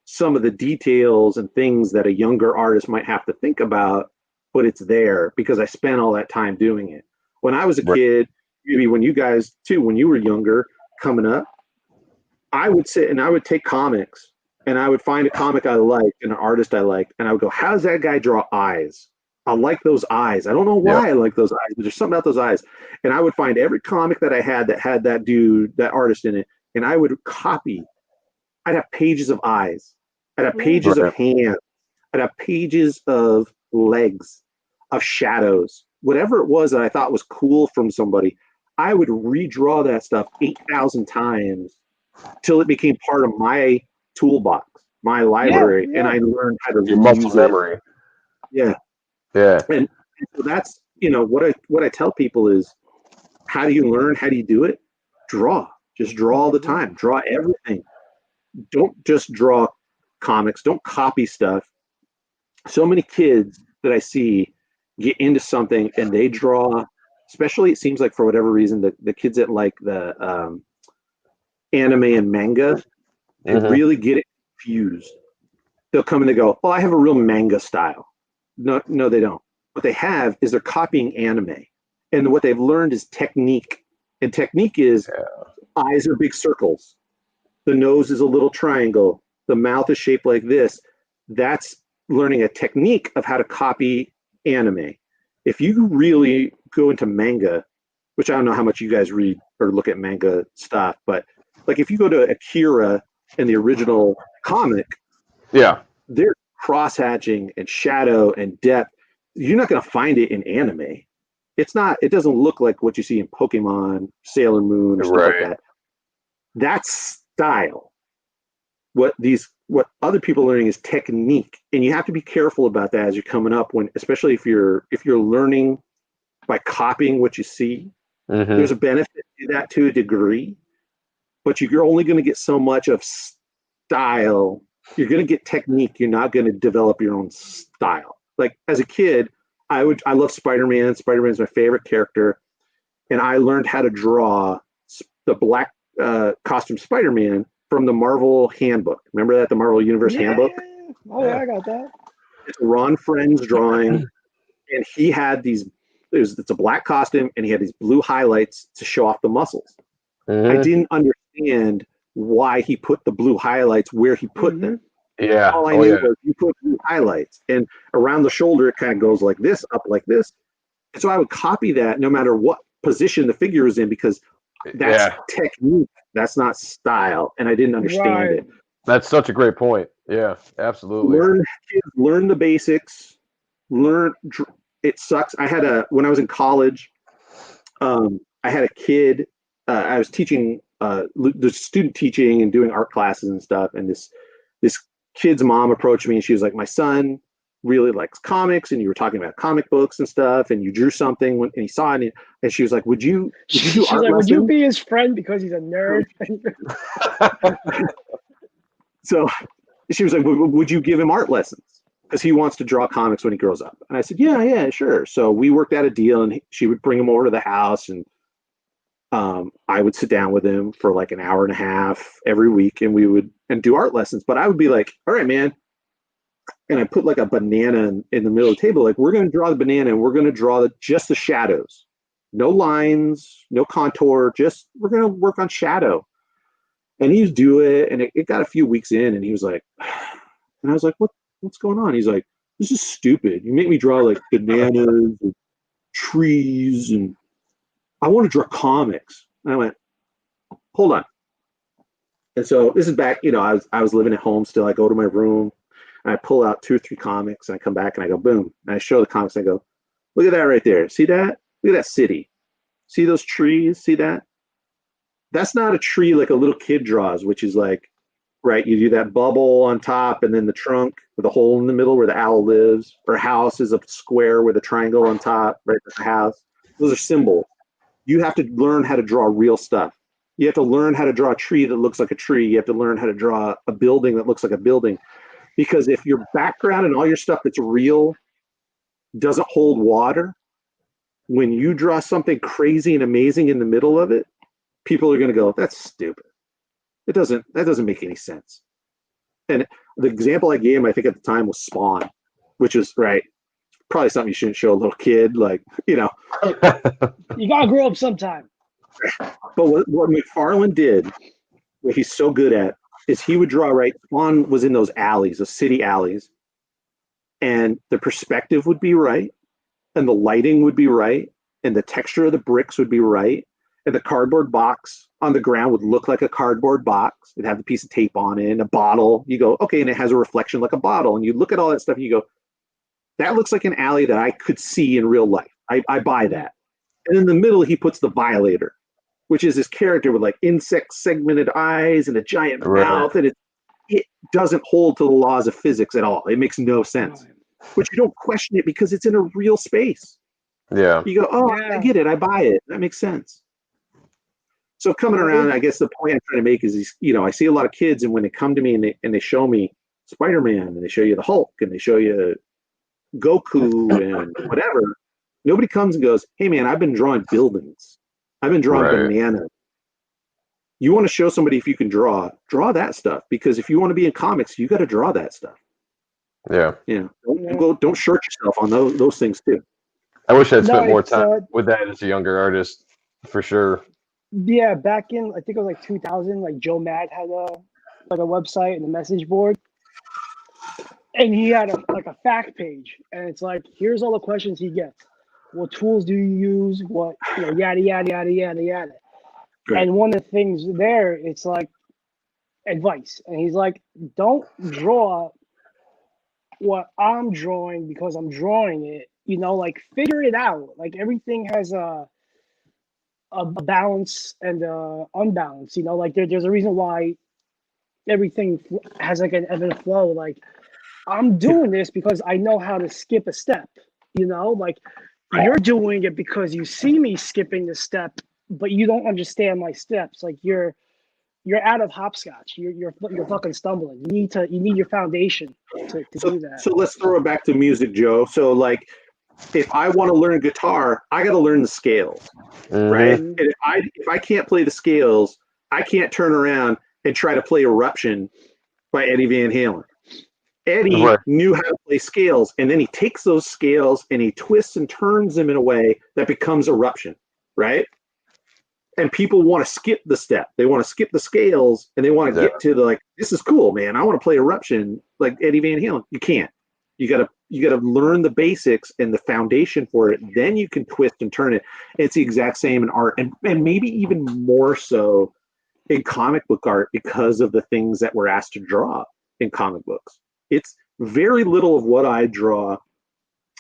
some of the details and things that a younger artist might have to think about, but it's there because I spent all that time doing it. When I was a kid, maybe when you guys too, when you were younger coming up, I would sit and I would take comics and I would find a comic I liked and an artist I liked, and I would go, how does that guy draw eyes? I like those eyes. I don't know why I like those eyes, but there's something about those eyes. And I would find every comic that I had that had that dude, that artist in it, and I would copy. I'd have pages of eyes. I'd have pages of hands. I'd have pages of legs, of shadows. Whatever it was that I thought was cool from somebody, I would redraw that stuff 8,000 times till it became part of my toolbox, my library, and I learned how to muscle memory. Yeah. And so that's what I tell people is, how do you learn? How do you do it? Draw. Just draw all the time. Draw everything. Don't just draw comics. Don't copy stuff. So many kids that I see get into something and they draw. Especially, it seems like for whatever reason, the kids that like the anime and manga, they really get it confused. They'll come and they go, "Oh, I have a real manga style." No, they don't. What they have is they're copying anime, and what they've learned is technique. And technique is eyes are big circles, the nose is a little triangle, the mouth is shaped like this. That's learning a technique of how to copy anime. If you really go into manga, which I don't know how much you guys read or look at manga stuff, but like if you go to Akira and the original comic, they're cross-hatching and shadow and depth, you're not going to find it in anime. It's not. It doesn't look like what you see in Pokemon, Sailor Moon, or stuff like that. That's style. What other people are learning is technique, and you have to be careful about that as you're coming up. Especially if you're learning by copying what you see. Mm-hmm. There's a benefit to that to a degree, but you're only going to get so much of style. You're going to get technique. You're not going to develop your own style. Like as a kid, I love Spider-Man. Spider-Man is my favorite character, and I learned how to draw the black costume Spider-Man from the Marvel Handbook. Remember that, the Marvel Universe Handbook? Oh, yeah, I got that. It's Ron Friend's drawing, and he had these. It's a black costume, and he had these blue highlights to show off the muscles. Mm-hmm. I didn't understand why he put the blue highlights where he put them. Yeah. All I knew was you put blue highlights, and around the shoulder it kind of goes like this, up like this. And so I would copy that no matter what position the figure is in, because that's technique. That's not style, and I didn't understand it. That's such a great point. Yeah, absolutely. Learn the basics. It sucks. When I was in college, I had a kid. I was teaching the student teaching and doing art classes and stuff. And this kid's mom approached me, and she was like, "My son really likes comics, and you were talking about comic books and stuff, and you drew something and he saw it." And she was like, "Would you do art lessons? Would you be his friend because he's a nerd?" So she was like, "Would you give him art lessons? Because he wants to draw comics when he grows up." And I said, yeah, sure. So we worked out a deal, and she would bring him over to the house, and I would sit down with him for like an hour and a half every week, and we would do art lessons. But I would be like, "All right, man." And I put like a banana in the middle of the table. Like, we're going to draw the banana, and we're going to draw just the shadows. No lines, no contour, just we're going to work on shadow. And he'd do it, and it got a few weeks in, and he was like, and I was like, what's going on? He's like, "This is stupid. You make me draw like bananas and trees, and I want to draw comics." And I went, "Hold on." And so this is back, I was living at home still. I go to my room, and I pull out 2 or 3 comics, and I come back, and I go, boom. And I show the comics, and I go, "Look at that right there. See that? Look at that city. See those trees? See that? That's not a tree like a little kid draws, which is like, right, you do that bubble on top, and then the trunk with a hole in the middle where the owl lives, or a house is a square with a triangle on top, right, with the house. Those are symbols. You have to learn how to draw real stuff. You have to learn how to draw a tree that looks like a tree. You have to learn how to draw a building that looks like a building. Because if your background and all your stuff that's real doesn't hold water, when you draw something crazy and amazing in the middle of it, people are going to go, "That's stupid. That doesn't make any sense." And the example I gave him, I think at the time, was Spawn, which is probably something you shouldn't show a little kid, You gotta grow up sometime. But what McFarlane did, what he's so good at, is he would draw, Spawn was in those alleys, those city alleys, and the perspective would be right, and the lighting would be right, and the texture of the bricks would be right, and the cardboard box on the ground would look like a cardboard box. It'd have a piece of tape on it, and a bottle. You go, okay, and it has a reflection like a bottle. And you look at all that stuff, and you go, that looks like an alley that I could see in real life. I buy that. And in the middle, he puts the Violator, which is this character with like insect segmented eyes and a giant mouth, and it doesn't hold to the laws of physics at all. It makes no sense. But you don't question it because it's in a real space. Yeah. You go, "Oh, yeah. I get it. I buy it. That makes sense." So coming around, I guess the point I'm trying to make is, I see a lot of kids, and when they come to me and they show me Spider-Man, and they show you the Hulk, and they show you Goku and whatever, nobody comes and goes, "Hey man, I've been drawing buildings. I've been drawing bananas." You want to show somebody if you can draw that stuff, because if you want to be in comics, you got to draw that stuff. Yeah. Don't short yourself on those things too. I wish I'd spent more time with that as a younger artist, for sure. Yeah, back in, I think it was like 2000, like Joe Mad had a website and a message board, and he had a fact page, and it's like, here's all the questions he gets. What tools do you use? What, yada yada yada yada yada. Right. And one of the things there, it's like advice, and he's like, don't draw what I'm drawing because I'm drawing it. You know, like figure it out. Like everything has a balance and unbalance. You know, like there's a reason why everything has like an ebb and flow. Like I'm doing this because I know how to skip a step. You know, like you're doing it because you see me skipping the step, but you don't understand my steps. Like you're out of hopscotch. You're fucking stumbling. You need your foundation to do that. So let's throw it back to music, Joe. So like, if I want to learn guitar, I got to learn the scales, right? And if I can't play the scales, I can't turn around and try to play Eruption by Eddie Van Halen. Eddie knew how to play scales, and then he takes those scales and he twists and turns them in a way that becomes Eruption, right? And people want to skip the step. They want to skip the scales, and they want to get to the like, this is cool, man. I want to play Eruption like Eddie Van Halen. You can't. You gotta learn the basics and the foundation for it. Then you can twist and turn it. It's the exact same in art, and maybe even more so in comic book art because of the things that we're asked to draw in comic books. It's very little of what I draw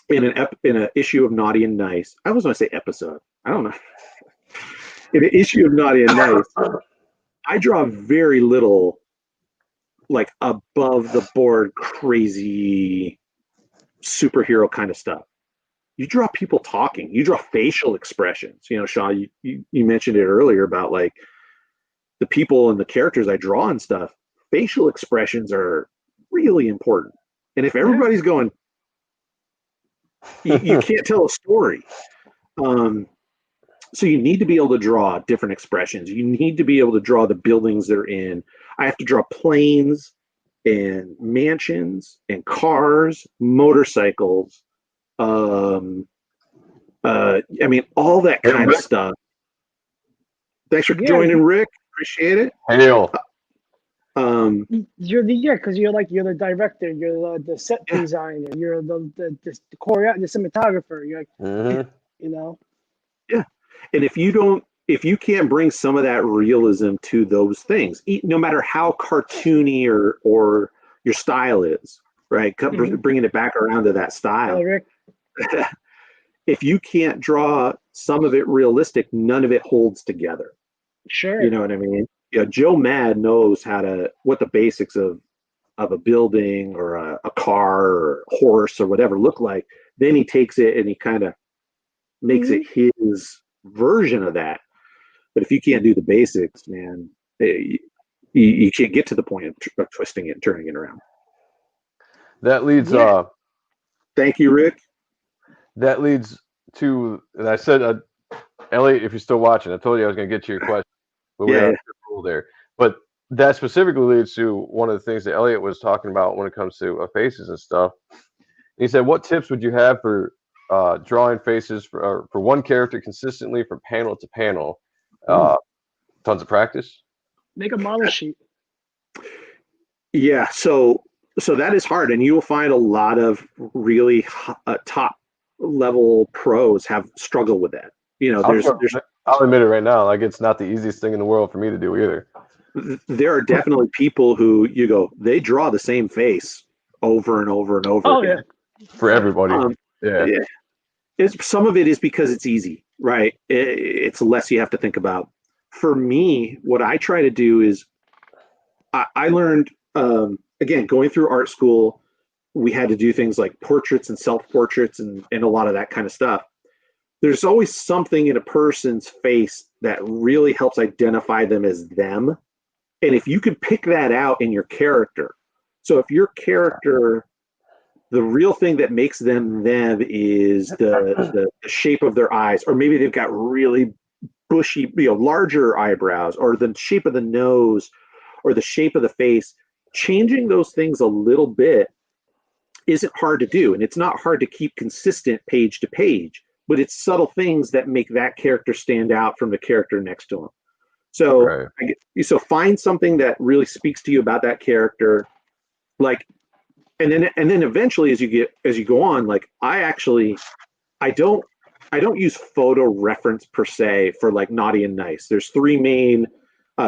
in an issue of Naughty and Nice. I was going to say episode. I don't know. In an issue of Naughty and Nice, I draw very little like above the board crazy superhero kind of stuff. You draw people talking. You draw facial expressions. You know, Sean, you mentioned it earlier about like the people and the characters I draw and stuff. Facial expressions are really important. And if everybody's going, you can't tell a story. So you need to be able to draw different expressions. You need to be able to draw the buildings they're in. I have to draw planes and mansions and cars, motorcycles. I mean, all that kind of stuff. Thanks for joining, Rick. Appreciate it. Hail. You're the director, you're the set designer, you're the choreo, the cinematographer. You're like, you know. Yeah, and if you can't bring some of that realism to those things, no matter how cartoony or your style is, right? Bringing it back around to that style. Oh, Rick. If you can't draw some of it realistic, none of it holds together. Sure. You know what I mean? Yeah, Joe Mad knows what the basics of a building or a car or a horse or whatever look like. Then he takes it and he kind of makes it his version of that. But if you can't do the basics, man, you can't get to the point of twisting it and turning it around. That leads. Thank you, Rick. That leads to, and I said, Elliot, if you're still watching, I told you I was going to get to your question, but we have a rule there. But that specifically leads to one of the things that Elliot was talking about when it comes to faces and stuff. He said, "What tips would you have for drawing faces for one character consistently from panel to panel?" Tons of practice. Make a model sheet. Yeah, so that is hard, and you will find a lot of really top level pros have struggled with that. You know, I'll admit it right now. Like, it's not the easiest thing in the world for me to do either. There are definitely people who they draw the same face over and over and over again. Yeah. For everybody. Some of it is because it's easy, right? It's less you have to think about. For me, what I try to do is I learned, again, going through art school, we had to do things like portraits and self-portraits and a lot of that kind of stuff. There's always something in a person's face that really helps identify them as them. And if you could pick that out in your character, so if your character, the real thing that makes them is the shape of their eyes, or maybe they've got really bushy, larger eyebrows, or the shape of the nose, or the shape of the face, changing those things a little bit isn't hard to do. And it's not hard to keep consistent page to page, but it's subtle things that make that character stand out from the character next to him. So, so find something that really speaks to you about that character, like, and then eventually as you go on, like I don't use photo reference per se for like Naughty and Nice. There's three of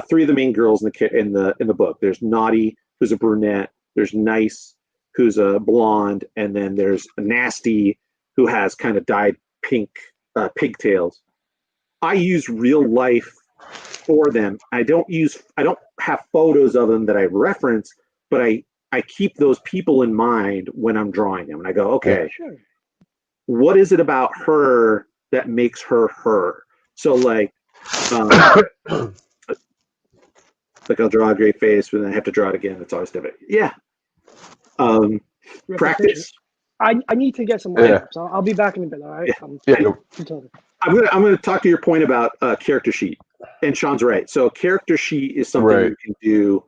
the main girls in the book. There's Naughty, who's a brunette. There's Nice, who's a blonde, and then there's a Nasty who has kind of dyed pink pigtails. I use real life for them. I don't have photos of them that I reference, but I keep those people in mind when I'm drawing them. And I go, okay, Sure. what is it about her that makes her her? So like I'll draw a great face, but then I have to draw it again. It's always different. Yeah. Practice. I need to get some more, so I'll be back in a bit. All right. I'm gonna talk to your point about character sheet, and Sean's right. So character sheet is something you can do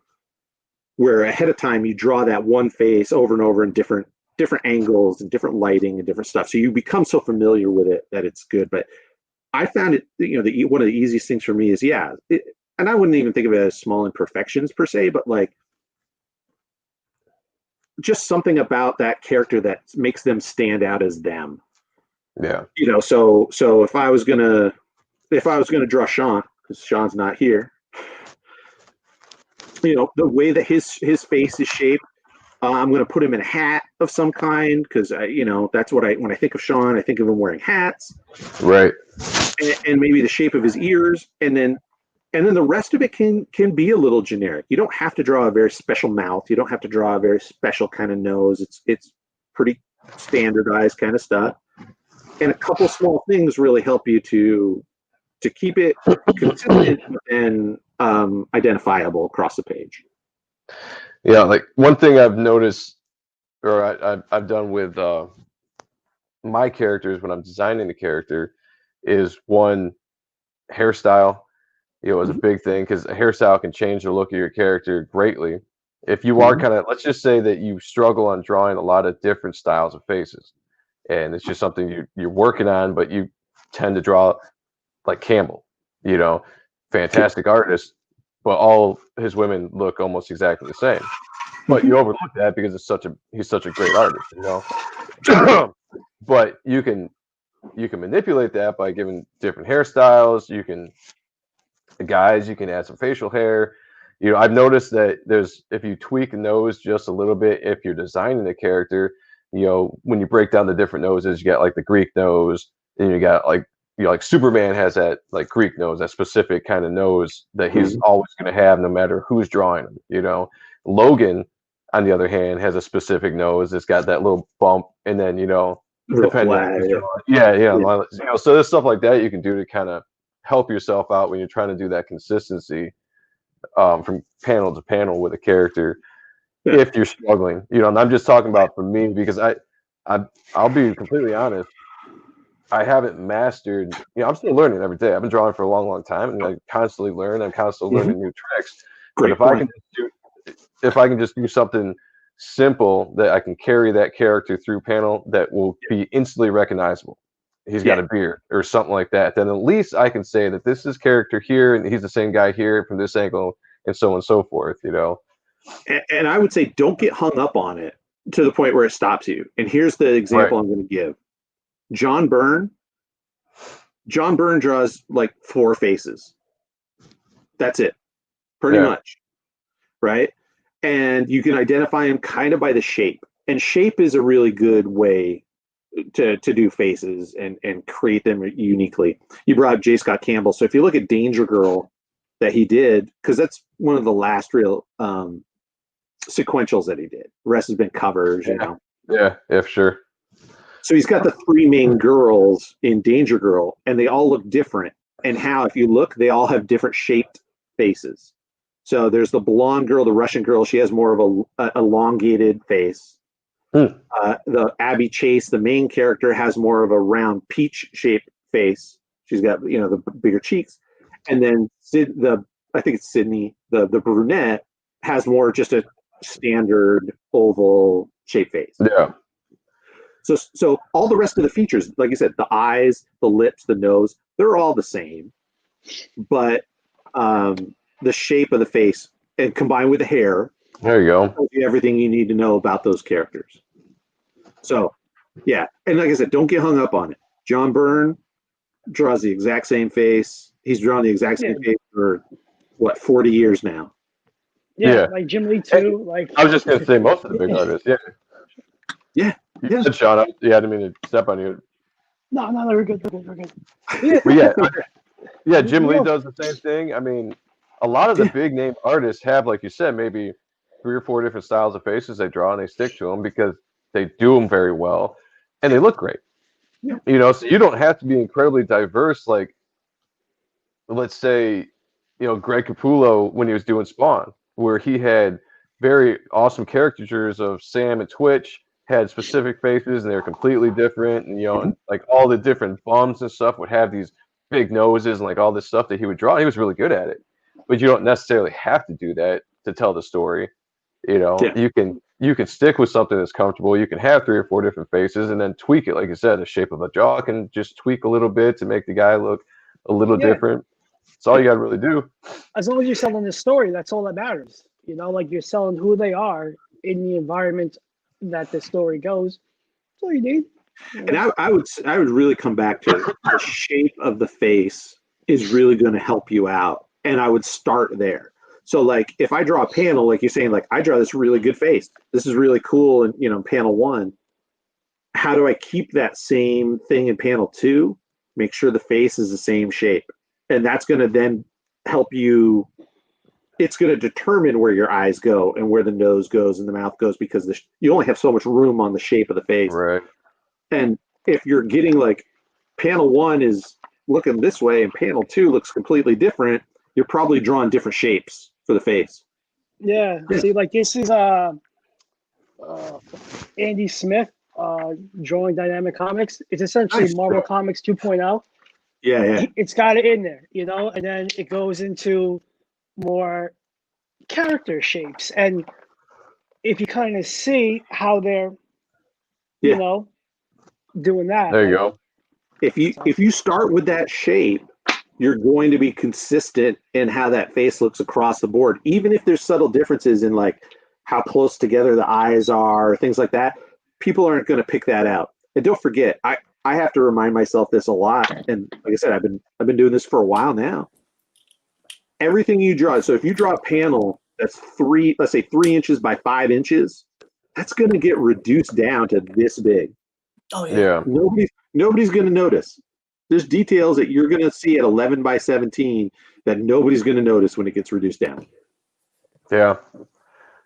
where ahead of time you draw that one face over and over in different angles and different lighting and different stuff. So you become so familiar with it that it's good. But I found it, one of the easiest things for me is and I wouldn't even think of it as small imperfections per se, but like just something about that character that makes them stand out as them. Yeah. So if I was gonna draw Sean, because Sean's not here, the way that his face is shaped, I'm gonna put him in a hat of some kind, because that's what when I think of Sean, I think of him wearing hats. Right. And maybe the shape of his ears, and then the rest of it can be a little generic. You don't have to draw a very special mouth. You don't have to draw a very special kind of nose. It's pretty standardized kind of stuff. And a couple small things really help you to keep it consistent and identifiable across the page. Yeah, like one thing I've noticed, or I've done with my characters when I'm designing the character, is one, hairstyle. Is a big thing, because a hairstyle can change the look of your character greatly. If you are kind of, let's just say that you struggle on drawing a lot of different styles of faces, and it's just something you're working on, but you tend to draw like Campbell, fantastic artist, but all his women look almost exactly the same. But you overlook that because he's such a great artist, But you can manipulate that by giving different hairstyles. You can add some facial hair. I've noticed that if you tweak a nose just a little bit, if you're designing the character, when you break down the different noses, you got like the Greek nose, and you got like Superman has that like Greek nose, that specific kind of nose that he's always going to have no matter who's drawing him. Logan, on the other hand, has a specific nose. It's got that little bump, and then depending on who's drawing. So there's stuff like that you can do to kind of help yourself out when you're trying to do that consistency from panel to panel with a character. If you're struggling, and I'm just talking about for me, because I'll be completely honest, I haven't mastered. I'm still learning every day. I've been drawing for a long time, and I constantly learn. I'm constantly learning new tricks. But if I can just do something simple that I can carry that character through panel that will be instantly recognizable. He's got a beard or something like that. Then at least I can say that this is character here, and he's the same guy here from this angle, and so on and so forth. And I would say don't get hung up on it to the point where it stops you. And here's the example I'm going to give. John Byrne draws like 4 faces. That's it, pretty much, right? And you can identify him kind of by the shape. And shape is a really good way to do faces and create them uniquely. You brought up J. Scott Campbell. So if you look at Danger Girl that he did, because that's one of the last real sequentials that he did. The rest has been covers, Yeah, sure. So he's got the 3 main girls in Danger Girl, and they all look different. And if you look, they all have different shaped faces. So there's the blonde girl, the Russian girl. She has more of a elongated face. The Abby Chase, the main character, has more of a round peach-shaped face. She's got the bigger cheeks. And then I think it's Sydney, the brunette, has more just a standard oval shaped face. Yeah. So all the rest of the features, like you said, the eyes, the lips, the nose, they're all the same. But the shape of the face, and combined with the hair, there you go, tells you everything you need to know about those characters. So, yeah. And like I said, don't get hung up on it. John Byrne draws the exact same face. He's drawn the exact same face for 40 years now. Yeah, like Jim Lee too. Like I was just gonna say most of the big artists. Yeah. Yeah. You said Sean. I didn't mean to step on you. No, we're good. We're good. Yeah, Jim Lee does the same thing. I mean, a lot of the big name artists have, like you said, maybe 3 or 4 different styles of faces they draw, and they stick to them because they do them very well, and they look great. Yeah. You know, so you don't have to be incredibly diverse. Like, let's say, Greg Capullo when he was doing Spawn, where he had very awesome caricatures of Sam and Twitch, had specific faces, and they were completely different. And and like all the different bums and stuff would have these big noses and like all this stuff that he would draw. He was really good at it, but you don't necessarily have to do that to tell the story. You can stick with something that's comfortable. You can have 3 or 4 different faces and then tweak it. Like you said, the shape of the jaw can just tweak a little bit to make the guy look a little different. That's all you got to really do. As long as you're selling the story, that's all that matters. Like you're selling who they are in the environment that the story goes. That's all you need. And I would really come back to the shape of the face is really going to help you out. And I would start there. So like if I draw a panel, like you're saying, like I draw this really good face. This is really cool. And panel 1, how do I keep that same thing in panel 2? Make sure the face is the same shape. And that's going to then help you. It's going to determine where your eyes go and where the nose goes and the mouth goes, because you only have so much room on the shape of the face. Right. And if you're getting like panel 1 is looking this way and panel 2 looks completely different, you're probably drawing different shapes for the face. Yeah. See, like this is Andy Smith drawing dynamic comics. It's essentially Marvel Comics 2.0. Yeah. It's got it in there, and then it goes into more character shapes. And if you kind of see how they're, doing that. There you go. If you start with that shape, you're going to be consistent in how that face looks across the board. Even if there's subtle differences in like how close together the eyes are, things like that, people aren't going to pick that out. And don't forget, I have to remind myself this a lot. And like I said, I've been doing this for a while now. Everything you draw. So if you draw a panel that's 3 inches by 5 inches, that's going to get reduced down to this big. Oh yeah. Nobody's going to notice. There's details that you're going to see at 11 by 17 that nobody's going to notice when it gets reduced down. Yeah.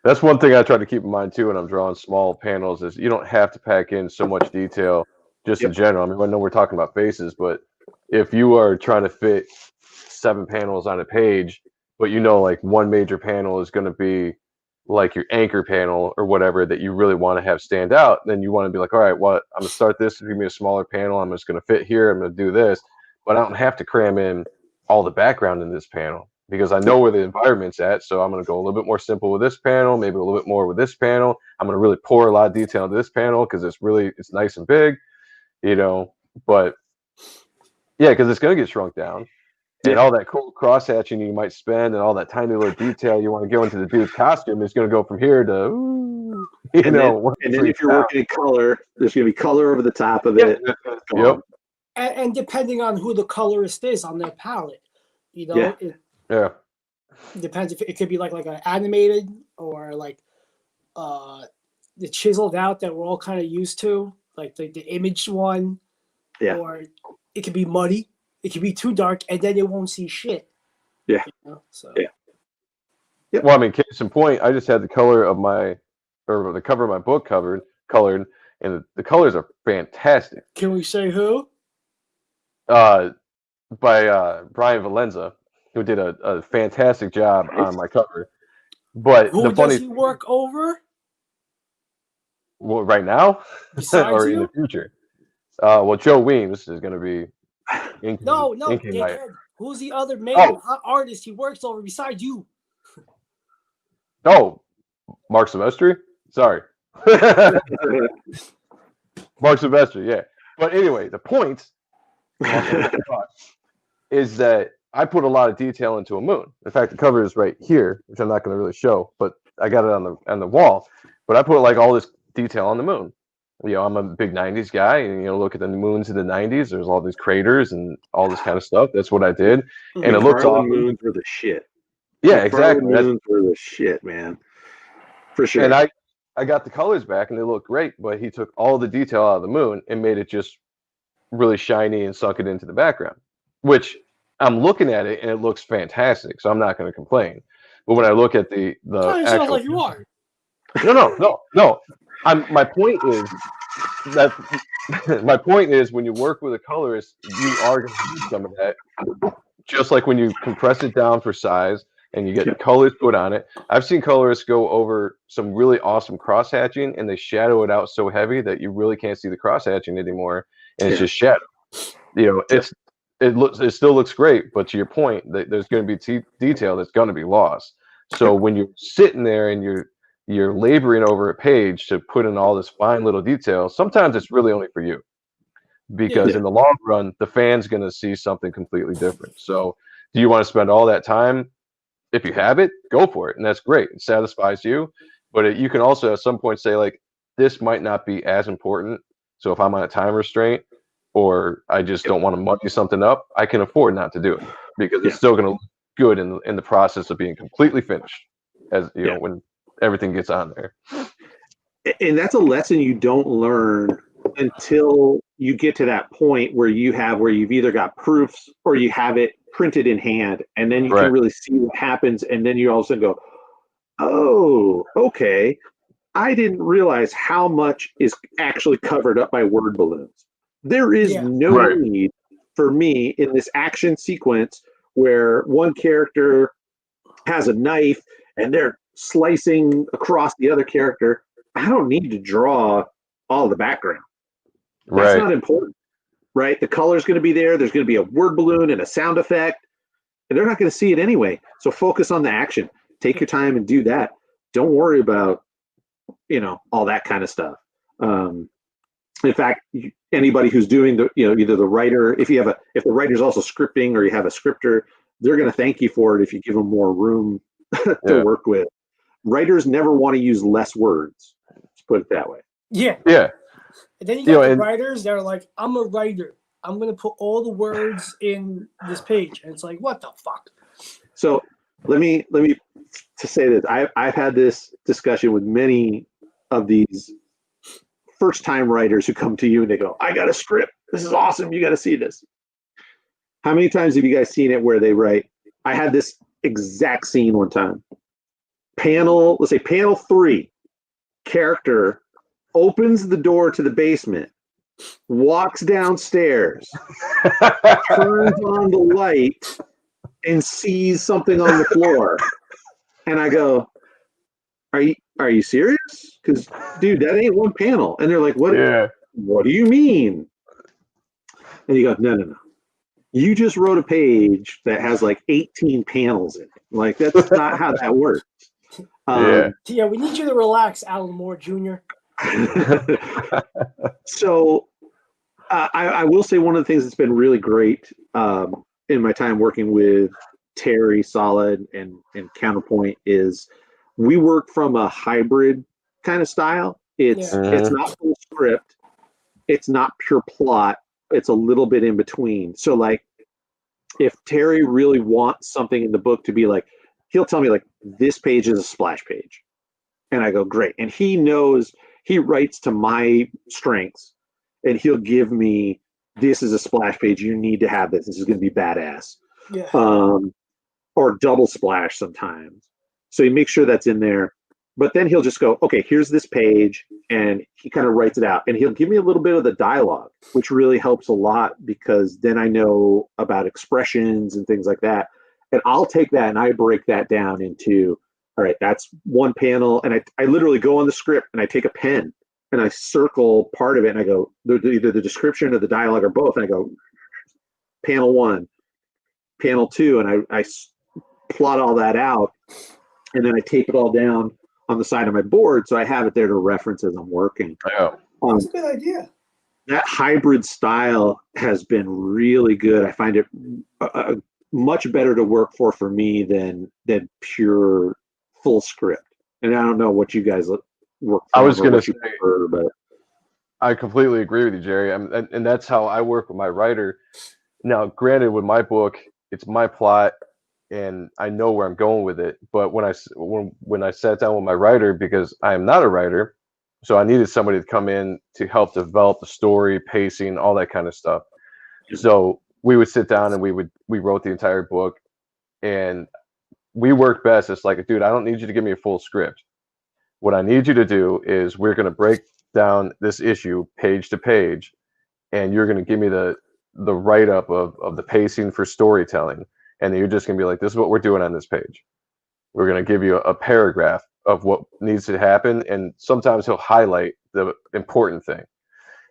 That's one thing I try to keep in mind too when I'm drawing small panels is you don't have to pack in so much detail just in general. I mean, I know we're talking about faces, but if you are trying to fit 7 panels on a page, but like one major panel is going to be like your anchor panel or whatever that you really want to have stand out, then you want to be like, all right, I'm going to start this. Give me a smaller panel. I'm just going to fit here. I'm going to do this, but I don't have to cram in all the background in this panel because I know where the environment's at. So I'm going to go a little bit more simple with this panel, maybe a little bit more with this panel. I'm going to really pour a lot of detail into this panel because it's nice and big, but yeah, because it's going to get shrunk down. And all that cool cross hatching you might spend and all that tiny little detail you want to go into the dude's costume is going to go from here to, and then if you're working in color, there's going to be color over the top of it. Yep. And depending on who the colorist is on their palette, it depends if it could be like an animated or like the chiseled out that we're all kind of used to, like the image one. Yeah. Or it could be muddy. It could be too dark, and then you won't see shit. Yeah. So. Yeah. Yep. Well, I mean, case in point, I just had the cover of my book colored, and the colors are fantastic. Can we say who? By Brian Valenza, who did a fantastic job on my cover. But who does he work over? Well, right now or in the future? Joe Weems is going to be. No, dickhead. Who's the other main artist he works over besides you? Oh, Mark Silvestri? Sorry. Mark Silvestri, yeah. But anyway, the point is that I put a lot of detail into a moon. In fact, the cover is right here, which I'm not going to really show, but I got it on the wall. But I put like all this detail on the moon. I'm a big 90s guy, and look at the moons in the 90s. There's all these craters and all this kind of stuff. That's what I did, and it looks awesome. Moons were the shit. Yeah, exactly. Moons were the shit, man, for sure. And I I got the colors back and they look great, but he took all the detail out of the moon and made it just really shiny and sunk it into the background, which I'm looking at it and it looks fantastic. So I'm not going to complain. But when I look at the Kind of sounds actual, like you are. no. My point is that my point is when you work with a colorist, you are going to use some of that. Just like when you compress it down for size and you get colors put on it. I've seen colorists go over some really awesome cross hatching and they shadow it out so heavy that you really can't see the cross hatching anymore, and it's just shadow. It still looks great, but to your point, there's going to be detail that's going to be lost. So when you're sitting there and you're laboring over a page to put in all this fine little detail, sometimes it's really only for you. Because in the long run, the fan's going to see something completely different. So do you want to spend all that time? If you have it, go for it. And that's great. It satisfies you. But you can also at some point say, like, this might not be as important. So if I'm on a time restraint or I just don't want to muddy something up, I can afford not to do it because it's still going to look good in the process of being completely finished, as you know, when everything gets on there. And that's a lesson you don't learn until you get to that point where you've either got proofs or you have it printed in hand, and then you can really see what happens, and then you all of a sudden go, oh, okay, I didn't realize how much is actually covered up by word balloons. There is no need for me in this action sequence where one character has a knife and they're slicing across the other character. I don't need to draw all the background. That's not important, right? The color's going to be there. There's going to be a word balloon and a sound effect, and they're not going to see it anyway. So focus on the action. Take your time and do that. Don't worry about, all that kind of stuff. In fact, anybody who's doing either the writer, if the writer's also scripting or you have a scripter, they're going to thank you for it if you give them more room to work with. Writers never want to use less words. Let's put it that way. Yeah. And then you got the writers that are like, I'm a writer. I'm going to put all the words in this page. And it's like, what the fuck? So let me to say this. I've had this discussion with many of these first-time writers who come to you and they go, I got a script. This is awesome. You got to see this. How many times have you guys seen it where they write, I had this exact scene one time. Let's say panel 3, character opens the door to the basement, walks downstairs, turns on the light, and sees something on the floor. And I go, are you serious? Because, dude, that ain't one panel. And they're like, what do you mean? And you go, no. You just wrote a page that has like 18 panels in it. Like, that's not how that works. We need you to relax, Alan Moore Jr. So I will say one of the things that's been really great in my time working with Terry, Solid, and Counterpoint is we work from a hybrid kind of style. It's not full script. It's not pure plot. It's a little bit in between. So like if Terry really wants something in the book to be like, he'll tell me like, this page is a splash page. And I go, great. And he knows, he writes to my strengths and he'll give me, this is a splash page. You need to have this. This is going to be badass. Or double splash sometimes. So he makes sure that's in there. But then he'll just go, okay, here's this page. And he kind of writes it out. And he'll give me a little bit of the dialogue, which really helps a lot because then I know about expressions and things like that. And I'll take that and I break that down into, all right, that's one panel. And I literally go on the script and I take a pen and I circle part of it and I go, either the description or the dialogue or both. And I go, panel 1, panel 2, and I plot all that out. And then I tape it all down on the side of my board so I have it there to reference as I'm working. That's a good idea. That hybrid style has been really good. I find it much better to work for me than pure full script. And I don't know what you guys work for. I was going to say, but I completely agree with you, Jerry. And that's how I work with my writer. Now, granted, with my book, it's my plot. and I know where I'm going with it. But when I sat down with my writer, because I am not a writer, so I needed somebody to come in to help develop the story, pacing, all that kind of stuff. So we would sit down and we wrote the entire book, and we worked best. It's like, dude, I don't need you to give me a full script. What I need you to do is we're going to break down this issue page to page, and you're going to give me the write up of the pacing for storytelling, and then you're just going to be like, this is what we're doing on this page. We're going to give you a paragraph of what needs to happen, and sometimes he'll highlight the important thing.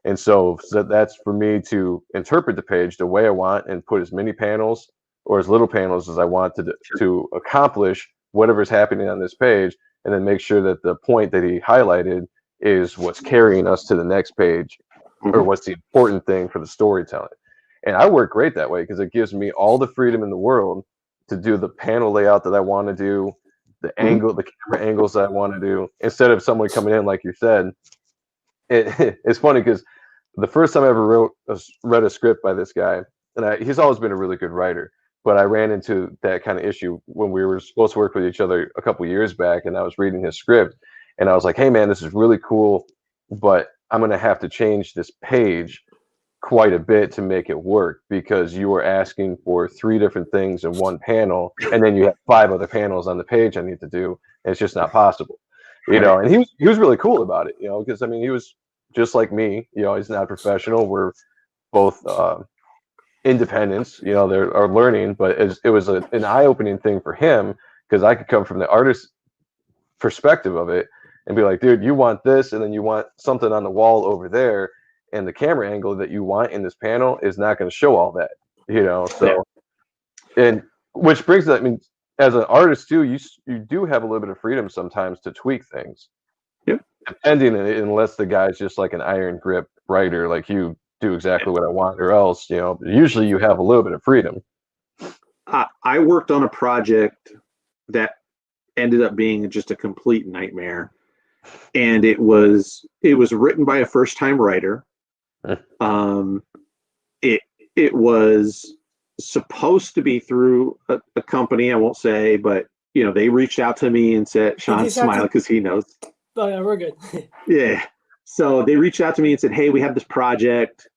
And so that's for me to interpret the page the way I want and put as many panels or as little panels as I want to accomplish whatever's happening on this page, and then make sure that the point that he highlighted is what's carrying us to the next page, or what's the important thing for the storytelling. And I work great that way because it gives me all the freedom in the world to do the panel layout that I want to do, the camera angles that I want to do, instead of someone coming in, like you said. It's funny because the first time I ever read a script by this guy, and he's always been a really good writer, but I ran into that kind of issue when we were supposed to work with each other a couple years back, and I was reading his script, and I was like, hey man, this is really cool, but I'm going to have to change this page quite a bit to make it work, because you were asking for 3 different things in one panel, and then you have 5 other panels on the page I need to do, and it's just not possible. You know, and he was really cool about it, you know, because I mean, he was just like me, you know, he's not professional. We're both independents, you know, they are learning, but it was an eye-opening thing for him, because I could come from the artist perspective of it and be like, dude, you want this, and then you want something on the wall over there, and the camera angle that you want in this panel is not going to show all that, you know. So, and which brings that, I mean, as an artist too, you do have a little bit of freedom sometimes to tweak things. Yep. Depending, unless the guy's just like an iron grip writer, like you do exactly what I want, or else, you know, usually you have a little bit of freedom. I worked on a project that ended up being just a complete nightmare, and it was written by a first-time writer. It was supposed to be through a company, I won't say, but you know, they reached out to me and said, Sean's smiling because he knows. Oh yeah, we're good. Yeah. So they reached out to me and said, hey, we have this project,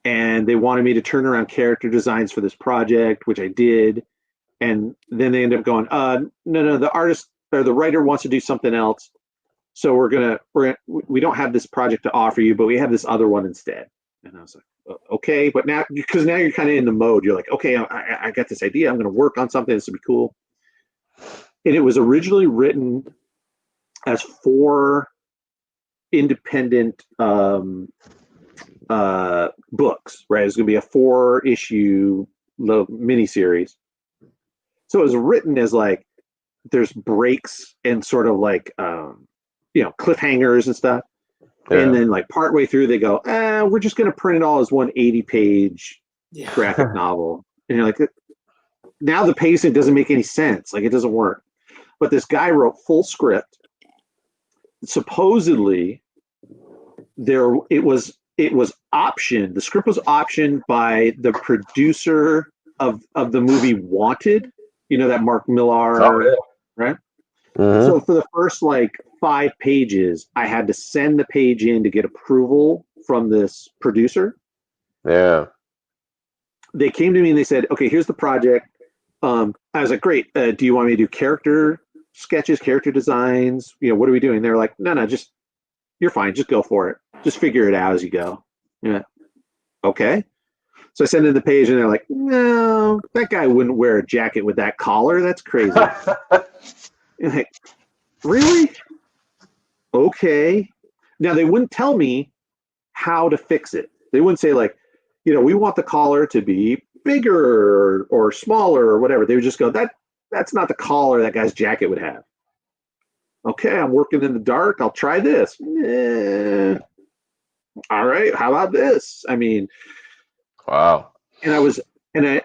and they wanted me to turn around character designs for this project, which I did. And then they ended up going, no, the artist or the writer wants to do something else. So we don't have this project to offer you, but we have this other one instead. And I was like, okay, but now you're kind of in the mode. You're like, okay, I got this idea. I'm going to work on something. This would be cool. And it was originally written as 4 independent books, right? It's going to be a 4-issue miniseries. So it was written as like, there's breaks and sort of like, you know, cliffhangers and stuff. Yeah. And then like partway through they go, we're just going to print it all as one 80-page graphic novel. And you're like, now the pacing doesn't make any sense. Like, it doesn't work. But this guy wrote full script. Supposedly it was optioned. The script was optioned by the producer of the movie Wanted. You know, that Mark Millar, right? Mm-hmm. So for the first like 5 pages, I had to send the page in to get approval from this producer. Yeah. They came to me and they said, okay, here's the project. I was like, great. Do you want me to do character sketches, character designs? You know, what are we doing? They're like, no, just, you're fine. Just go for it. Just figure it out as you go. Yeah. Okay. So I send in the page and they're like, no, that guy wouldn't wear a jacket with that collar. That's crazy. And like, really? Okay. Now they wouldn't tell me how to fix it. They wouldn't say like, you know, we want the collar to be bigger or smaller or whatever. They would just go, that's not the collar that guy's jacket would have. Okay, I'm working in the dark. I'll try this. All right, how about this? I mean, wow. And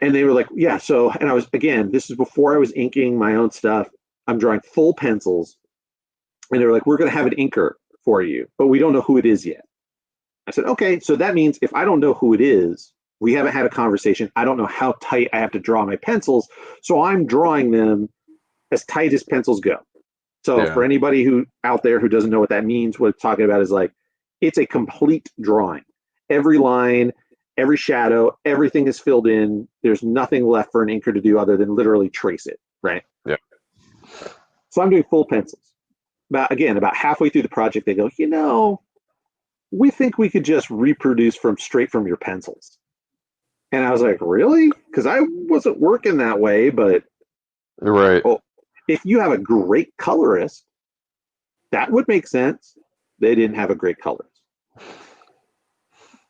they were like, yeah. So, and I was, again, this is before I was inking my own stuff. I'm drawing full pencils, and they were like, we're going to have an inker for you, but we don't know who it is yet. I said, okay. So that means if I don't know who it is, We haven't had a conversation. I don't know how tight I have to draw my pencils. So I'm drawing them as tight as pencils go. So for anybody who out there who doesn't know what that means, what it's talking about is like, it's a complete drawing. Every line, every shadow, everything is filled in. There's nothing left for an inker to do other than literally trace it, right? Yeah. So I'm doing full pencils. About halfway through the project, they go, we think we could just reproduce straight from your pencils. And I was like, really? Because I wasn't working that way, but right. Oh, if you have a great colorist, that would make sense. They didn't have a great colorist.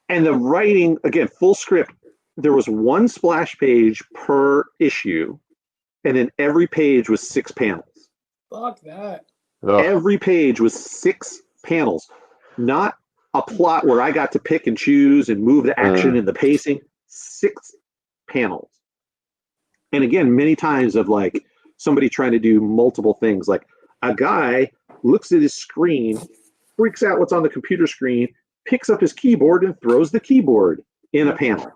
And the writing, again, full script, there was one splash page per issue, and then every page was 6 panels. Fuck that. Ugh. Every page was 6 panels, not a plot where I got to pick and choose and move the action and the pacing. 6 panels. And again, many times of like somebody trying to do multiple things, like a guy looks at his screen, freaks out what's on the computer screen, picks up his keyboard and throws the keyboard in a panel.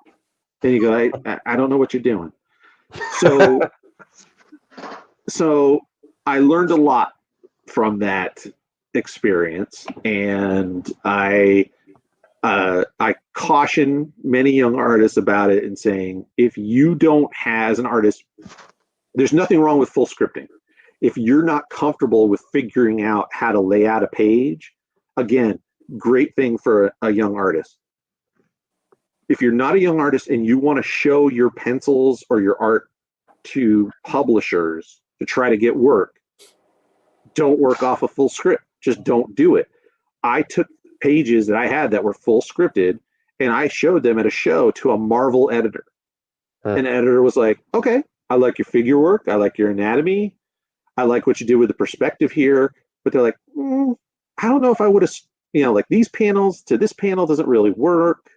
And you go, I don't know what you're doing. So I learned a lot from that experience, and I caution many young artists about it and saying, if you don't have, as an artist, there's nothing wrong with full scripting. If you're not comfortable with figuring out how to lay out a page, again, great thing for a young artist. If you're not a young artist and you want to show your pencils or your art to publishers to try to get work, don't work off a full script. Just don't do it. I took pages that I had that were full scripted and I showed them at a show to a Marvel editor. An editor was like, okay, I like your figure work. I like your anatomy. I like what you did with the perspective here. But they're like, I don't know if I would have, like these panels to this panel doesn't really work.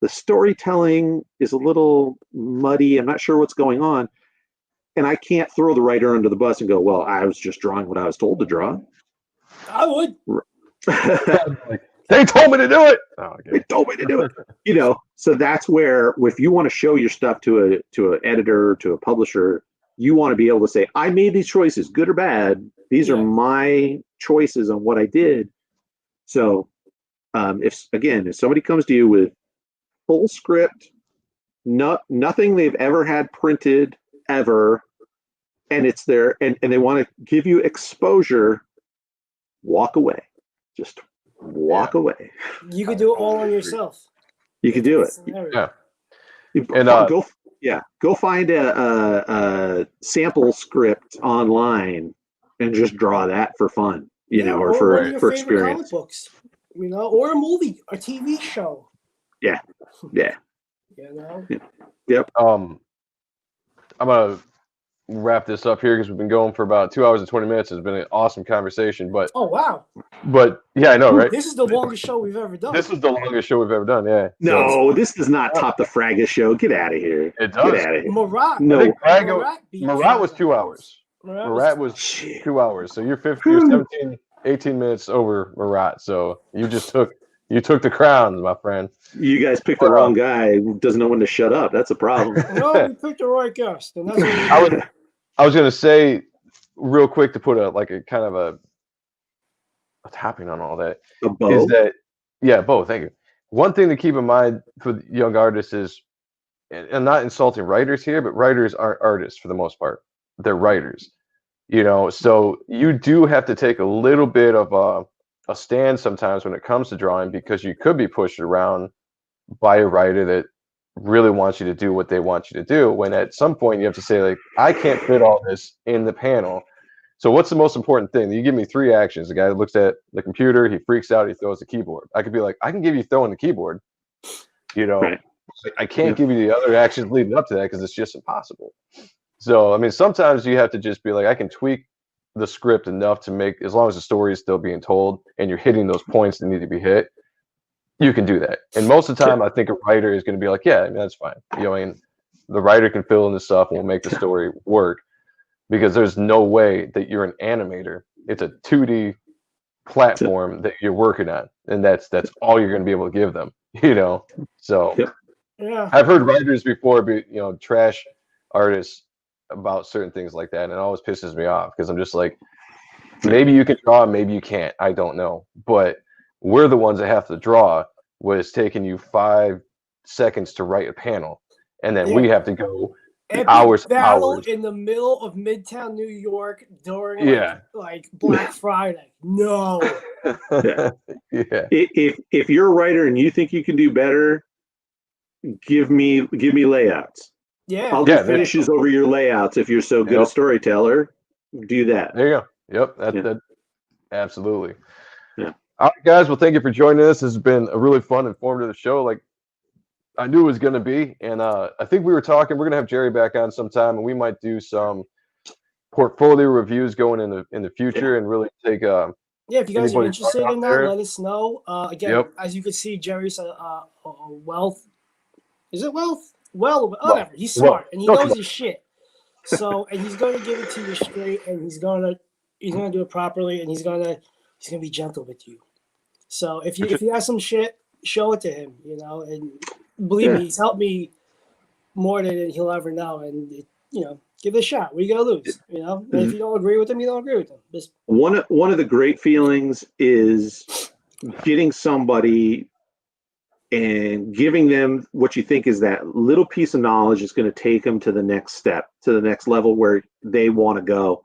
The storytelling is a little muddy. I'm not sure what's going on. And I can't throw the writer under the bus and go, well, I was just drawing what I was told to draw. I would. They told me to do it. Oh, okay. They told me to do it. So that's where, if you want to show your stuff to an editor, to a publisher, you want to be able to say, I made these choices, good or bad. These are my choices on what I did. So if somebody comes to you with full script, nothing they've ever had printed ever, and it's there, and they want to give you exposure, walk away. Just walk away. You could do it all on yourself. You could do it. Yeah. And go find a sample script online and just draw that for fun, or for experience. Comic books, or a movie, a TV show. Yeah. Yep. I'm gonna wrap this up here because we've been going for about 2 hours and 20 minutes. It's been an awesome conversation, but yeah, I know, right? This is the longest show we've ever done. This is the longest show we've ever done. Yeah. No, this does not top the Fragga show. Get out of here. It does. Get out of here. Marat. No, Marat was 2 hours. Marat was 2 hours. So you're 17, 18 minutes over Marat. So you took the crowns, my friend. You guys picked the wrong guy who doesn't know when to shut up. That's a problem. No, we picked the right guest. And that's I was going to say real quick to put a kind of a topping on all that. A bow? Is that, bow, thank you. One thing to keep in mind for young artists is, and I'm not insulting writers here, but writers aren't artists for the most part. They're writers. So you do have to take a little bit of a stand sometimes when it comes to drawing, because you could be pushed around by a writer that really wants you to do what they want you to do, when at some point you have to say, like, I can't fit all this in the panel. So what's the most important thing? You give me 3 actions. The guy looks at the computer, he freaks out, he throws the keyboard. I could be like, I can give you throwing the keyboard. Right. I can't give you the other actions leading up to that because it's just impossible. So, I mean, sometimes you have to just be like, I can tweak the script enough to make, as long as the story is still being told and you're hitting those points that need to be hit, you can do that. And most of the time, I think a writer is going to be like, yeah, I mean, that's fine. The writer can fill in the stuff and we'll make the story work, because there's no way that you're an animator. It's a 2D platform that you're working on, and that's all you're going to be able to give them, So Yeah. I've heard writers before be, trash artists about certain things like that, and it always pisses me off because I'm just like, maybe you can draw, maybe you can't. I don't know, but we're the ones that have to draw. What it's taking you 5 seconds to write a panel, and then we have to go Epic hours, battle hours. in the middle of Midtown New York during Yeah. like Black Friday. No. Yeah. If you're a writer and you think you can do better, give me layouts. Yeah. I'll do finishes over your layouts. If you're so good a storyteller, do that. There you go. Yep. That absolutely. Yeah. All right, guys. Well, thank you for joining us. This has been a really fun, informative show. Like I knew it was going to be, and I think we were talking. We're going to have Jerry back on sometime, and we might do some portfolio reviews going in the future, and really take. If you guys are interested in that, let us know. Again, as you can see, Jerry's a wealth. Is it wealth? Well, whatever. He's smart and he knows his shit. So, and he's going to give it to you straight, and he's going to do it properly, and he's going to be gentle with you. So, if you have some shit, show it to him. And believe me, he's helped me more than he'll ever know. And give it a shot. What are you gonna lose? And if you don't agree with him, you don't agree with him. Just one of the great feelings is getting somebody and giving them what you think is that little piece of knowledge is going to take them to the next step, to the next level where they want to go.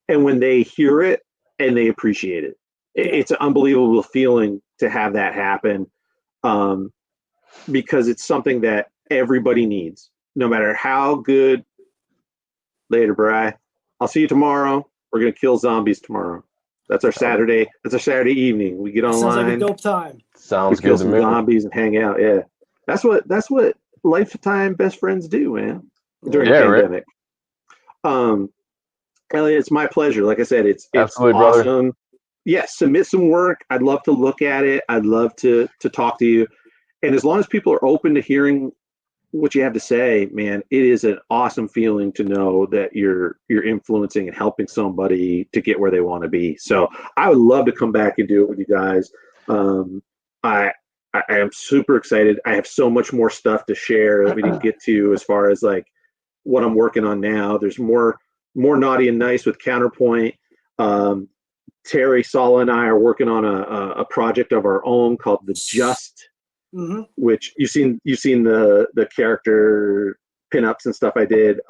And when they hear it and they appreciate it, it's an unbelievable feeling to have that happen, because it's something that everybody needs, no matter how good. Later, Bri. I'll see you tomorrow. We're going to kill zombies tomorrow. That's our Saturday. That's our Saturday evening. We get online. Sounds like a dope time. Sounds good. Kill some zombies and hang out. Yeah, that's what lifetime best friends do, man. During the pandemic. Right. Elliot, it's my pleasure. Like I said, it's absolutely awesome. Brother. Yes, submit some work. I'd love to look at it. I'd love to talk to you. And as long as people are open to hearing what you have to say, man, it is an awesome feeling to know that you're influencing and helping somebody to get where they want to be. So I would love to come back and do it with you guys. I am super excited. I have so much more stuff to share that we didn't get to as far as like what I'm working on now. There's more Naughty and Nice with Counterpoint. Terry, Sala, and I are working on a project of our own called The Just. Mm-hmm. Which you've seen the character pinups and stuff I did.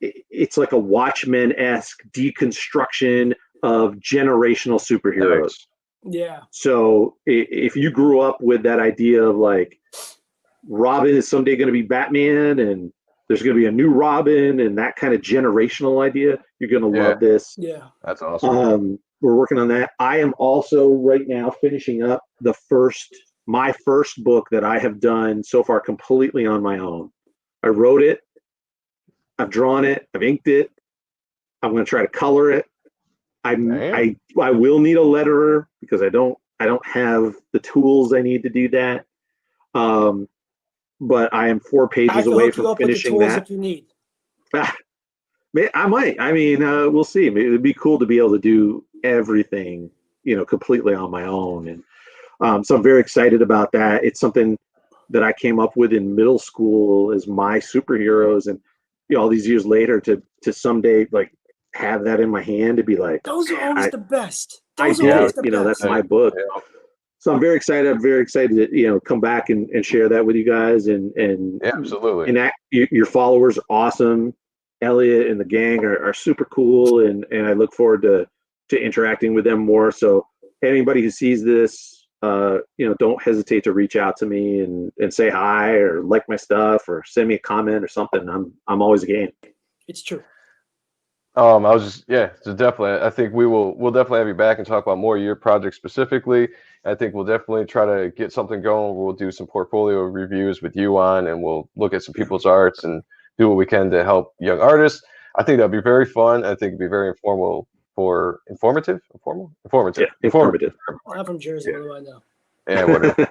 It's like a Watchmen-esque deconstruction of generational superheroes. Nice. Yeah. So if you grew up with that idea of like Robin is someday going to be Batman and there's going to be a new Robin and that kind of generational idea, you're going to love this. Yeah, that's awesome. We're working on that. I am also right now finishing up my first book that I have done so far completely on my own. I wrote it, I've drawn it, I've inked it. I'm going to try to color it. I will need a letterer because I don't have the tools I need to do that. But I am 4 pages away from finishing that. If you need. I might. I mean, we'll see. Maybe it'd be cool to be able to do everything, completely on my own. And so I'm very excited about that. It's something that I came up with in middle school as my superheroes, and all these years later to someday like have that in my hand to be like, those are always the best. That's my book. Yeah. So I'm very excited. I'm very excited to come back and share that with you guys. And absolutely. And your followers are awesome. Elliot and the gang are super cool, and I look forward to interacting with them more. So anybody who sees this, don't hesitate to reach out to me and say hi or like my stuff or send me a comment or something. I'm always game. It's true. So definitely, I think we'll definitely have you back and talk about more of your project specifically. I think we'll definitely try to get something going. We'll do some portfolio reviews with you on, and we'll look at some people's arts and do what we can to help young artists. I think that'd be very fun. I think it'd be very informative. I'm from Jersey. What do I know? Yeah, whatever.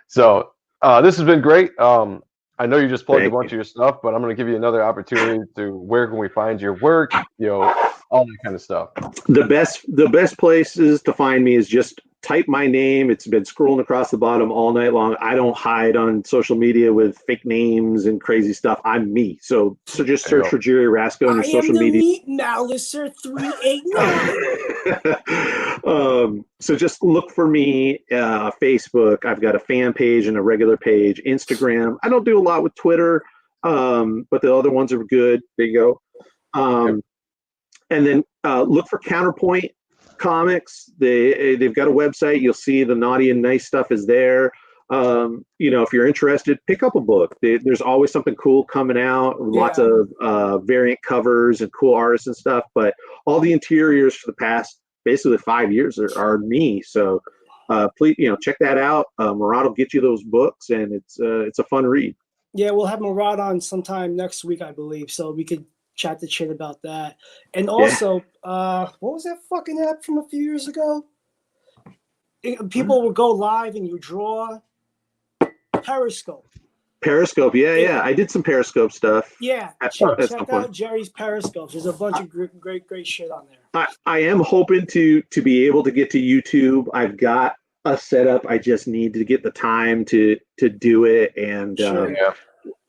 So this has been great. I know you just plugged a bunch of your stuff, but I'm going to give you another opportunity to where can we find your work, all that kind of stuff. The best places to find me is just type my name. It's been scrolling across the bottom all night long. I don't hide on social media with fake names and crazy stuff. I'm me. So just search for Jerry Rascoe on your social media. I am the meat Malicer 389. So just look for me. Facebook. I've got a fan page and a regular page. Instagram. I don't do a lot with Twitter, but the other ones are good. There you go. And then look for Counterpoint Comics. They've got a website. You'll see the naughty and nice stuff is there. If you're interested, pick up a book. There's always something cool coming out. Lots of variant covers and cool artists and stuff. But all the interiors for the past basically 5 years are me. So please, check that out. Murad will get you those books, and it's a fun read. Yeah, we'll have Murad on sometime next week, I believe, so we could chat the shit about that. And also, what was that fucking app from a few years ago? People would go live and you draw. Periscope. Periscope, yeah. I did some Periscope stuff. Yeah, check out Jerry's Periscopes. There's a bunch of great shit on there. I am hoping to be able to get to YouTube. I've got a setup. I just need to get the time to do it. And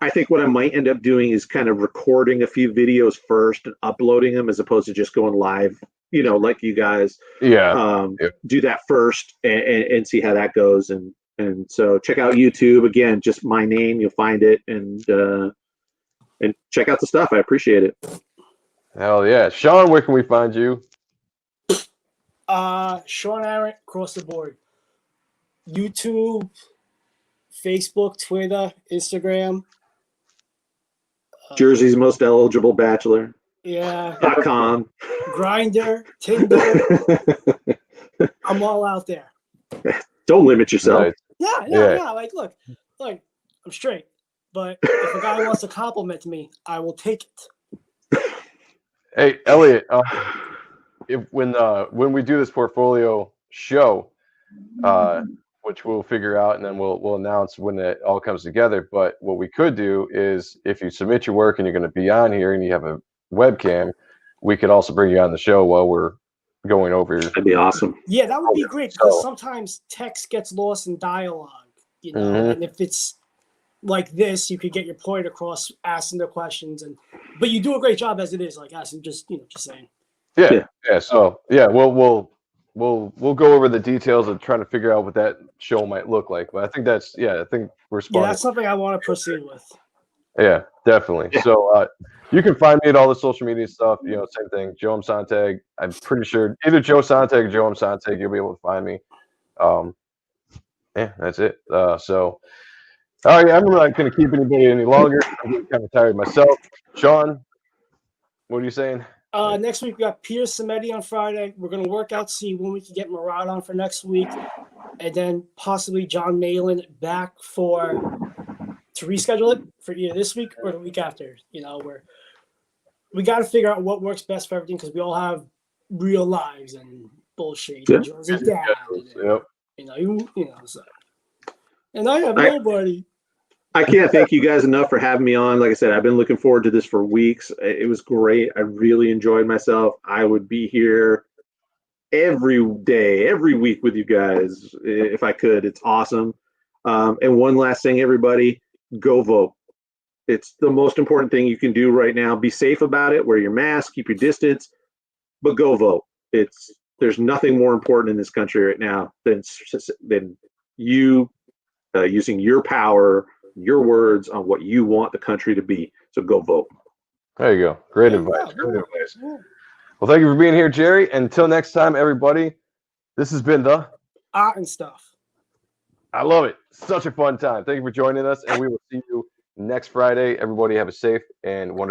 I think what I might end up doing is kind of recording a few videos first and uploading them as opposed to just going live, like you guys. Do that first and see how that goes. And so check out YouTube. Again, just my name, you'll find it, and check out the stuff. I appreciate it. Hell yeah. Sean, where can we find you? Sean Ahrendt, across the board. YouTube, Facebook, Twitter, Instagram. Jersey's most eligible bachelor. Yeah. .com. Grindr, Tinder. I'm all out there. Don't limit yourself. Nice. Yeah. Like, look, I'm straight. But if a guy wants to compliment me, I will take it. Hey, Elliot, when we do this portfolio show, which we'll figure out and then we'll announce when it all comes together. But what we could do is, if you submit your work and you're going to be on here and you have a webcam, we could also bring you on the show while we're going over. That'd be awesome. Yeah, that would be great, because sometimes text gets lost in dialogue, and if it's like this, you could get your point across asking the questions, but you do a great job as it is, like asking, just saying. Yeah. So we'll go over the details of trying to figure out what that show might look like. But I think I think we're spot. Yeah, that's something I want to proceed with. Yeah, definitely. Yeah. So you can find me at all the social media stuff. Same thing. Joe M. Sonntag. I'm pretty sure either Joe Sonntag or Joe M. Sonntag, you'll be able to find me. That's it. So, all right, I'm not going to keep anybody any longer. I'm getting kind of tired myself. Sean, what are you saying? Next week we got Peter Samedi on Friday. We're going to work out, see when we can get Murad on for next week, and then possibly John Malin back to reschedule it for either this week or the week after. We got to figure out what works best for everything, because we all have real lives and bullshit. Yep. So. And I have nobody. I can't thank you guys enough for having me on. Like I said, I've been looking forward to this for weeks. It was great. I really enjoyed myself. I would be here every day, every week with you guys if I could. It's awesome. And one last thing, everybody, go vote. It's the most important thing you can do right now. Be safe about it. Wear your mask, keep your distance, but go vote. There's nothing more important in this country right now than you using your power, your words on what you want the country to be. So go vote. There you go. Great advice. Great advice. Well, thank you for being here, Jerry. Until next time, everybody, this has been the Art and Stuff. I love it. Such a fun time. Thank you for joining us, and we will see you next Friday. Everybody have a safe and wonderful